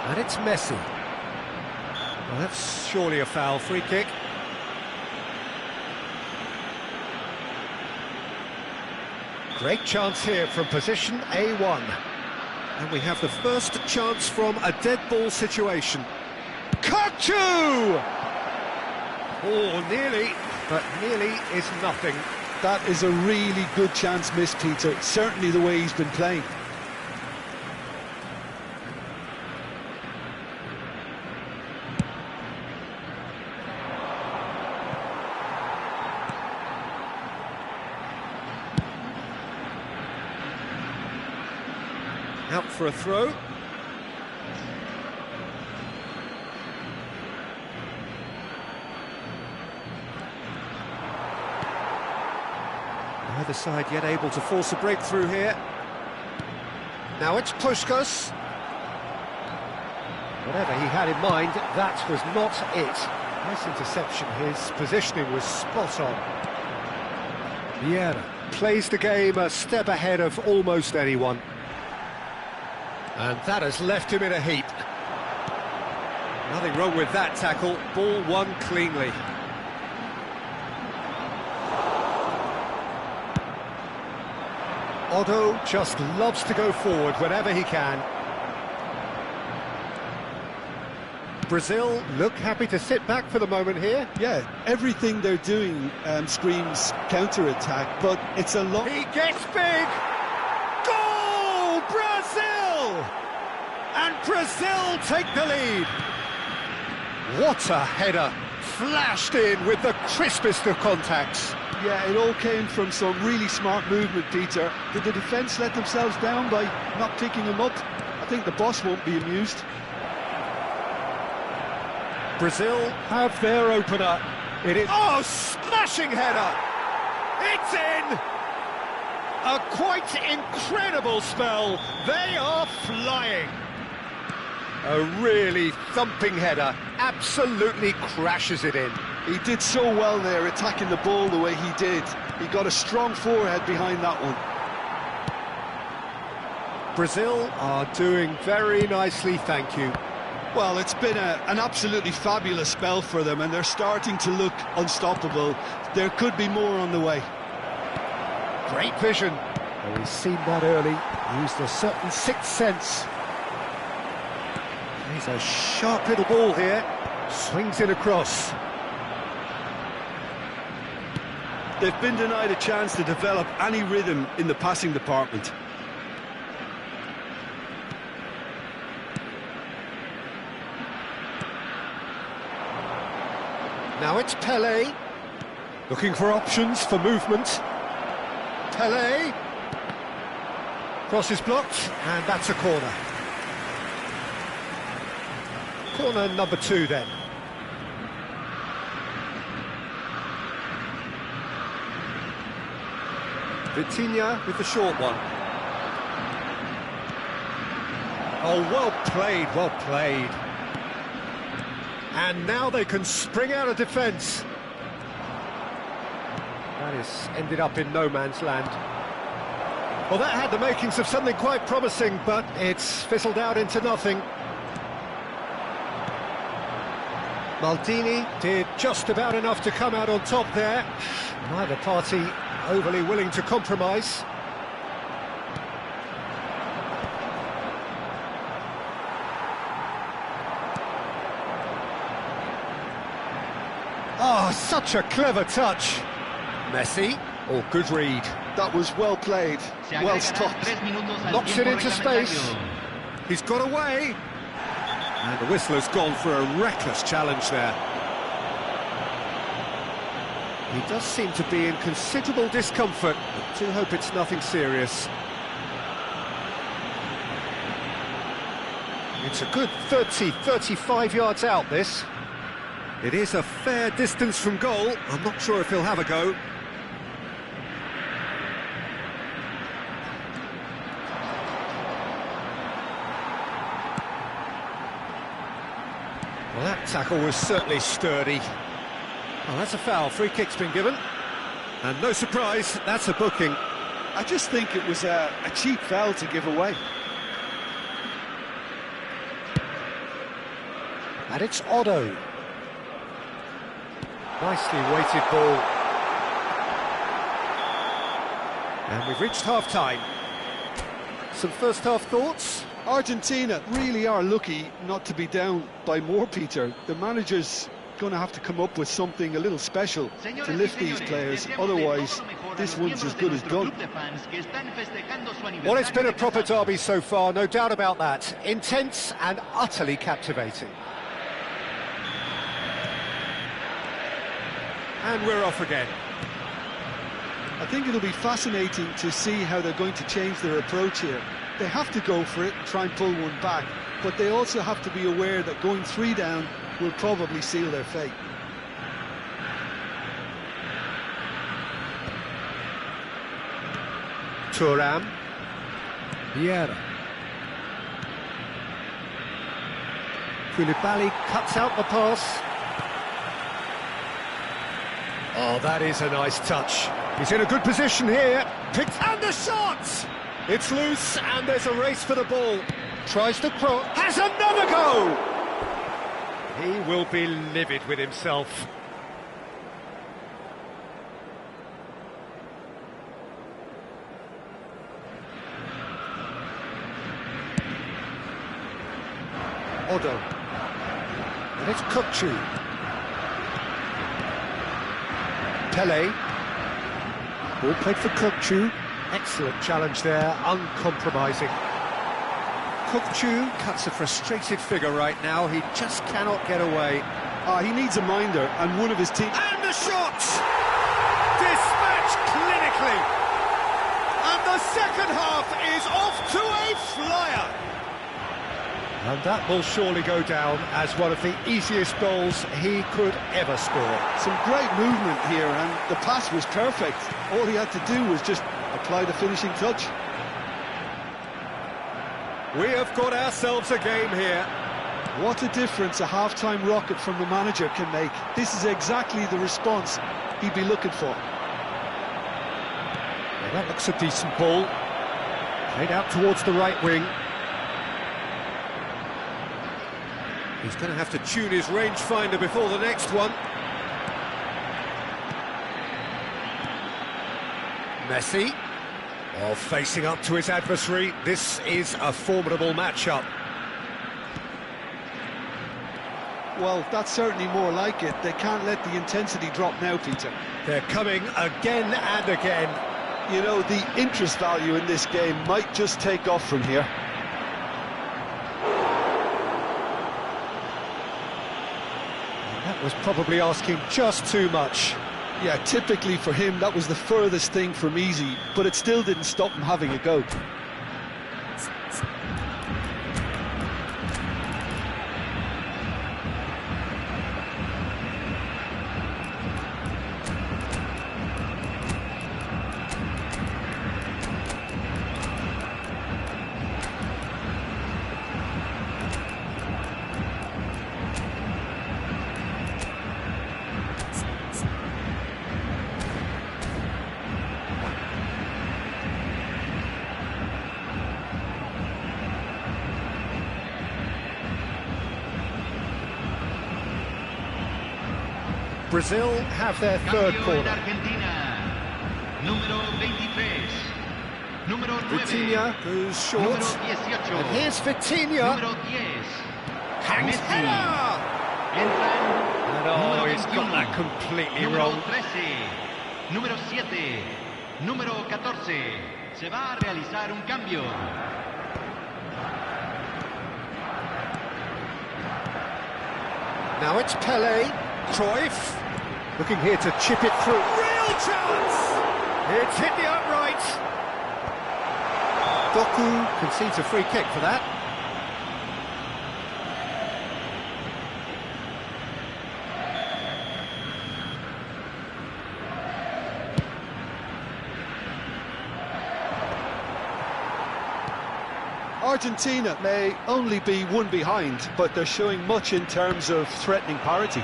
And it's Messi. Well, that's surely a foul. Free kick. Great chance here from position A1. And we have the first chance from a dead ball situation. Kukçu! Oh, nearly, but nearly is nothing. That is a really good chance missed, Peter. Certainly the way he's been playing. Out for a throw. Neither side yet able to force a breakthrough here. Now it's Puskas. Whatever he had in mind, that was not it. Nice interception, his positioning was spot on. Vieira plays the game a step ahead of almost anyone. And that has left him in a heap. Nothing wrong with that tackle, ball won cleanly. Otto just loves to go forward whenever he can. Brazil look happy to sit back for the moment here. Yeah, everything they're doing screams counter-attack, but it's a lot... He gets big! Goal! Brazil! And Brazil take the lead. What a header! Flashed in with the crispest of contacts. Yeah, it all came from some really smart movement, Peter. Did the defence let themselves down by not picking him up? I think the boss won't be amused. Brazil have their opener. It is... Oh, smashing header! It's in! A quite incredible spell. They are flying. A really thumping header. Absolutely crashes it in. He did so well there, attacking the ball the way he did. He got a strong forehead behind that one. Brazil are doing very nicely, thank you. Well, it's been an absolutely fabulous spell for them, and they're starting to look unstoppable. There could be more on the way. Great vision. Well, we've seen that early. Used a certain sixth sense. He's a sharp little ball here. Swings it across. They've been denied a chance to develop any rhythm in the passing department. Now it's Pelé, looking for options for movement. Pelé, cross is blocked, and that's a corner. Corner number 2 then. Vitinha with the short one. Oh, well played, well played. And now they can spring out of defence. That has ended up in no man's land. Well, that had the makings of something quite promising, but it's fizzled out into nothing. Maldini did just about enough to come out on top there. Neither party overly willing to compromise. Oh, such a clever touch. Messi, oh, good read. That was well played, well stopped. Knocks it into space. He's got away. And the whistler's gone for a reckless challenge there. He does seem to be in considerable discomfort. I do hope it's nothing serious. It's a good 35 yards out, this. It is a fair distance from goal. I'm not sure if he'll have a go. Well, that tackle was certainly sturdy. Well, that's a foul. Free kick's been given. And no surprise, that's a booking. I just think it was a cheap foul to give away. And it's Otto. Nicely weighted ball. And we've reached half-time. Some first-half thoughts? Argentina really are lucky not to be down by more, Peter. The manager's going to have to come up with something a little special to lift these players, otherwise this one's as good as done. Well, it's been a proper derby so far, no doubt about that. Intense and utterly captivating. And we're off again. I think it'll be fascinating to see how they're going to change their approach here. They have to go for it and try and pull one back, but they also have to be aware that going 3 down will probably seal their fate. Thuram. Vieira. 쿨리발리 cuts out the pass. Oh, that is a nice touch. He's in a good position here. And the shot! It's loose, and there's a race for the ball. Tries to cross. Has another go! He will be livid with himself. Odo. And it's Kukçu. Pele. Ball played for Kukçu. Excellent challenge there, uncompromising. Kukçu cuts a frustrated figure right now. He just cannot get away. He needs a minder, and one of his team... And the shot! Dispatched clinically. And the second half is off to a flyer. And that will surely go down as one of the easiest goals he could ever score. Some great movement here, and the pass was perfect. All he had to do was just apply the finishing touch. We have got ourselves a game here. What a difference a half-time rocket from the manager can make. This is exactly the response he'd be looking for. Yeah, that looks a decent ball. Played out towards the right wing. He's going to have to tune his rangefinder before the next one. Messi. Oh, facing up to his adversary. This is a formidable matchup. Well, that's certainly more like it. They can't let the intensity drop now, Peter. They're coming again and again. You know, the interest value in this game might just take off from here. That was probably asking just too much. Yeah, typically for him, that was the furthest thing from easy, but it still didn't stop him having a go. Brazil have their third corner. Número 23. Número 9. Vitinha goes short. Número 18. And here's Vitinha. Número 10. Hangs Messi. header! Entran. And Número he's got 21. that completely Número wrong. 13. Número 7. Número 14. Se va a realizar un cambio. Now it's Pele. Cruyff. Looking here to chip it through. Real chance! It's hit the upright. Doku concedes a free kick for that. Argentina may only be one behind, but they're showing much in terms of threatening parity.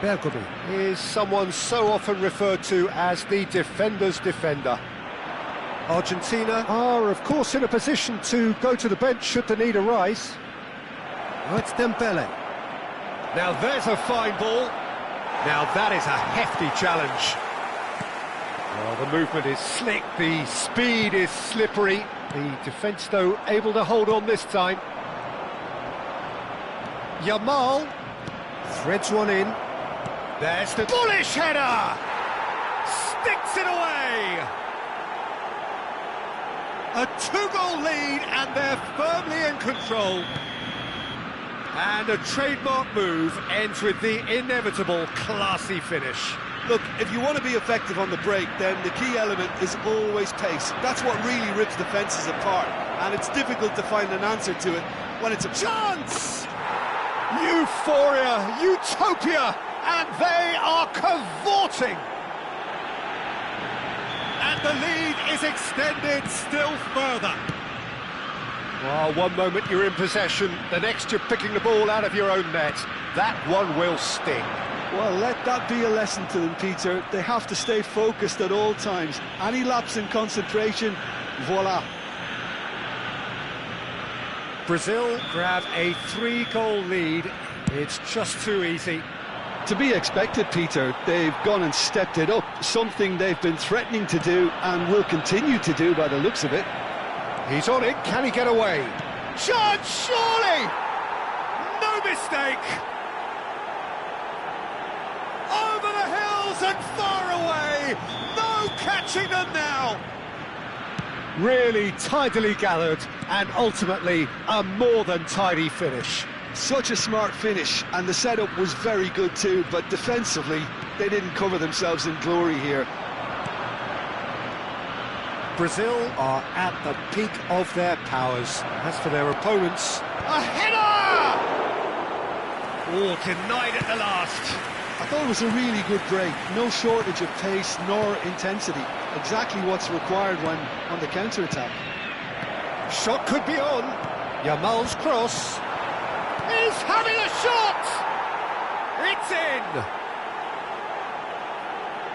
Bergomi is someone so often referred to as the defender's defender. Argentina are, of course, in a position to go to the bench should the need arise. Oh, it's Dembele. Now there's a fine ball. Now that is a hefty challenge. Well, the movement is slick, the speed is slippery. The defence, though, able to hold on this time. Yamal threads one in. There's the bullish header! Sticks it away! A two-goal lead, and they're firmly in control. And a trademark move ends with the inevitable classy finish. Look, if you want to be effective on the break, then the key element is always pace. That's what really rips defences apart, and it's difficult to find an answer to it when it's a chance! Euphoria, utopia, and they are cavorting! And the lead is extended still further. Well, one moment you're in possession, the next you're picking the ball out of your own net. That one will sting. Well, let that be a lesson to them, Peter. They have to stay focused at all times. Any lapse in concentration, voila. Brazil grab a 3-goal lead. It's just too easy. To be expected, Peter. They've gone and stepped it up, something they've been threatening to do and will continue to do by the looks of it. He's on it, can he get away? Chance, surely! No mistake! Over the hills and far away! No catching them now! Really tidily gathered and ultimately a more than tidy finish. Such a smart finish, and the setup was very good too, but defensively they didn't cover themselves in glory here. Brazil are at the peak of their powers. As for their opponents... A header! Oh, denied at the last. I thought it was a really good break. No shortage of pace nor intensity. Exactly what's required when on the counter-attack. Shot could be on. Yamal's cross. He's having a shot! It's in!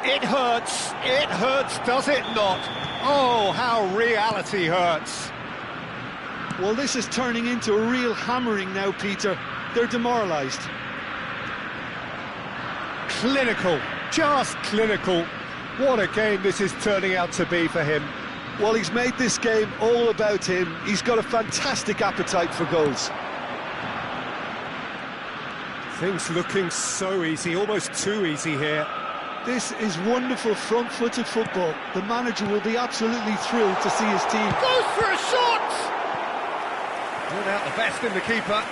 It hurts, does it not? Oh, how reality hurts. Well, this is turning into a real hammering now, Peter. They're demoralised. Clinical, just clinical. What a game this is turning out to be for him. Well, he's made this game all about him. He's got a fantastic appetite for goals. Things looking so easy, almost too easy here. This is wonderful front-footed football. The manager will be absolutely thrilled to see his team. Goes for a shot! Brought out the best in the keeper.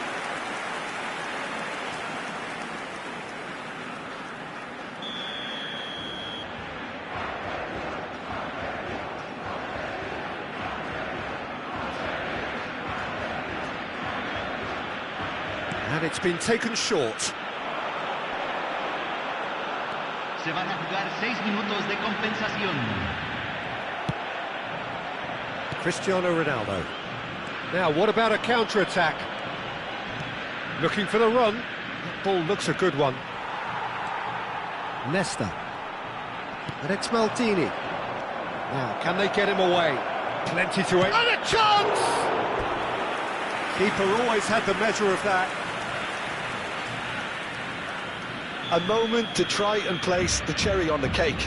And it's been taken short. Se van a jugar 6 minutos de compensación. Cristiano Ronaldo. Now, what about a counter-attack? Looking for the run. That ball looks a good one. Nesta. And it's Maldini. Now, can they get him away? Plenty to aim. And a chance! Keeper always had the measure of that. A moment to try and place the cherry on the cake.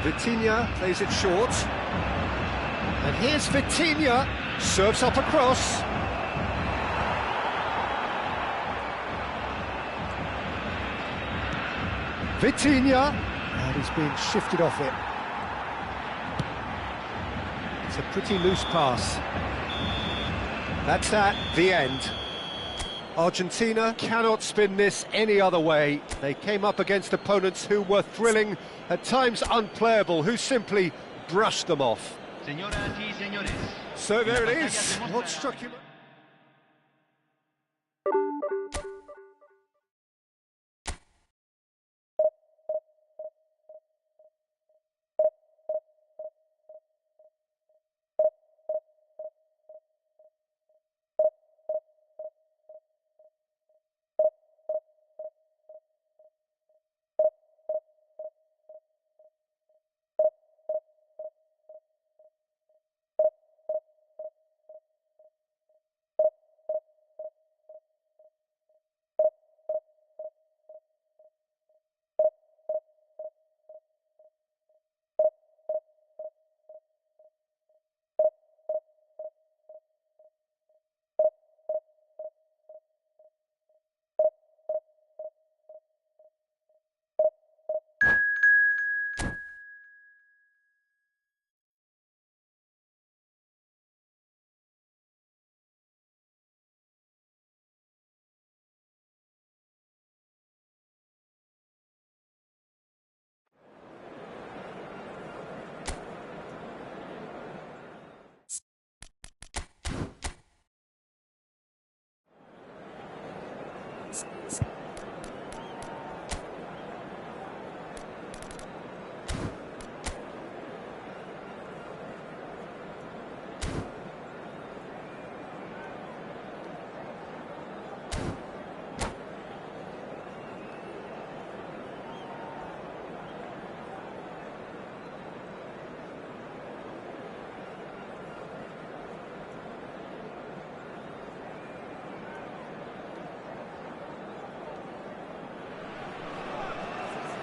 Vitinha plays it short. And here's Vitinha. Serves up a cross. Vitinha. And he's being shifted off it. It's a pretty loose pass. That's that, the end. Argentina cannot spin this any other way. They came up against opponents who were thrilling, at times unplayable, who simply brushed them off. Señoras y señores. So there it is. What struck you?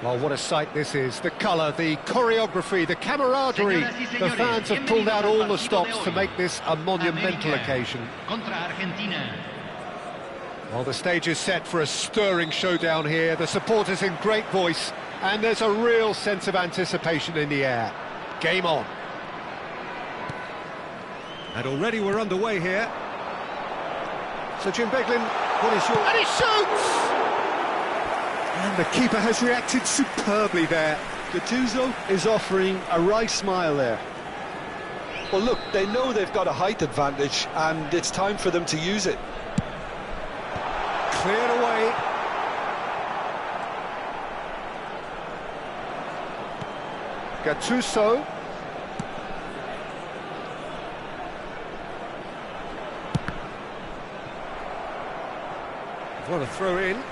Well, what a sight this is. The colour, the choreography, the camaraderie. The fans have pulled out all the stops to make this a monumental occasion. Contra Argentina. Well, the stage is set for a stirring showdown here. The supporters in great voice, and there's a real sense of anticipation in the air. Game on. And already we're underway here. So Jim Beglin, what is your... And he shoots! And the keeper has reacted superbly there. Gattuso is offering a wry smile there. Well, look, they know they've got a height advantage, and it's time for them to use it. Cleared away. Gattuso. What a throw in.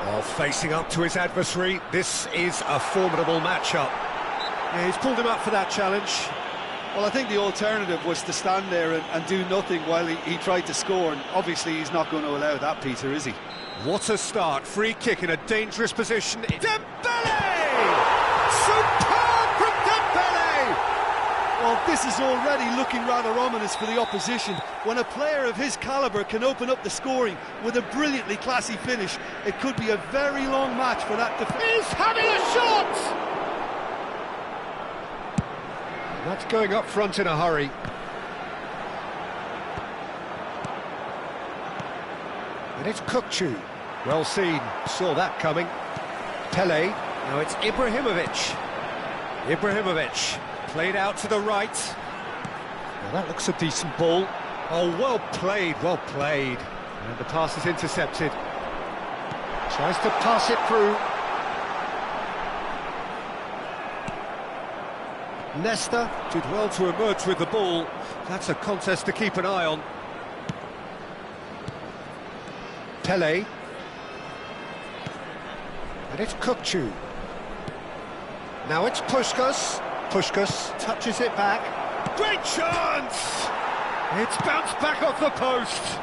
Well, facing up to his adversary, this is a formidable matchup. Yeah, he's pulled him up for that challenge. Well, I think the alternative was to stand there and do nothing while he tried to score, and obviously he's not going to allow that, Peter, is he? What a start. Free kick in a dangerous position. Dembele! Superb from Dembele! Well, this is already looking rather ominous for the opposition. When a player of his calibre can open up the scoring with a brilliantly classy finish, it could be a very long match for that defence. He's having a shot! That's going up front in a hurry. And it's Kukçu. Well seen, saw that coming. Pele, now it's Ibrahimovic. Ibrahimovic, played out to the right. Now that looks a decent ball. Oh, well played, well played. And the pass is intercepted. Tries to pass it through. Nesta did well to emerge with the ball. That's a contest to keep an eye on. Pele. And it's Kukçu. Now it's Puskás. Puskás touches it back. Great chance! It's bounced back off the post.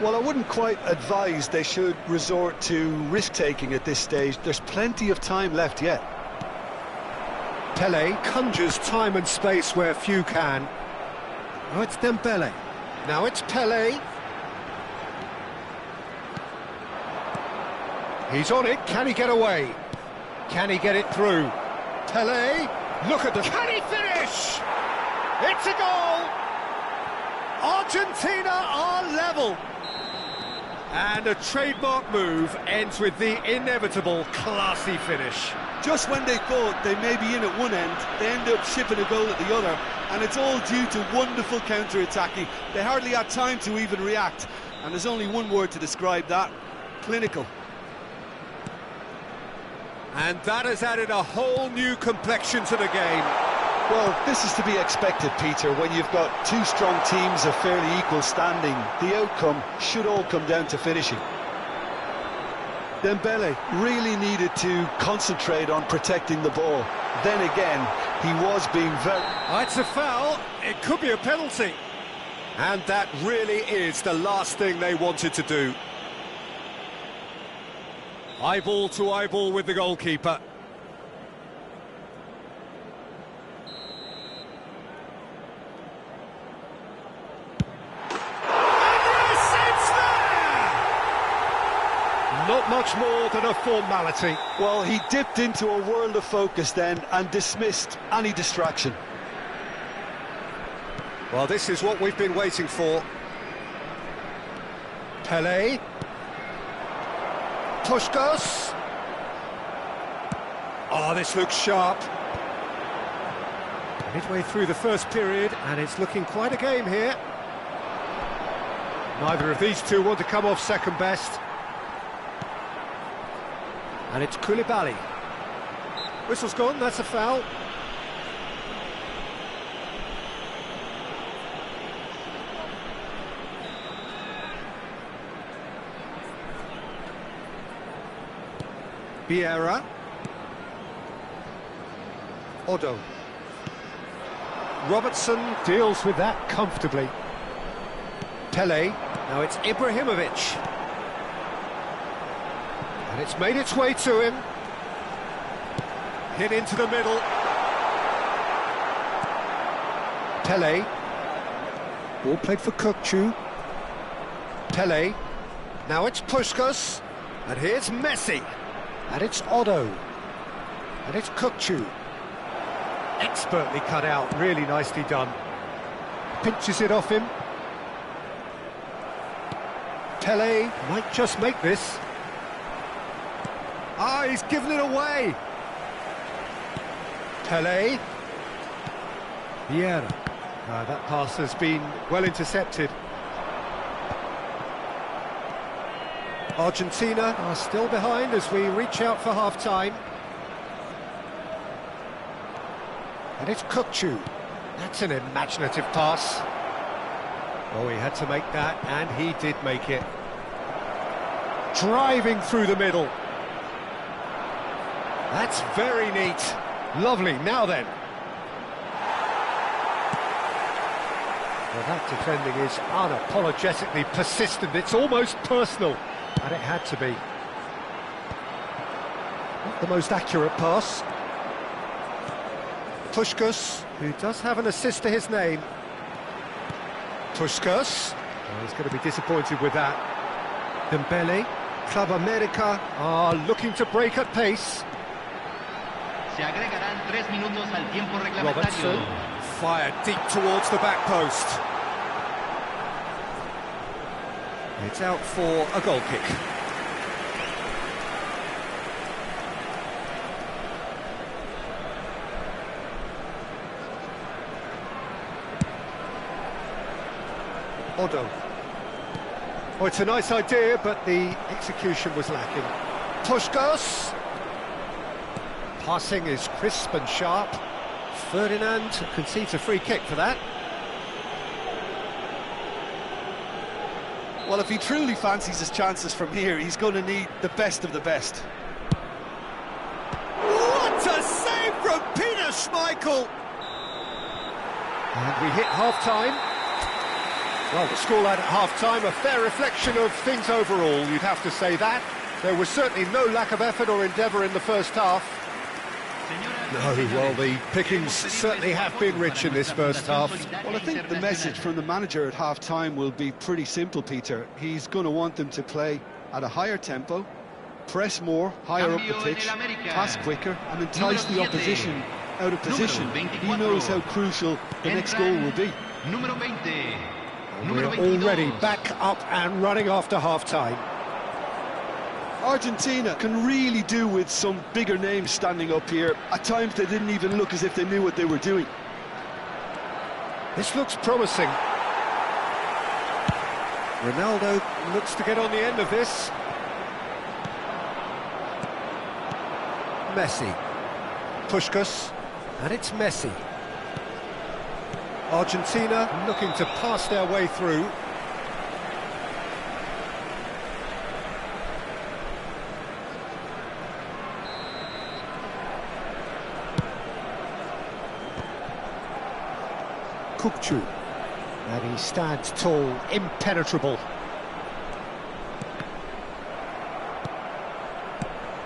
Well, I wouldn't quite advise they should resort to risk-taking at this stage. There's plenty of time left yet. Pele conjures time and space where few can. Oh, it's Dembele. Now it's Pele. He's on it. Can he get away? Can he get it through? Pele. Look at the... Can he finish? It's a goal. Argentina are level. And a trademark move ends with the inevitable classy finish. Just when they thought they may be in at one end, they end up shipping a goal at the other, and it's all due to wonderful counter-attacking. They hardly had time to even react, and there's only one word to describe that: clinical. And that has added a whole new complexion to the game. Well, this is to be expected, Peter. When you've got two strong teams of fairly equal standing, the outcome should all come down to finishing. Dembele really needed to concentrate on protecting the ball. Then again, he was being very... It's a foul. It could be a penalty. And that really is the last thing they wanted to do. Eyeball to eyeball with the goalkeeper. Not much more than a formality. Well, he dipped into a world of focus then and dismissed any distraction. Well, this is what we've been waiting for. Pele. Puskás. Oh, this looks sharp. Midway through the first period, and it's looking quite a game here. Neither of these two want to come off second best. And it's 쿨리발리. Whistle's gone, that's a foul. Vieira. Odo. Robertson deals with that comfortably. Pele. Now it's Ibrahimovic. And it's made its way to him. Hit into the middle. Pele. Ball played for Kukçu. Pele. Now it's Puskas. And here's Messi. And it's Odo. And it's Kukçu. Expertly cut out, really nicely done. Pinches it off him. Pele might just make this. Ah, he's given it away. Pele. Vieira. That pass has been well intercepted. Argentina are still behind as we reach out for half-time. And it's Kukçu. That's an imaginative pass. Oh, he had to make that, and he did make it. Driving through the middle. That's very neat. Lovely. Now then. Well, that defending is unapologetically persistent. It's almost personal. And it had to be. Not the most accurate pass. Puskas, who does have an assist to his name. Puskas. Oh, he's going to be disappointed with that. Dembele. Club America are looking to break at pace. Se agregarán 3 minutos al tiempo Robertson. reglamentario. Fired deep towards the back post. It's out for a goal kick. Odo. Oh, it's a nice idea, but the execution was lacking. Puskas. Passing is crisp and sharp. Ferdinand concedes a free kick for that. Well, if he truly fancies his chances from here, he's going to need the best of the best. What a save from Peter Schmeichel! And we hit half-time. Well, the scoreline at half-time, a fair reflection of things overall, you'd have to say that. There was certainly no lack of effort or endeavour in the first half. No, well, the pickings certainly have been rich in this first half. Well, I think the message from the manager at half-time will be pretty simple, Peter. He's going to want them to play at a higher tempo, press more, higher up the pitch, pass quicker, and entice the opposition out of position. He knows how crucial the next goal will be. We're already back up and running after half-time. Argentina can really do with some bigger names standing up here. At times they didn't even look as if they knew what they were doing. This looks promising. Ronaldo looks to get on the end of this. Messi. Puskas. And it's Messi. Argentina looking to pass their way through. Kukçu, and he stands tall, impenetrable.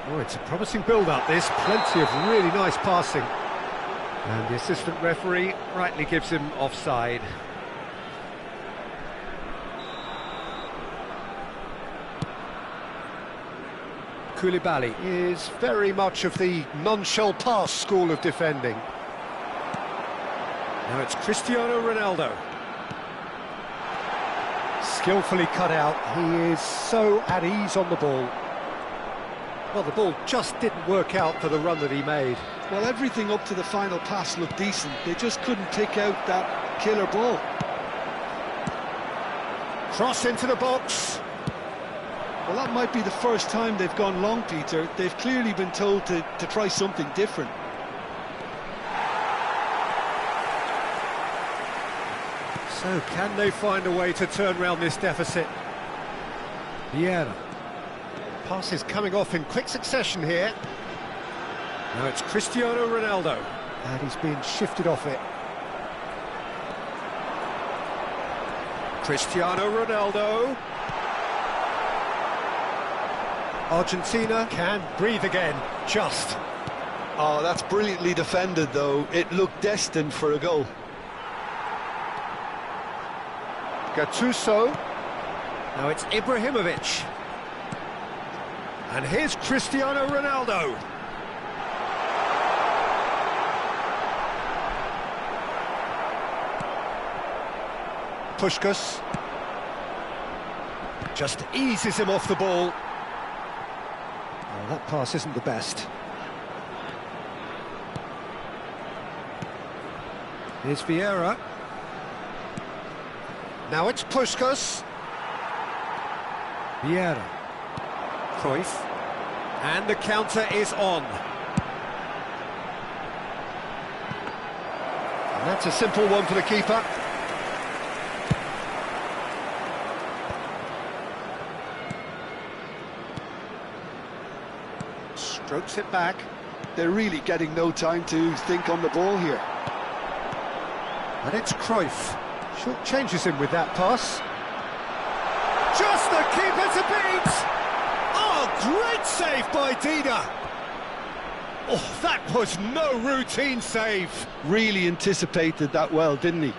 Oh, it's a promising build-up, this. Plenty of really nice passing. And the assistant referee rightly gives him offside. 쿨리발리 is very much of the non-shell pass school of defending. Now it's Cristiano Ronaldo. Skillfully cut out. He is so at ease on the ball. Well, the ball just didn't work out for the run that he made. Well, everything up to the final pass looked decent. They just couldn't pick out that killer ball. Cross into the box. Well, that might be the first time they've gone long, Peter. They've clearly been told to try something different. So, can they find a way to turn around this deficit? Vieira. Passes coming off in quick succession here. Now it's Cristiano Ronaldo. And he's been shifted off it. Cristiano Ronaldo. Argentina can breathe again, just. Oh, that's brilliantly defended, though. It looked destined for a goal. Gattuso. Now it's Ibrahimovic. And here's Cristiano Ronaldo. Puskas. Just eases him off the ball. Oh, that pass isn't the best. Here's Vieira. Now it's Puskas. Vieira. Cruyff. And the counter is on. And that's a simple one for the keeper. Strokes it back. They're really getting no time to think on the ball here. And it's Cruyff. Short changes him with that pass. Just the keeper to beat! Oh, great save by Dida! Oh, that was no routine save. Really anticipated that well, didn't he?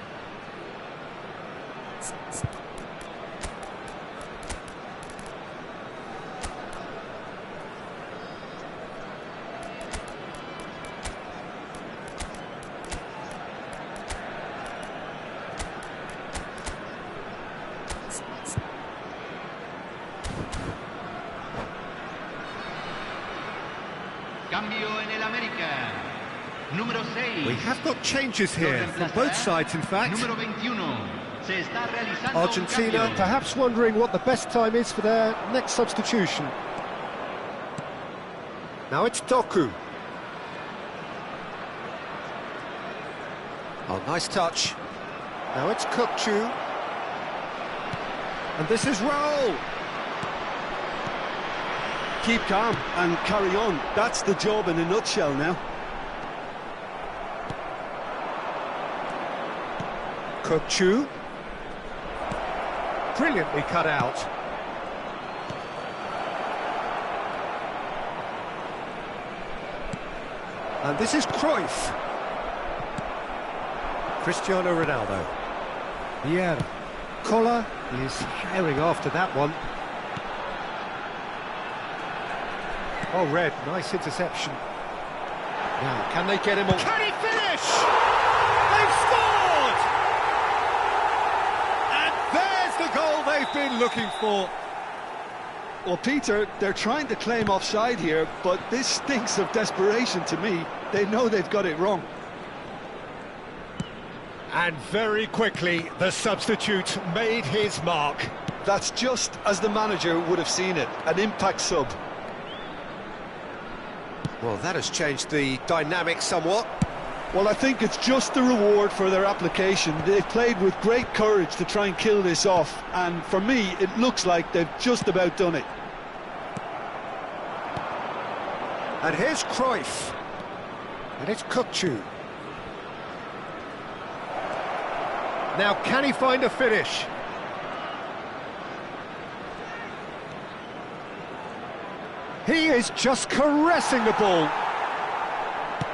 Cambio en el América. Número 6. We have got changes here, from both sides in fact. Número 21. Se está realizando Argentina un cambio. perhaps wondering what the best time is for their next substitution. Now it's Doku. Oh, nice touch. Now it's Kukçu. And this is Raul. Keep calm and carry on. That's the job in a nutshell now. Kukçu. Brilliantly cut out. And this is Cruyff. Cristiano Ronaldo. Vieira. Collar is herring after that one. Oh, Red, nice interception. Now, can they get him on? Can he finish? They've scored! And there's the goal they've been looking for. Well, Peter, they're trying to claim offside here, but this stinks of desperation to me. They know they've got it wrong. And very quickly, the substitute made his mark. That's just as the manager would have seen it, an impact sub. Well, that has changed the dynamic somewhat. Well, I think it's just the reward for their application. They've played with great courage to try and kill this off, and for me, it looks like they've just about done it. And here's Cruyff. And it's Kukçu. Now, can he find a finish? He is just caressing the ball.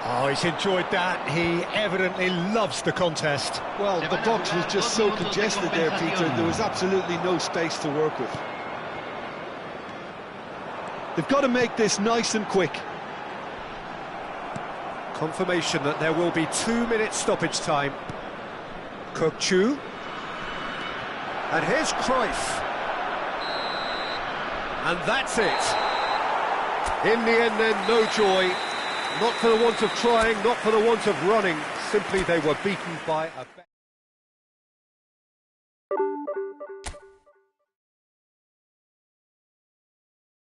Oh, he's enjoyed that. He evidently loves the contest. Well, the box was just so congested there, Peter. There was absolutely no space to work with. They've got to make this nice and quick. Confirmation that there will be 2 minutes stoppage time. Kukçu. And here's Cruyff. And that's it. In the end then, no joy. Not for the want of trying, not for the want of running. Simply they were beaten by a...